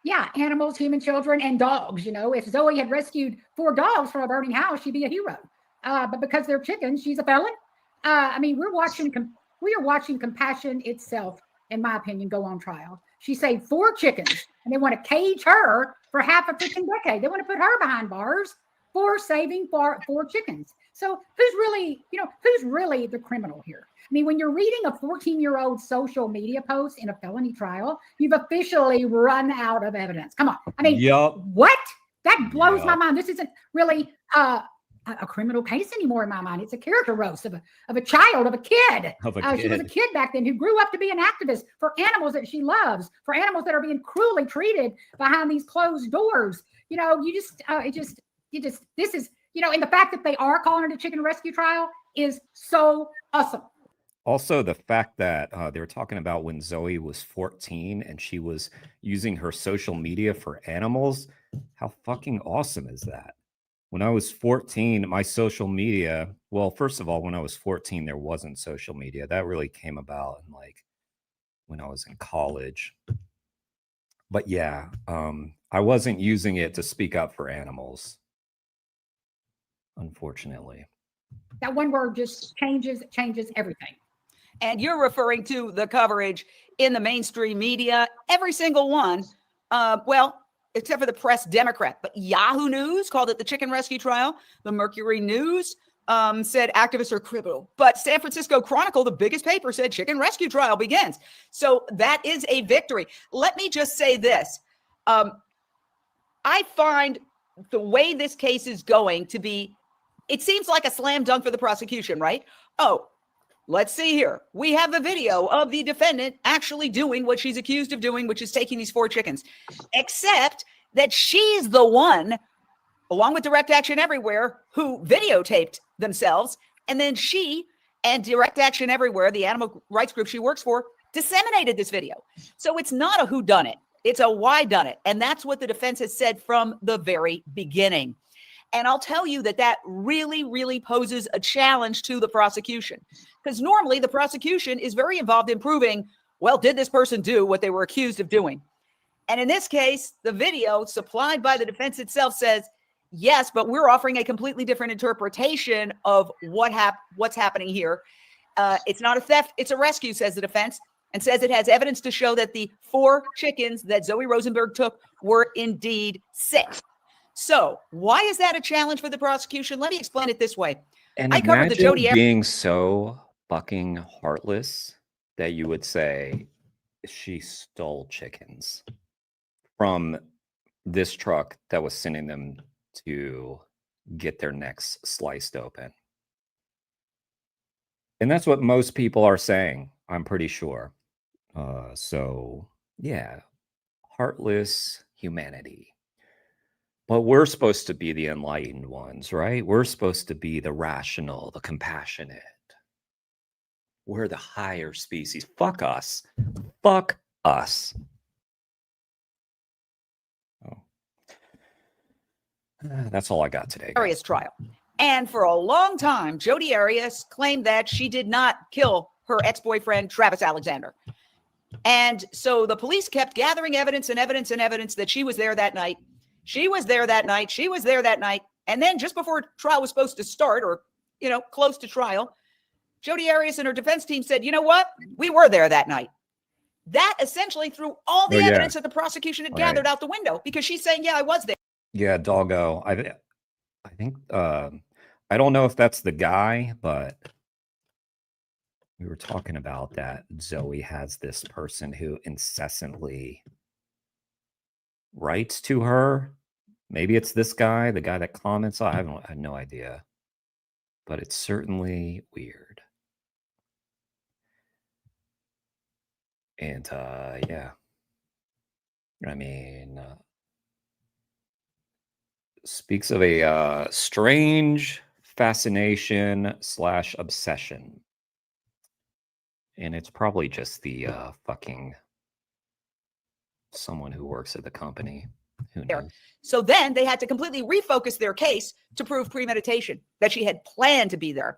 Yeah, animals, human children, and dogs. If Zoe had rescued 4 dogs from a burning house, she'd be a hero. But because they're chickens, she's a felon. We're watching we are watching compassion itself, in my opinion, go on trial. She saved 4 chickens, and they want to cage her for half a freaking decade. They want to put her behind bars for saving 4 chickens. So who's really the criminal here? I mean, when you're reading a 14-year-old social media post in a felony trial, you've officially run out of evidence. Come on. I mean, what? That blows my mind. This isn't really a criminal case anymore in my mind. It's a character roast of a child, of a kid. She was a kid back then who grew up to be an activist for animals that she loves, for animals that are being cruelly treated behind these closed doors. You know, this is, you know, and the fact that they are calling it a chicken rescue trial is so awesome. Also, the fact that they were talking about when Zoe was 14 and she was using her social media for animals. How fucking awesome is that? When I was 14, my social media, well, first of all, when I was 14, there wasn't social media. That really came about in like when I was in college. But yeah, I wasn't using it to speak up for animals, unfortunately. That one word just changes everything. And you're referring to the coverage in the mainstream media, every single one. Well, except for the Press Democrat, but Yahoo News called it the chicken rescue trial. The Mercury News said activists are criminal, but San Francisco Chronicle, the biggest paper, said chicken rescue trial begins. So that is a victory. Let me just say this. I find the way this case is going to be, it seems like a slam dunk for the prosecution, right? Oh, let's see here. We have the video of the defendant actually doing what she's accused of doing, which is taking these 4 chickens, except that she's the one, along with Direct Action Everywhere, who videotaped themselves. And then she and Direct Action Everywhere, the animal rights group she works for, disseminated this video. So it's not a whodunit. It's a why-done-it. And that's what the defense has said from the very beginning. And I'll tell you that really, really poses a challenge to the prosecution. Because normally the prosecution is very involved in proving, well, did this person do what they were accused of doing? And in this case, the video supplied by the defense itself says, yes, but we're offering a completely different interpretation of what's happening here. It's not a theft, it's a rescue, says the defense, and says it has evidence to show that the 4 chickens that Zoe Rosenberg took were indeed sick. So why is that a challenge for the prosecution? Let me explain it this way. And I covered the Jodi being so fucking heartless that you would say she stole chickens from this truck that was sending them to get their necks sliced open. And that's what most people are saying, I'm pretty sure. So yeah, heartless humanity. But we're supposed to be the enlightened ones, right? We're supposed to be the rational, the compassionate. We're the higher species. Fuck us. Fuck us. Oh. That's all I got today. Arias trial. And for a long time, Jodi Arias claimed that she did not kill her ex-boyfriend, Travis Alexander. And so the police kept gathering evidence and evidence and evidence that she was there that night. She was there that night. She was there that night. And then just before trial was supposed to start, or, you know, close to trial, Jodi Arias and her defense team said, you know what? We were there that night. That essentially threw all the evidence that the prosecution had gathered out the window, because she's saying, yeah, I was there. Yeah, doggo. I think, I don't know if that's the guy, but we were talking about that Zoe has this person who incessantly writes to her. Maybe it's this guy, the guy that comments. I have no idea, but it's certainly weird. And yeah, I mean, speaks of a strange fascination / obsession, and it's probably just the fucking someone who works at the company. Who knows? So then they had to completely refocus their case to prove premeditation, that she had planned to be there.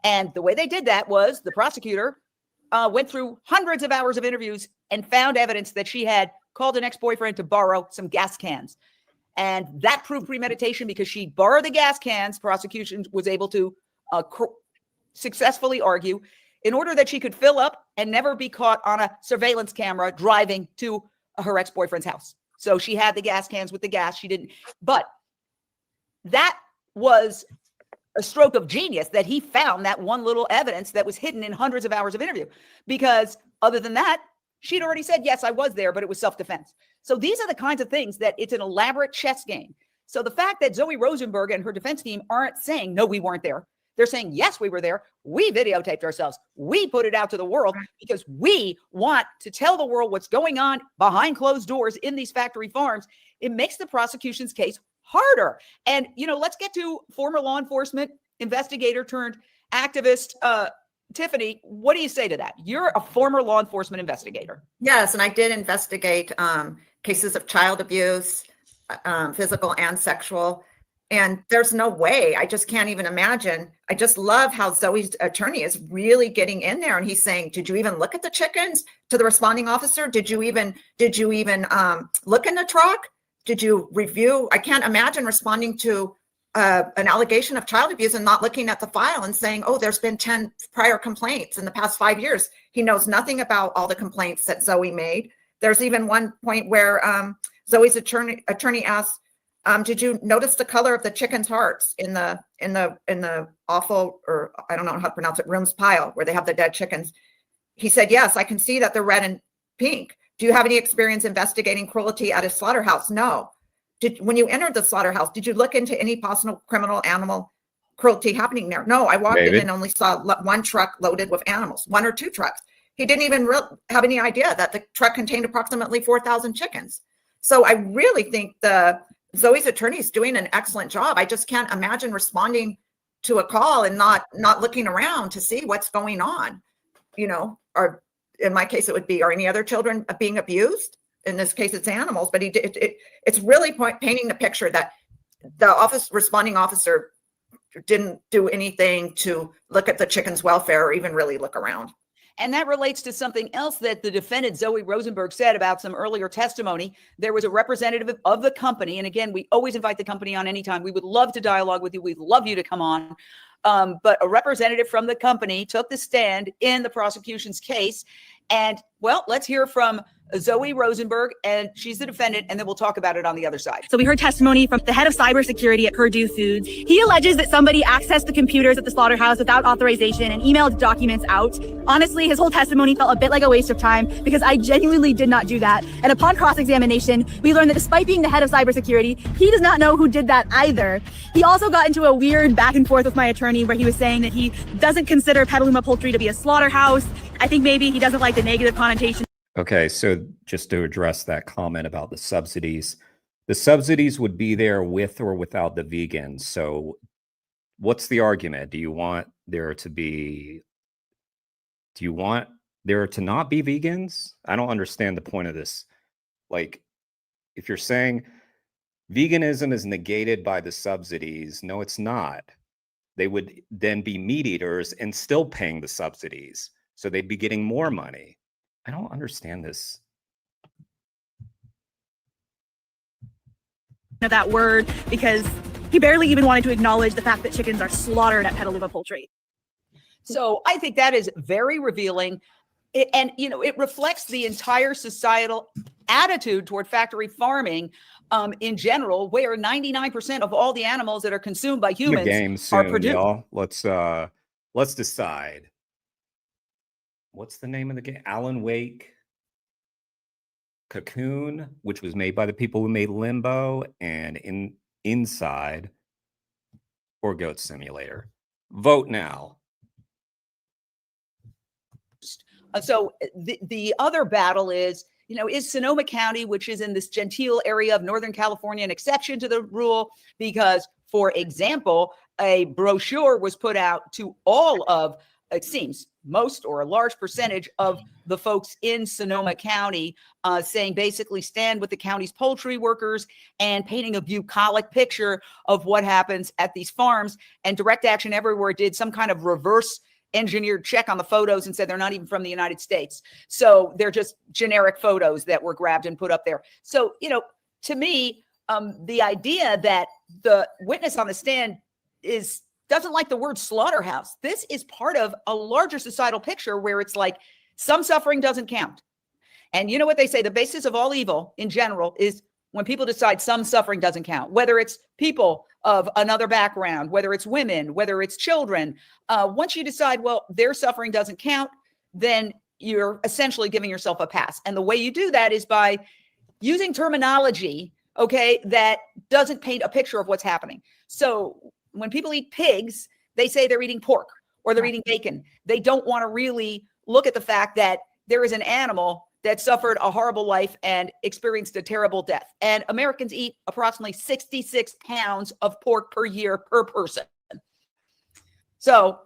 And the way they did that was the prosecutor went through hundreds of hours of interviews and found evidence that she had called an ex-boyfriend to borrow some gas cans. And that proved premeditation because she borrowed the gas cans. Prosecution was able to successfully argue in order that she could fill up and never be caught on a surveillance camera driving to her ex-boyfriend's house. So she had the gas cans with the gas. She didn't. But that was a stroke of genius that he found that one little evidence that was hidden in hundreds of hours of interview. Because other than that, she'd already said, yes, I was there, but it was self-defense. So these are the kinds of things that it's an elaborate chess game. So the fact that Zoe Rosenberg and her defense team aren't saying, no, we weren't there. They're saying, yes, we were there. We videotaped ourselves. We put it out to the world because we want to tell the world what's going on behind closed doors in these factory farms. It makes the prosecution's case harder. And, let's get to former law enforcement investigator turned activist, Tiffany. What do you say to that? You're a former law enforcement investigator. Yes, and I did investigate cases of child abuse, physical and sexual. And there's no way, I just can't even imagine. I just love how Zoe's attorney is really getting in there. And he's saying, did you even look at the chickens? To the responding officer, did you even look in the truck? Did you review? I can't imagine responding to an allegation of child abuse and not looking at the file and saying, oh, there's been 10 prior complaints in the past 5 years. He knows nothing about all the complaints that Zoe made. There's even one point where Zoe's attorney asked, did you notice the color of the chickens' hearts in the awful, or I don't know how to pronounce it, rooms pile where they have the dead chickens? He said, yes, I can see that they're red and pink. Do you have any experience investigating cruelty at a slaughterhouse? No. When you entered the slaughterhouse, did you look into any possible criminal animal cruelty happening there? No, I walked in and only saw one truck loaded with animals, 1 or 2 trucks. He didn't even have any idea that the truck contained approximately 4,000 chickens. So I really think Zoe's attorney is doing an excellent job. I just can't imagine responding to a call and not looking around to see what's going on. Or in my case, it would be, are any other children being abused? In this case, it's animals, but it's really painting the picture that the responding officer didn't do anything to look at the chicken's welfare or even really look around. And that relates to something else that the defendant, Zoe Rosenberg, said about some earlier testimony. There was a representative of the company. And again, we always invite the company on anytime. We would love to dialogue with you. We'd love you to come on. But a representative from the company took the stand in the prosecution's case. And, well, let's hear from Zoe Rosenberg, and she's the defendant, and then we'll talk about it on the other side. So we heard testimony from the head of cybersecurity at Purdue Foods. He alleges that somebody accessed the computers at the slaughterhouse without authorization and emailed documents out. Honestly, his whole testimony felt a bit like a waste of time because I genuinely did not do that. And upon cross-examination, we learned that despite being the head of cybersecurity, he does not know who did that either. He also got into a weird back and forth with my attorney where he was saying that he doesn't consider Petaluma Poultry to be a slaughterhouse. I think maybe he doesn't like the negative connotation. Okay, so just to address that comment about the subsidies would be there with or without the vegans. So what's the argument? Do you want there to not be vegans? I don't understand the point of this. Like, if you're saying veganism is negated by the subsidies, no, it's not. They would then be meat eaters and still paying the subsidies. So they'd be getting more money. I don't understand this. That word, because he barely even wanted to acknowledge the fact that chickens are slaughtered at Petaluma Poultry. So I think that is very revealing. It reflects the entire societal attitude toward factory farming in general, where 99% of all the animals that are consumed by humans the game soon, are produced. Y'all. Let's decide. What's the name of the game? Alan Wake, Cocoon, which was made by the people who made Limbo, and Inside, or Goat Simulator. Vote now. So the other battle is Sonoma County, which is in this genteel area of Northern California, an exception to the rule because, for example, a brochure was put out to all of, it seems, most or a large percentage of the folks in Sonoma County saying basically stand with the county's poultry workers and painting a bucolic picture of what happens at these farms. And Direct Action Everywhere did some kind of reverse engineered check on the photos and said they're not even from the United States. So they're just generic photos that were grabbed and put up there. So, to me, the idea that the witness on the stand is doesn't like the word slaughterhouse. This is part of a larger societal picture where it's like some suffering doesn't count. And you know what they say, the basis of all evil in general is when people decide some suffering doesn't count, whether it's people of another background, whether it's women, whether it's children. Once you decide, well, their suffering doesn't count, then you're essentially giving yourself a pass. And the way you do that is by using terminology, okay, that doesn't paint a picture of what's happening. So when people eat pigs, they say they're eating pork or they're eating bacon. They don't want to really look at the fact that there is an animal that suffered a horrible life and experienced a terrible death. And Americans eat approximately 66 pounds of pork per year per person. So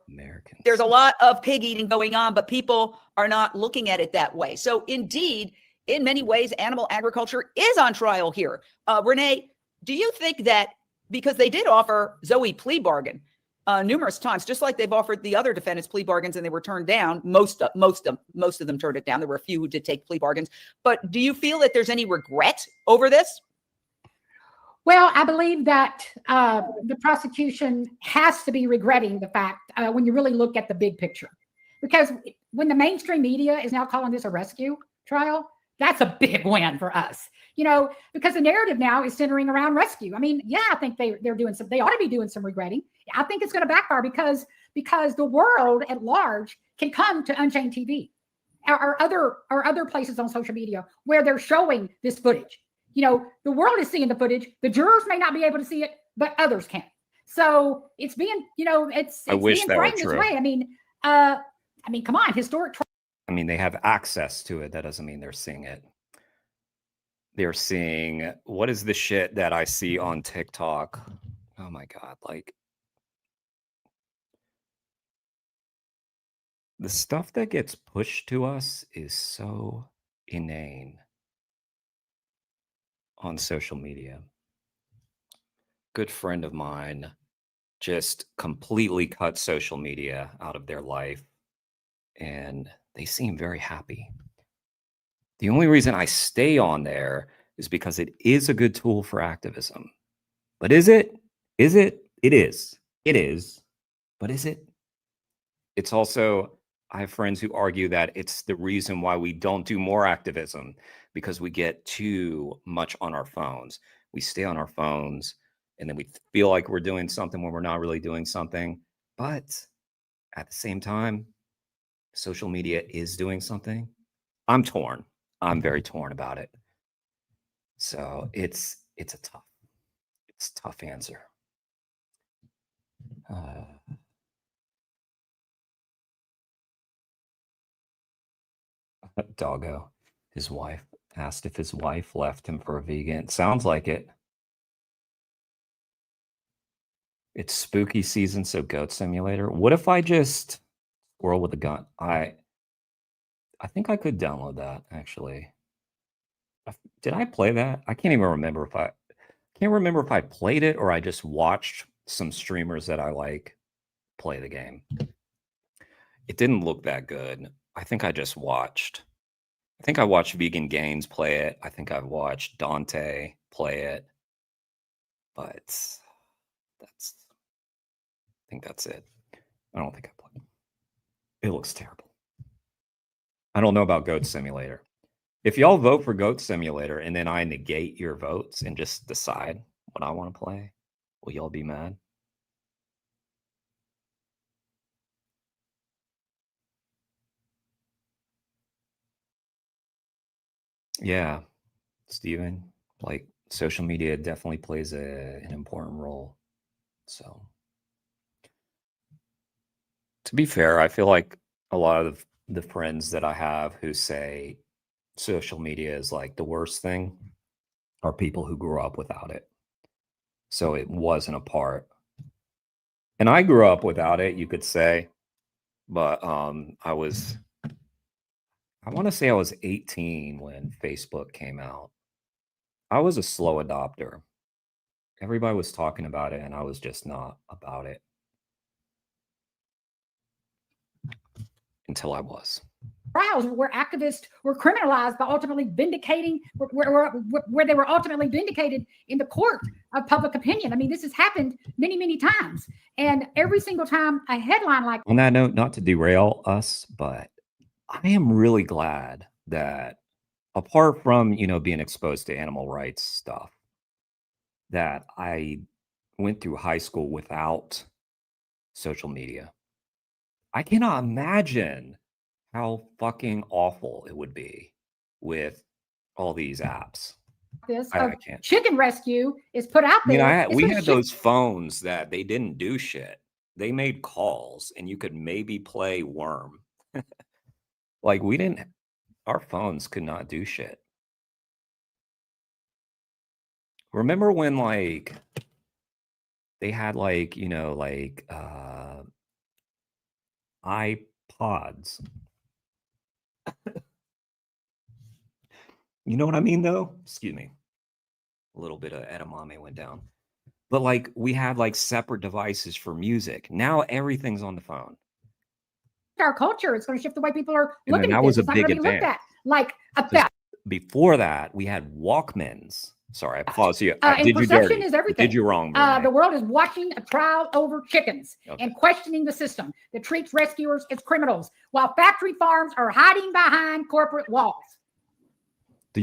there's a lot of pig eating going on, but people are not looking at it that way. So indeed, in many ways, animal agriculture is on trial here. Renee, do you think that because they did offer Zoe plea bargain numerous times, just like they've offered the other defendants plea bargains and they were turned down, most of them turned it down. There were a few who did take plea bargains. But do you feel that there's any regret over this? Well, I believe that the prosecution has to be regretting the fact when you really look at the big picture, because when the mainstream media is now calling this a rescue trial, that's a big win for us, you know, because the narrative now is centering around rescue. I mean, yeah, I think they're doing some, they ought to be doing some regretting. I think it's going to backfire because the world at large can come to Unchained TV or other places on social media where they're showing this footage. You know, the world is seeing the footage. The jurors may not be able to see it, but others can. So it's being, you know, it's being framed this way. I mean, come on, historic. I mean, they have access to it. That doesn't mean they're seeing it. They're seeing, what is the shit that I see on TikTok? Oh my God. Like, the stuff that gets pushed to us is so inane on social media. Good friend of mine just completely cut social media out of their life, and they seem very happy. The only reason I stay on there is because it is a good tool for activism. But is it? Is it? It is. It is. But is it? It's also, I have friends who argue that it's the reason why we don't do more activism, because we get too much on our phones. We stay on our phones and then we feel like we're doing something when we're not really doing something. But at the same time, social media is doing something. I'm torn. I'm very torn about it. So it's a tough answer. Doggo, his wife asked if his wife left him for a vegan. Sounds like it. It's spooky season, so Goat Simulator. What if I just squirrel with a gun? I think I could download that, actually. Did I play that? I can't even remember if I played it or I just watched some streamers that I like play the game. It didn't look that good. I think I just watched. I think I watched Vegan Gains play it. I think I've watched Dante play it. But I think that's it. I don't think I played it. It looks terrible. I don't know about Goat Simulator. If y'all vote for Goat Simulator and then I negate your votes and just decide what I want to play, will y'all be mad? Yeah, Steven, like social media definitely plays an important role. So to be fair, I feel like a lot of the friends that I have who say social media is like the worst thing are people who grew up without it. So it wasn't a part. And I grew up without it, you could say, but I want to say I was 18 when Facebook came out. I was a slow adopter. Everybody was talking about it and I was just not about it. Until I was. trials where activists were criminalized by ultimately vindicating, where they were ultimately vindicated in the court of public opinion. I mean, this has happened many, many times. And every single time a headline like— On that note, not to derail us, but I am really glad that apart from, being exposed to animal rights stuff, that I went through high school without social media. I cannot imagine how fucking awful it would be with all these apps. this I of can't. chicken rescue is put out there. We had those phones that they didn't do shit. They made calls and you could maybe play Worm. Like our phones could not do shit. Remember when they had iPods. You know what I mean, though? Excuse me. A little bit of edamame went down. But we had separate devices for music. Now everything's on the phone. Our culture, it's going to shift the way people are And looking that at was this. a It's not big going to be looked advance. at like a theft. Before that, we had Walkmans. Sorry, I paused you. I And did you perception dirty. is everything. Did you wrong, the world is watching a trial over chickens Okay. and questioning the system that treats rescuers as criminals, while factory farms are hiding behind corporate walls.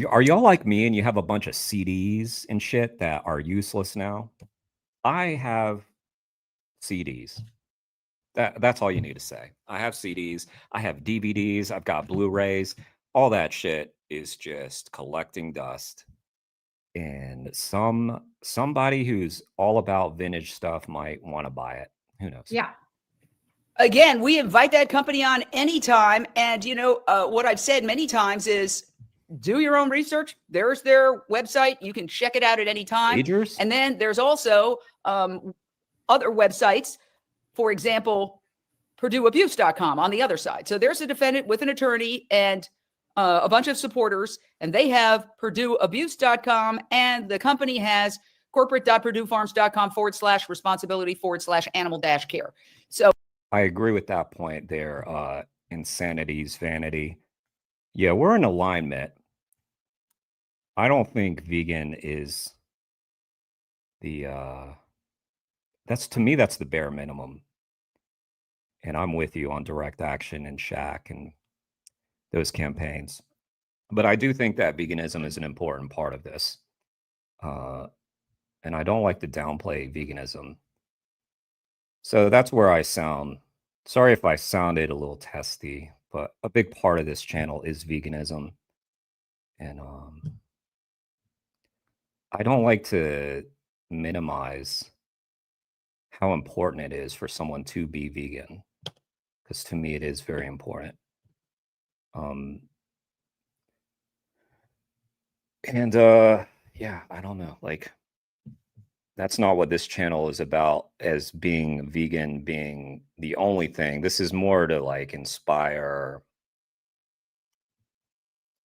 Are y'all like me and you have a bunch of CDs and shit that are useless now? I have CDs. That's all you need to say. I have CDs. I have DVDs. I've got Blu-rays. All that shit is just collecting dust. And somebody who's all about vintage stuff might want to buy it. Who knows? Yeah. Again, we invite that company on anytime. And, what I've said many times is do your own research. There's their website. You can check it out at any time. Majors? And then there's also other websites, for example, PurdueAbuse.com on the other side. So there's a defendant with an attorney and a bunch of supporters, and they have PurdueAbuse.com, and the company has corporate.purduefarms.com/responsibility/animal-care. So I agree with that point there. Insanity's vanity. Yeah, we're in alignment. I don't think vegan is to me, that's the bare minimum. And I'm with you on direct action and Shaq and those campaigns. But I do think that veganism is an important part of this. And I don't like to downplay veganism. So that's where I sound. Sorry if I sounded a little testy, but a big part of this channel is veganism. And I don't like to minimize how important it is for someone to be vegan, because to me it is very important. Yeah, I don't know, that's not what this channel is about, as being vegan being the only thing. This is more to inspire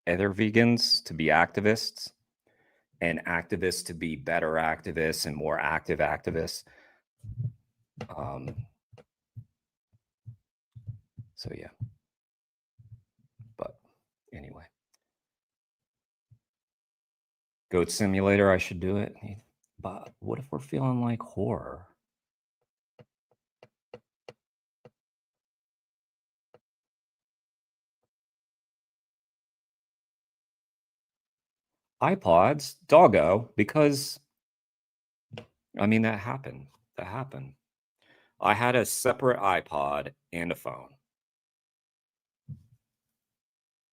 other vegans to be activists, and activists to be better activists and more active activists. So yeah, but anyway, Goat Simulator, I should do it. But what if we're feeling like horror? iPods, doggo, because I mean, that happened. I had a separate iPod and a phone.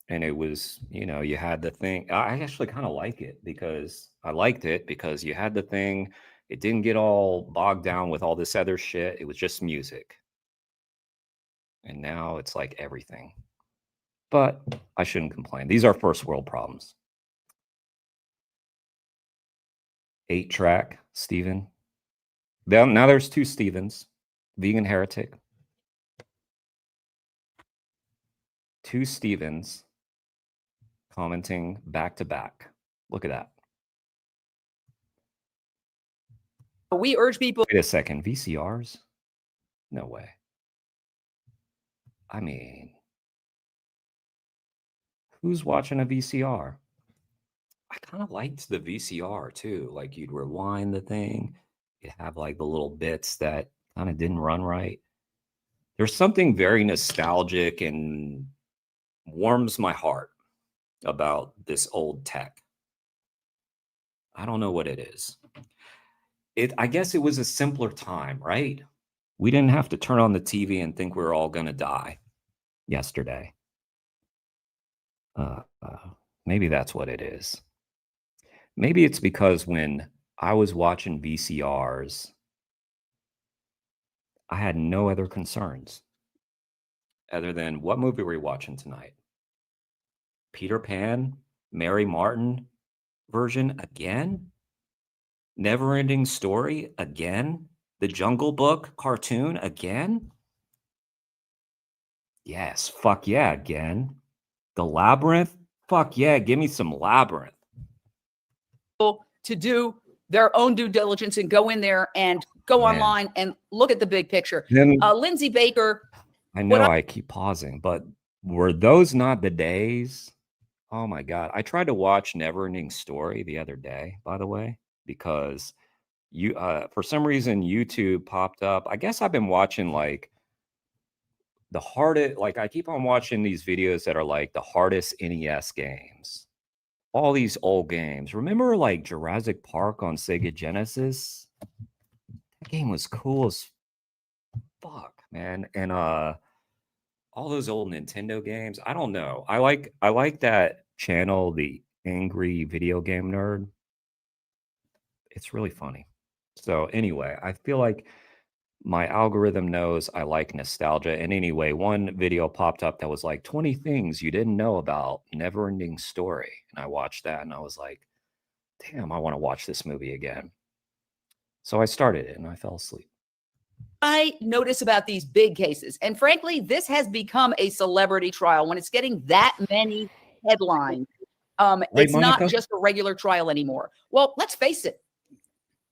And it was, you had the thing. I actually kind of like it because I liked it because you had the thing. It didn't get all bogged down with all this other shit. It was just music. And now it's like everything. But I shouldn't complain. These are first world problems. 8-track, Steven. Now there's 2 Stevens. Vegan heretic. 2 Stevens commenting back to back. Look at that. we urge people. Wait a second. VCRs? No way. I mean, Who's watching a VCR? I kind of liked the VCR too. Like you'd rewind the thing, you'd have like the little bits that kind of didn't run right. There's something very nostalgic and warms my heart about this old tech. I don't know what it is. I guess it was a simpler time, right? We didn't have to turn on the TV and think we were all going to die yesterday. Maybe that's what it is. Maybe it's because when I was watching VCRs, I had no other concerns other than what movie were we watching tonight? Peter Pan, Mary Martin version again? Never Ending Story again? The Jungle Book cartoon again? Yes, fuck yeah, again. The Labyrinth? Fuck yeah, give me some Labyrinth. To do their own due diligence and go in there and go online and look at the big picture. Then, Lindsay Baker. I know I keep pausing, but were those not the days? Oh my God. I tried to watch Neverending Story the other day, by the way, because for some reason YouTube popped up. I guess I've been watching like the hardest, like I keep on watching these videos that are like the hardest NES games. All these old games. Remember like Jurassic Park on Sega Genesis? That game was cool as fuck, man. And all those old Nintendo games. I don't know. I like that channel, the Angry Video Game Nerd. It's really funny. So anyway, I feel like my algorithm knows I like nostalgia. And anyway, one video popped up that was like 20 things you didn't know about Neverending Story. And I watched that and I was like, damn, I want to watch this movie again. So I started it and I fell asleep. I notice about these big cases, and frankly, this has become a celebrity trial when it's getting that many headlines. It's not just a regular trial anymore. Well, let's face it.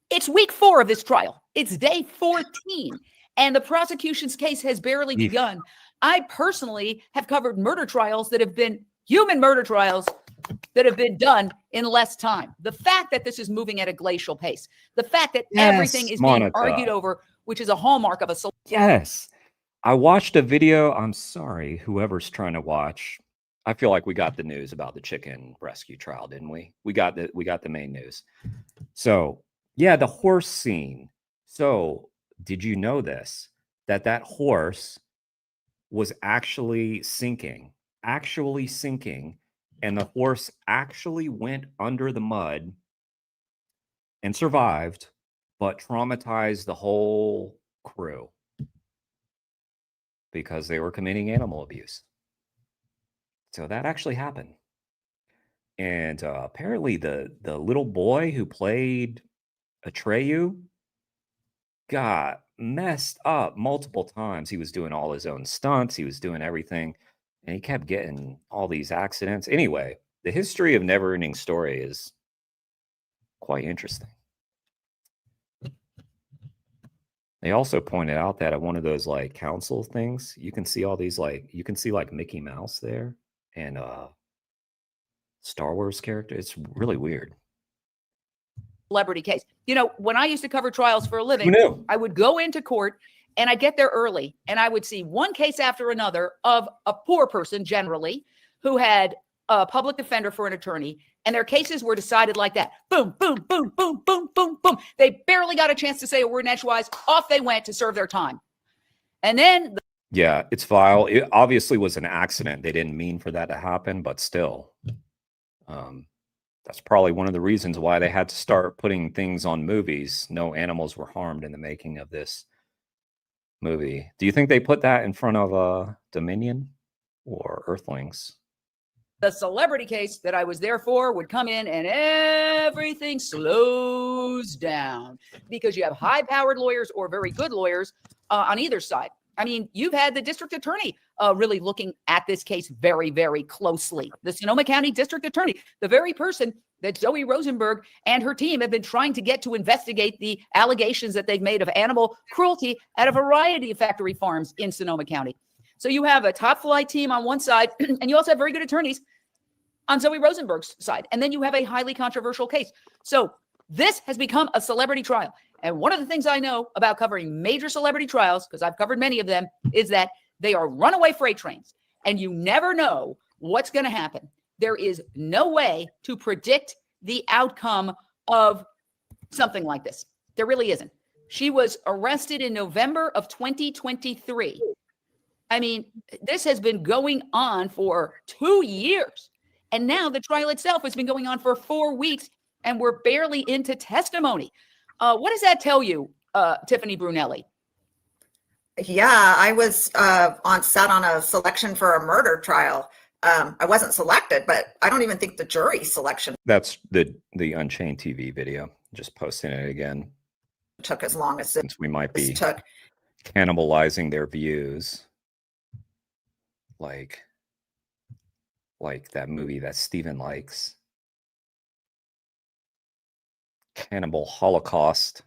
It's week 4 of this trial. It's day 14, and the prosecution's case has barely begun. I personally have covered murder trials that have been human murder trials that have been done in less time. The fact that this is moving at a glacial pace, the fact that everything is being argued over, which is a hallmark of a Yes. I watched a video. I'm sorry, whoever's trying to watch. I feel like we got the news about the chicken rescue trial, didn't we? We got the main news. So yeah, the horse scene. So did you know this? That horse was actually sinking, and the horse actually went under the mud and survived, but traumatized the whole crew because they were committing animal abuse. So that actually happened. And apparently the little boy who played Atreyu got messed up multiple times. He was doing all his own stunts. He was doing everything. And he kept getting all these accidents. Anyway, the history of Neverending Story is quite interesting. They also pointed out that at one of those like council things, you can see all these you can see like Mickey Mouse there and Star Wars character. It's really weird. Celebrity case. You know, when I used to cover trials for a living, I would go into court and I'd get there early and I would see one case after another of a poor person generally who had a public defender for an attorney, and their cases were decided like that. Boom, boom, boom, boom, boom, boom, boom. They barely got a chance to say a word edgewise. Off they went to serve their time. And then yeah, it's vile. It obviously was an accident. They didn't mean for that to happen, but still. That's probably one of the reasons why they had to start putting things on movies. No animals were harmed in the making of this movie. Do you think they put that in front of Dominion or Earthlings? the celebrity case that I was there for would come in and everything slows down because you have high-powered lawyers or very good lawyers on either side. I mean, you've had the district attorney really looking at this case very, very closely. The Sonoma County district attorney, the very person that Zoe Rosenberg and her team have been trying to get to investigate the allegations that they've made of animal cruelty at a variety of factory farms in Sonoma County. So you have a top flight team on one side, and you also have very good attorneys on Zoe Rosenberg's side. And then you have a highly controversial case. So this has become a celebrity trial. And one of the things I know about covering major celebrity trials, because I've covered many of them, is that they are runaway freight trains. And you never know what's going to happen. There is no way to predict the outcome of something like this. There really isn't. She was arrested in November of 2023. I mean, this has been going on for 2 years. And now the trial itself has been going on for 4 weeks, and we're barely into testimony. What does that tell you, Tiffany Brunelli? Yeah, I was sat on a selection for a murder trial. I wasn't selected, but I don't even think the jury selection That's the Unchained TV video. Just posting it again. took as long as it Since we might be took. cannibalizing their views. Like that movie that Steven likes. Cannibal Holocaust.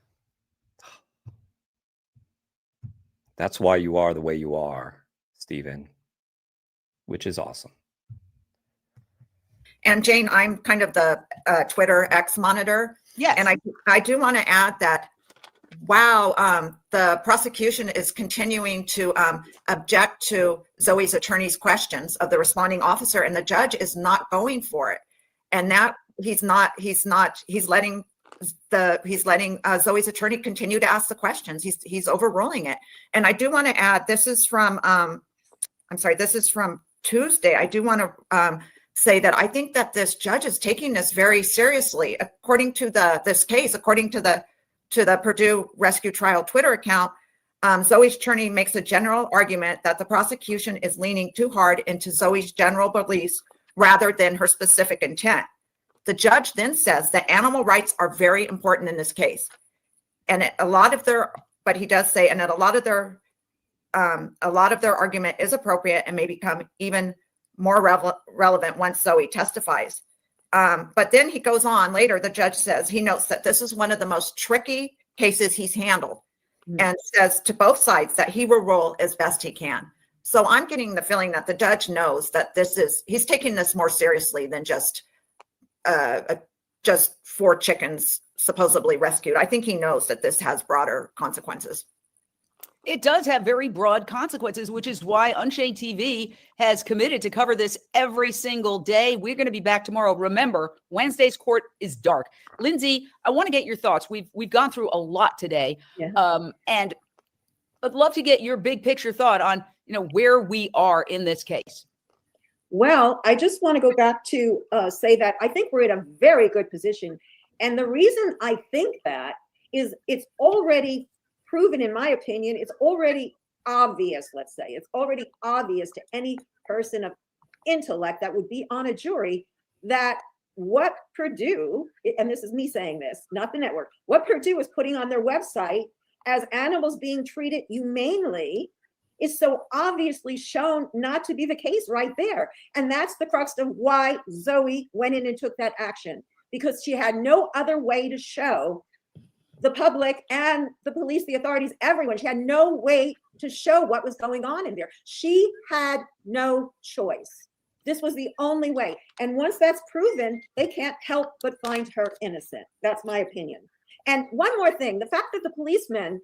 That's why you are the way you are, Steven, which is awesome. And Jane, I'm kind of the Twitter X monitor. Yes. And I do want to add that, wow, the prosecution is continuing to object to Zoe's attorney's questions of the responding officer, and the judge is not going for it. And that he's letting Zoe's attorney continue to ask the questions. He's overruling it. And I do want to add, this is from Tuesday. I do want to say that I think that this judge is taking this very seriously. According to this case, according to the Purdue Rescue Trial Twitter account, Zoe's attorney makes a general argument that the prosecution is leaning too hard into Zoe's general beliefs rather than her specific intent. The judge then says that animal rights are very important in this case, and a lot of their argument is appropriate and may become even more relevant once Zoe testifies. But then he goes on later, the judge says he notes that this is one of the most tricky cases he's handled, and says to both sides that he will rule as best he can. So I'm getting the feeling that the judge knows that he's taking this more seriously than just 4 chickens supposedly rescued. I think he knows that this has broader consequences. It does have very broad consequences, which is why Unchained TV has committed to cover this every single day. We're going to be back tomorrow. Remember, Wednesday's court is dark. Lindsay, I want to get your thoughts. We've gone through a lot today, and I'd love to get your big picture thought on where we are in this case. Well, I just want to go back to say that I think we're in a very good position. And the reason I think that is it's already proven, in my opinion, it's already obvious, let's say, it's already obvious to any person of intellect that would be on a jury that what Purdue, and this is me saying this, not the network, what Purdue is putting on their website as animals being treated humanely is so obviously shown not to be the case right there. And that's the crux of why Zoe went in and took that action, because she had no other way to show the public and the police, the authorities, everyone. She had no way to show what was going on in there. She had no choice. This was the only way. And once that's proven, they can't help but find her innocent. That's my opinion. And one more thing, the fact that the policeman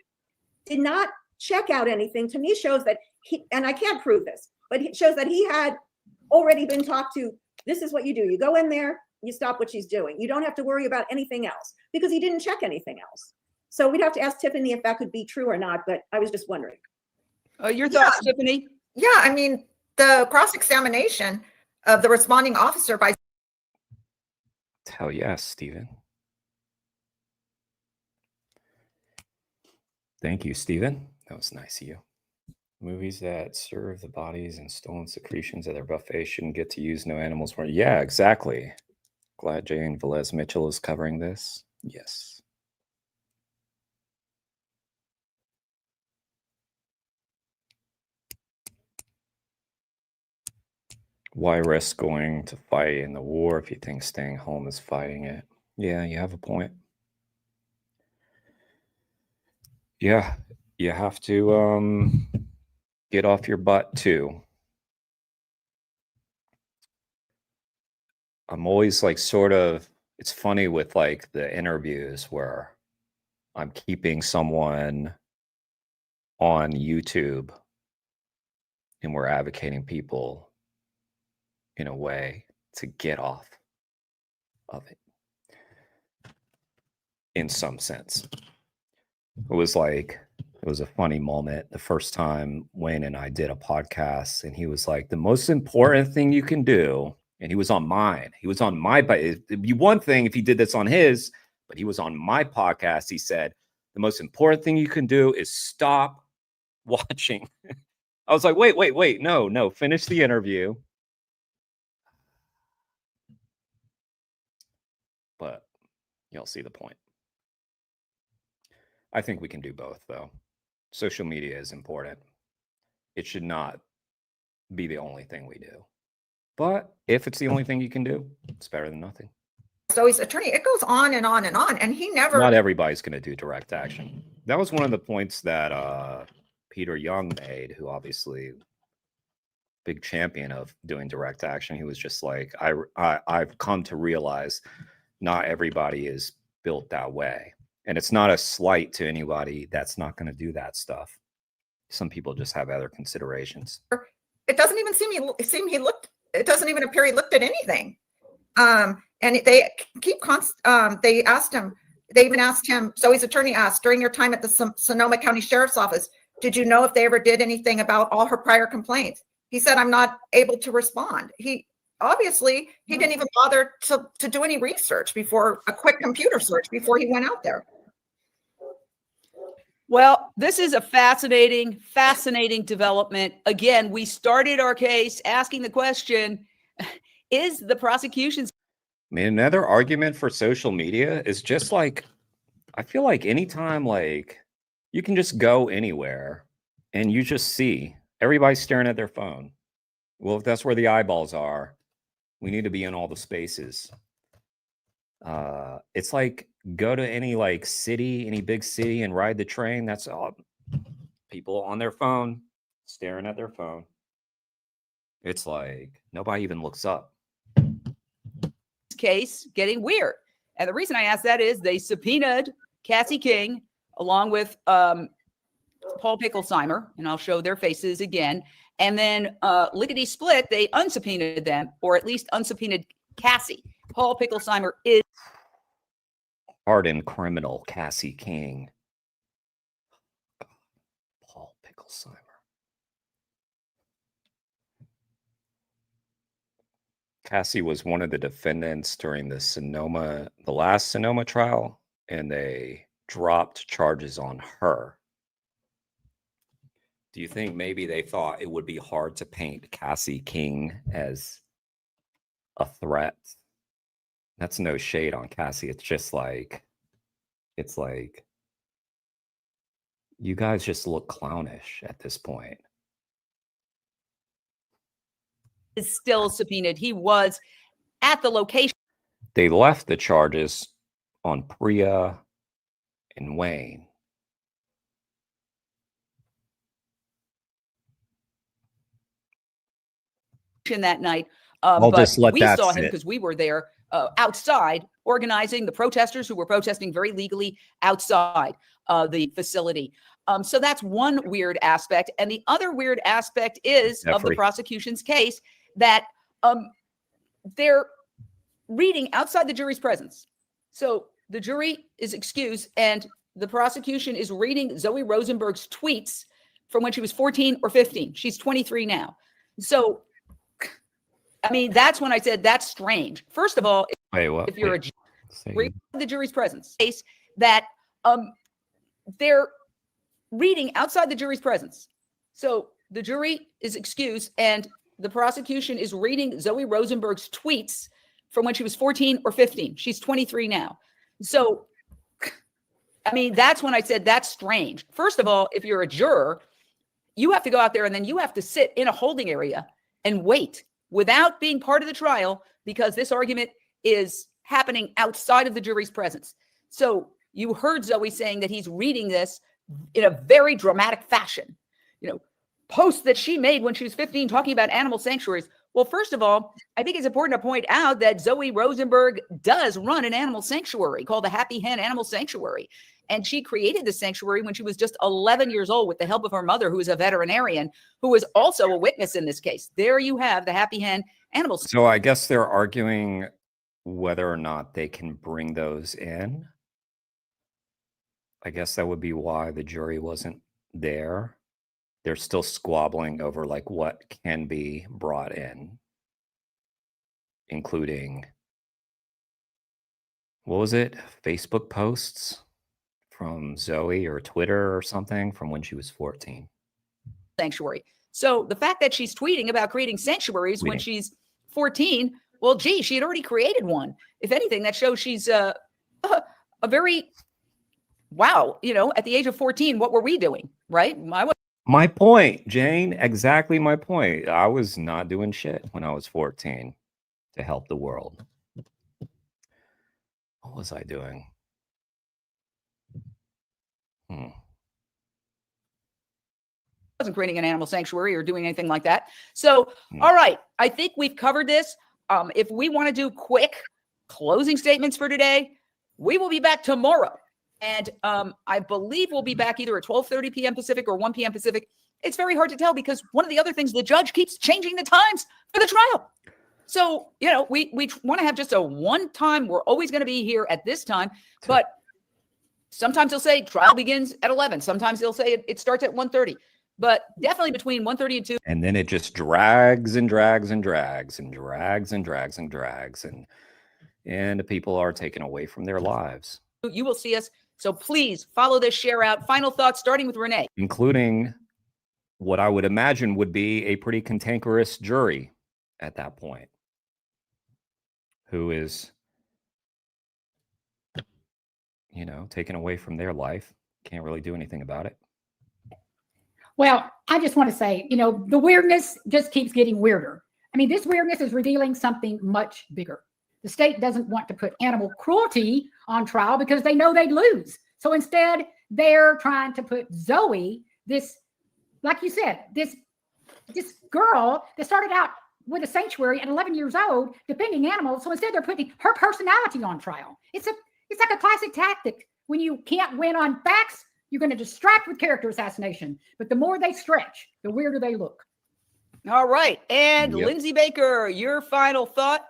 did not check out anything to me shows that he, and I can't prove this, but it shows that he had already been talked to. This is what you do. You go in there, you stop what she's doing. You don't have to worry about anything else because he didn't check anything else. So we'd have to ask Tiffany if that could be true or not, but I was just wondering. Your thoughts, Tiffany? Yeah, I mean, the cross-examination of the responding officer by... Hell yes, Stephen. Thank you, Stephen. That was nice of you. Movies that serve the bodies and stolen secretions at their buffet shouldn't get to use no animals. Yeah, exactly. Glad Jane Velez Mitchell is covering this. Yes. Why risk going to fight in the war if you think staying home is fighting it? Yeah, you have a point. Yeah, you have to get off your butt too. I'm always like sort of, it's funny with like the interviews where I'm keeping someone on YouTube and we're advocating people in a way to get off of it in some sense. It was a funny moment the first time Wayne and I did a podcast, and he was like, the most important thing you can do, and he was on mine. He was on my, it'd be one thing if he did this on his, but he was on my podcast. He said, the most important thing you can do is stop watching. I was like, wait, no, finish the interview. But you'll see the point. I think we can do both, though. Social media is important. It should not be the only thing we do. But if it's the only thing you can do, it's better than nothing. Zoe's attorney, it goes on and on and on. And he never... Not everybody's going to do direct action. That was one of the points that Peter Young made, who obviously big champion of doing direct action. He was just like, I've come to realize not everybody is built that way. And it's not a slight to anybody that's not going to do that stuff. Some people just have other considerations. It doesn't even he looked, it doesn't even appear he looked at anything. And they keep they asked him, they even asked him, Zoe's attorney asked, during your time at the Sonoma County Sheriff's Office, did you know if they ever did anything about all her prior complaints? He said, I'm not able to respond. Obviously, he didn't even bother to do any research before, a quick computer search before he went out there. Well, this is a fascinating development. Again, we started our case asking the question, is the prosecution's... I mean, another argument for social media is just like, I feel like anytime, like, you can just go anywhere and you just see everybody's staring at their phone. Well, if that's where the eyeballs are, we need to be in all the spaces. It's like, go to any like city, any big city and ride the train. That's all. People on their phone, staring at their phone. It's like nobody even looks up. Case getting weird. And the reason I ask that is they subpoenaed Cassie King along with Paul Picklesheimer, and I'll show their faces again. And then lickety split, they unsubpoenaed them, or at least unsubpoenaed Cassie. Paul Picklesheimer is hardened criminal Cassie King. Paul Picklesheimer. Cassie was one of the defendants during the last Sonoma trial, and they dropped charges on her. Do you think maybe they thought it would be hard to paint Cassie King as a threat? That's no shade on Cassie. It's just like, you guys just look clownish at this point. Is still subpoenaed. He was at the location. They left the charges on Priya and Wayne. That night. I'll but just let we that saw him sit. because we were there outside organizing the protesters who were protesting very legally outside the facility. So that's one weird aspect. And the other weird aspect is of the prosecution's case that they're reading outside the jury's presence. So the jury is excused and the prosecution is reading Zoe Rosenberg's tweets from when she was 14 or 15. She's 23 now. So I mean, that's when I said that's strange. First of all, if you're reading the jury's presence, case that they're reading outside the jury's presence. So the jury is excused and the prosecution is reading Zoe Rosenberg's tweets from when she was 14 or 15. She's 23 now. So, I mean, that's when I said that's strange. First of all, if you're a juror, you have to go out there and then you have to sit in a holding area and wait without being part of the trial because this argument is happening outside of the jury's presence. So you heard Zoe saying that he's reading this in a very dramatic fashion. You know, posts that she made when she was 15 talking about animal sanctuaries. Well, first of all, I think it's important to point out that Zoe Rosenberg does run an animal sanctuary called the Happy Hen Animal Sanctuary. And she created the sanctuary when she was just 11 years old with the help of her mother, who is a veterinarian, who is also a witness in this case. There you have the Happy Hen Animal Sanctuary. So I guess they're arguing whether or not they can bring those in. I guess that would be why the jury wasn't there. They're still squabbling over like what can be brought in, including, what was it, Facebook posts from Zoe or Twitter or something from when she was 14. Sanctuary. So the fact that she's tweeting about creating sanctuaries when she's 14, well, gee, she had already created one. If anything, that shows she's a very, wow, you know, at the age of 14, what were we doing, right? My point, Jane, exactly my point. I was not doing shit when I was 14 to help the world. What was I doing? Wasn't creating an animal sanctuary or doing anything like that. So, all right, I think we've covered this. If we want to do quick closing statements for today, we will be back tomorrow. And I believe we'll be back either at 12:30 p.m. Pacific or 1 p.m. Pacific. It's very hard to tell because one of the other things, the judge keeps changing the times for the trial. So, you know, we want to have just a one time. We're always going to be here at this time. But sometimes they'll say trial begins at 11. Sometimes they'll say it starts at 1:30. But definitely between 1:30 and 2. And then it just drags and drags and drags and drags and drags and drags. And the people are taken away from their lives. You will see us. So please follow this, share out. Final thoughts, starting with Renee. Including what I would imagine would be a pretty cantankerous jury at that point, who is, you know, taken away from their life. Can't really do anything about it. Well, I just want to say, you know, the weirdness just keeps getting weirder. I mean, this weirdness is revealing something much bigger. The state doesn't want to put animal cruelty on trial because they know they'd lose. So instead, they're trying to put Zoe, this, like you said, this girl that started out with a sanctuary at 11 years old, defending animals. So instead, they're putting her personality on trial. It's like a classic tactic. When you can't win on facts, you're going to distract with character assassination. But the more they stretch, the weirder they look. All right. And Lindsay Baker, your final thought.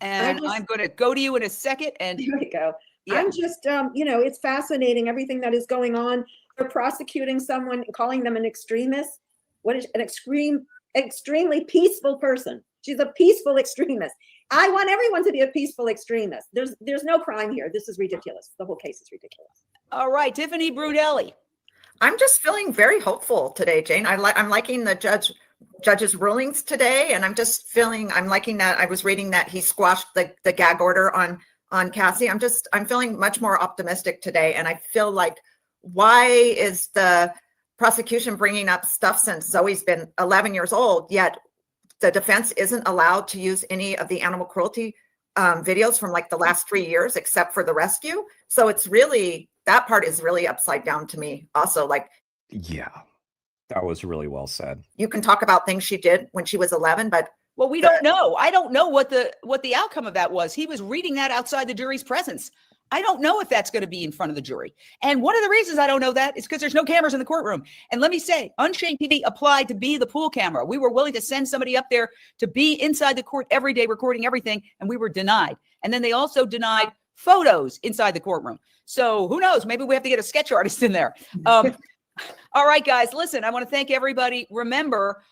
And I'm going to go to you in a second. And here we go. Yeah. I'm just, you know, it's fascinating, everything that is going on. They're prosecuting someone, calling them an extremist. What is an extremely peaceful person? She's a peaceful extremist. I want everyone to be a peaceful extremist. There's no crime here. This is ridiculous. The whole case is ridiculous. All right, Tiffany Brudelli. I'm just feeling very hopeful today, Jane. I'm liking the judge's rulings today, and I'm liking that. I was reading that he squashed the gag order on Cassie. I'm feeling much more optimistic today, and I feel like, why is the prosecution bringing up stuff since Zoe's been 11 years old, yet the defense isn't allowed to use any of the animal cruelty videos from like the last 3 years, except for the rescue? So it's really, that part is really upside down to me also. Like, yeah, that was really well said. You can talk about things she did when she was 11, but well, we don't know. I don't know what the outcome of that was. He was reading that outside the jury's presence. I don't know if that's going to be in front of the jury. And one of the reasons I don't know that is because there's no cameras in the courtroom. And let me say, Unchained TV applied to be the pool camera. We were willing to send somebody up there to be inside the court every day, recording everything, and we were denied. And then they also denied photos inside the courtroom. So who knows? Maybe we have to get a sketch artist in there. All right, guys, listen, I want to thank everybody. Remember,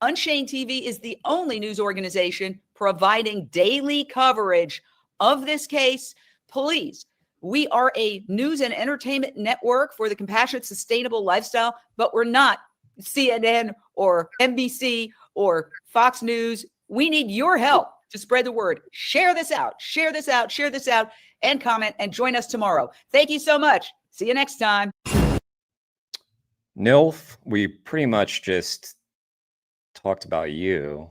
Unchained TV is the only news organization providing daily coverage of this case. Please, we are a news and entertainment network for the compassionate, sustainable lifestyle, but we're not CNN or NBC or Fox News. We need your help to spread the word. Share this out, share this out, share this out, and comment, and join us tomorrow. Thank you so much. See you next time. Nilf, we pretty much just talked about you.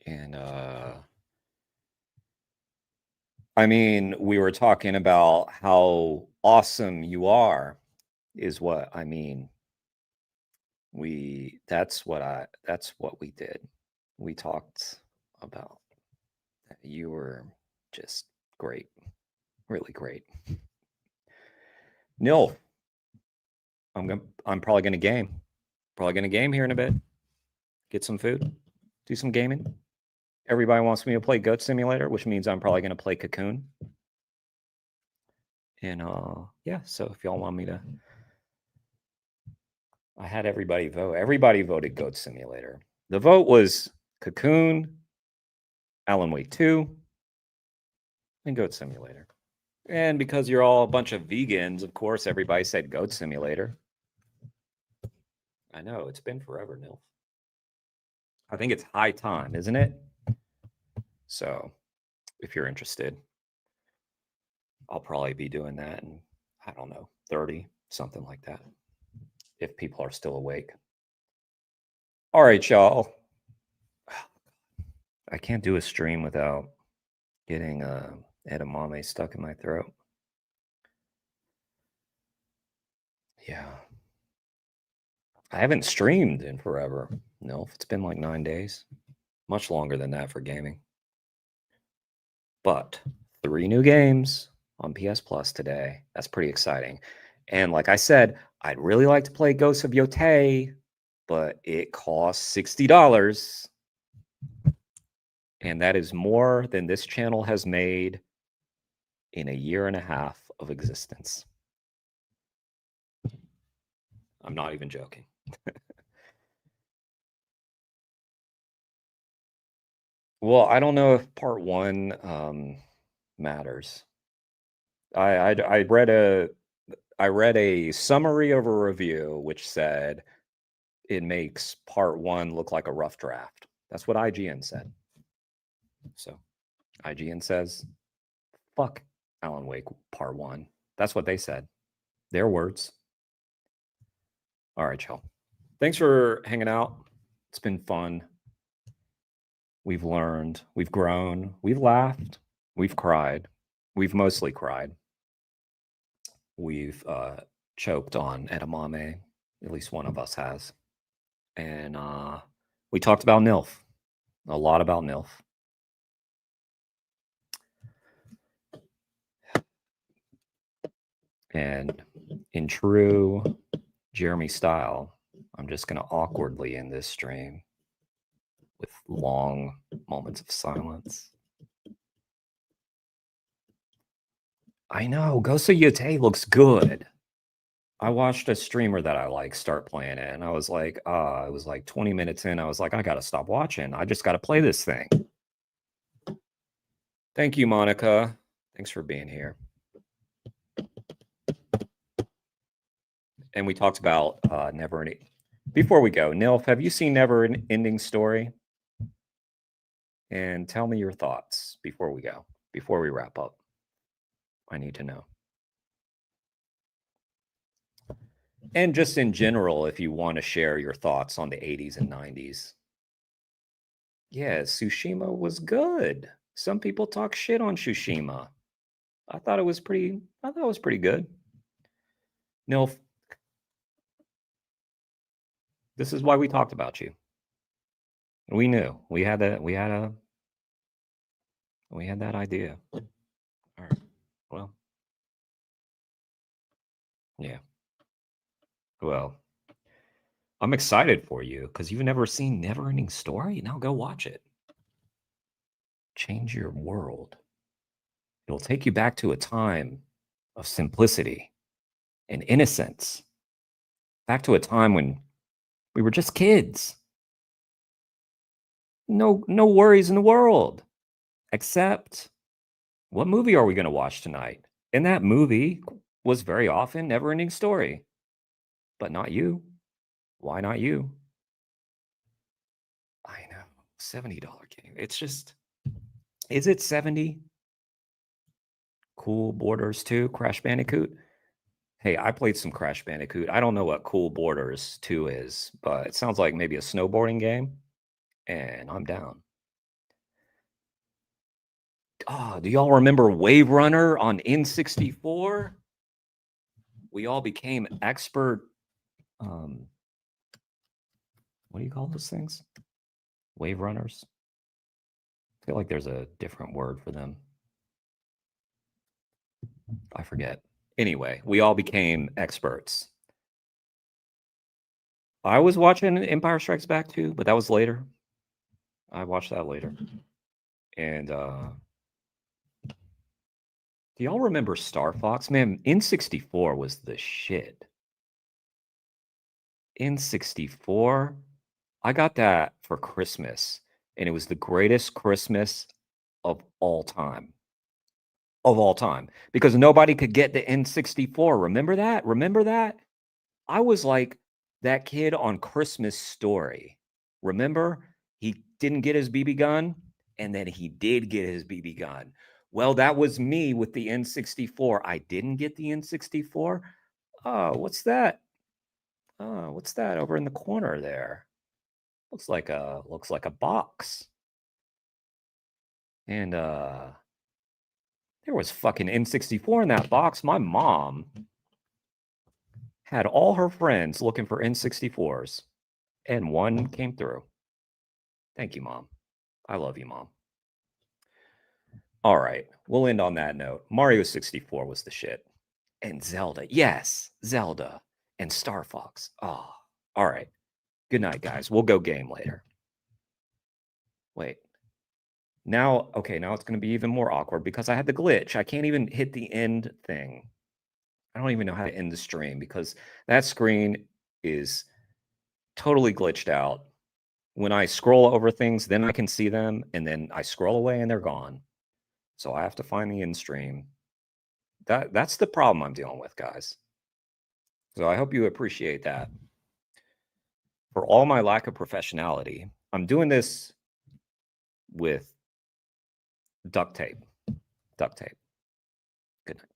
And I mean, we were talking about how awesome you are, is what I mean. That's what we did. We talked about that. You were just great. Really great. Nil. I'm probably gonna game. Probably gonna game here in a bit. Get some food. Do some gaming. Everybody wants me to play Goat Simulator, which means I'm probably gonna play Cocoon. And yeah, so if y'all want me to, I had everybody vote. Everybody voted Goat Simulator. The vote was Cocoon, Alan Wake 2, and Goat Simulator. And because you're all a bunch of vegans, of course, everybody said Goat Simulator. I know, it's been forever, Nil. I think it's high time, isn't it? So if you're interested, I'll probably be doing that in, I don't know, 30, something like that, if people are still awake. All right, y'all. I can't do a stream without getting edamame stuck in my throat. Yeah. I haven't streamed in forever. No, it's been like 9 days. Much longer than that for gaming. But 3 new games on PS Plus today. That's pretty exciting. And like I said, I'd really like to play Ghosts of Yotei, but it costs $60. And that is more than this channel has made in a year and a half of existence. I'm not even joking. Well, I don't know if part 1 matters. I read a summary of a review which said it makes part 1 look like a rough draft. That's what IGN said. So IGN says, fuck Alan Wake part 1. That's what they said. Their words. All right, y'all. Thanks for hanging out. It's been fun. We've learned, we've grown, we've laughed, we've cried. We've mostly cried. We've choked on edamame. At least one of us has. And we talked about NILF. A lot about NILF. And in true Jeremy style, I'm just going to awkwardly end this stream with long moments of silence. I know, Ghost of Yotei looks good. I watched a streamer that I like start playing it, and I was like, it was like 20 minutes in. I was like, I got to stop watching. I just got to play this thing. Thank you, Monica. Thanks for being here. And we talked about Never Ending. Before we go, Nilf, have you seen Never Ending Story? And tell me your thoughts before we go, before we wrap up. I need to know. And just in general, if you want to share your thoughts on the 80s and 90s. Yeah, Tsushima was good. Some people talk shit on Tsushima. I thought it was pretty good. Nilf, this is why we talked about you. We knew. We had that idea. All right. Well. Yeah. Well, I'm excited for you because you've never seen Never Ending Story. Now go watch it. Change your world. It'll take you back to a time of simplicity and innocence. Back to a time when we were just kids. No worries in the world. Except, what movie are we going to watch tonight? And that movie was very often Never Ending Story. But not you. Why not you? I know. $70 game. It's just, is it 70? Cool Borders 2, Crash Bandicoot. Hey, I played some Crash Bandicoot. I don't know what Cool Borders 2 is, but it sounds like maybe a snowboarding game. And I'm down. Oh, do y'all remember Wave Runner on N64? We all became expert what do you call those things? Wave runners? I feel like there's a different word for them. I forget. Anyway, we all became experts. I was watching Empire Strikes Back too, but that was later. I watched that later. And do y'all remember Star Fox? Man, N64 was the shit. N64, I got that for Christmas, and it was the greatest Christmas of all time. Of all time, because nobody could get the N64. Remember that? Remember that? I was like that kid on Christmas Story. Remember? He didn't get his BB gun, and then he did get his BB gun. Well, that was me with the N64. I didn't get the N64. Oh, what's that? Oh, what's that over in the corner there? Looks like a box. And there was fucking N64 in that box. My mom had all her friends looking for N64s, and one came through. Thank you, Mom. I love you, Mom. All right, we'll end on that note. Mario 64 was the shit. And Zelda. Yes, Zelda. And Star Fox. Oh, all right. Good night, guys. We'll go game later. Wait. Now, okay, now it's going to be even more awkward because I had the glitch. I can't even hit the end thing. I don't even know how to end the stream because that screen is totally glitched out. When I scroll over things, then I can see them, and then I scroll away and they're gone. So I have to find the end stream. That's the problem I'm dealing with, guys. So I hope you appreciate that. For all my lack of professionality, I'm doing this with duct tape. Duct tape. Good night.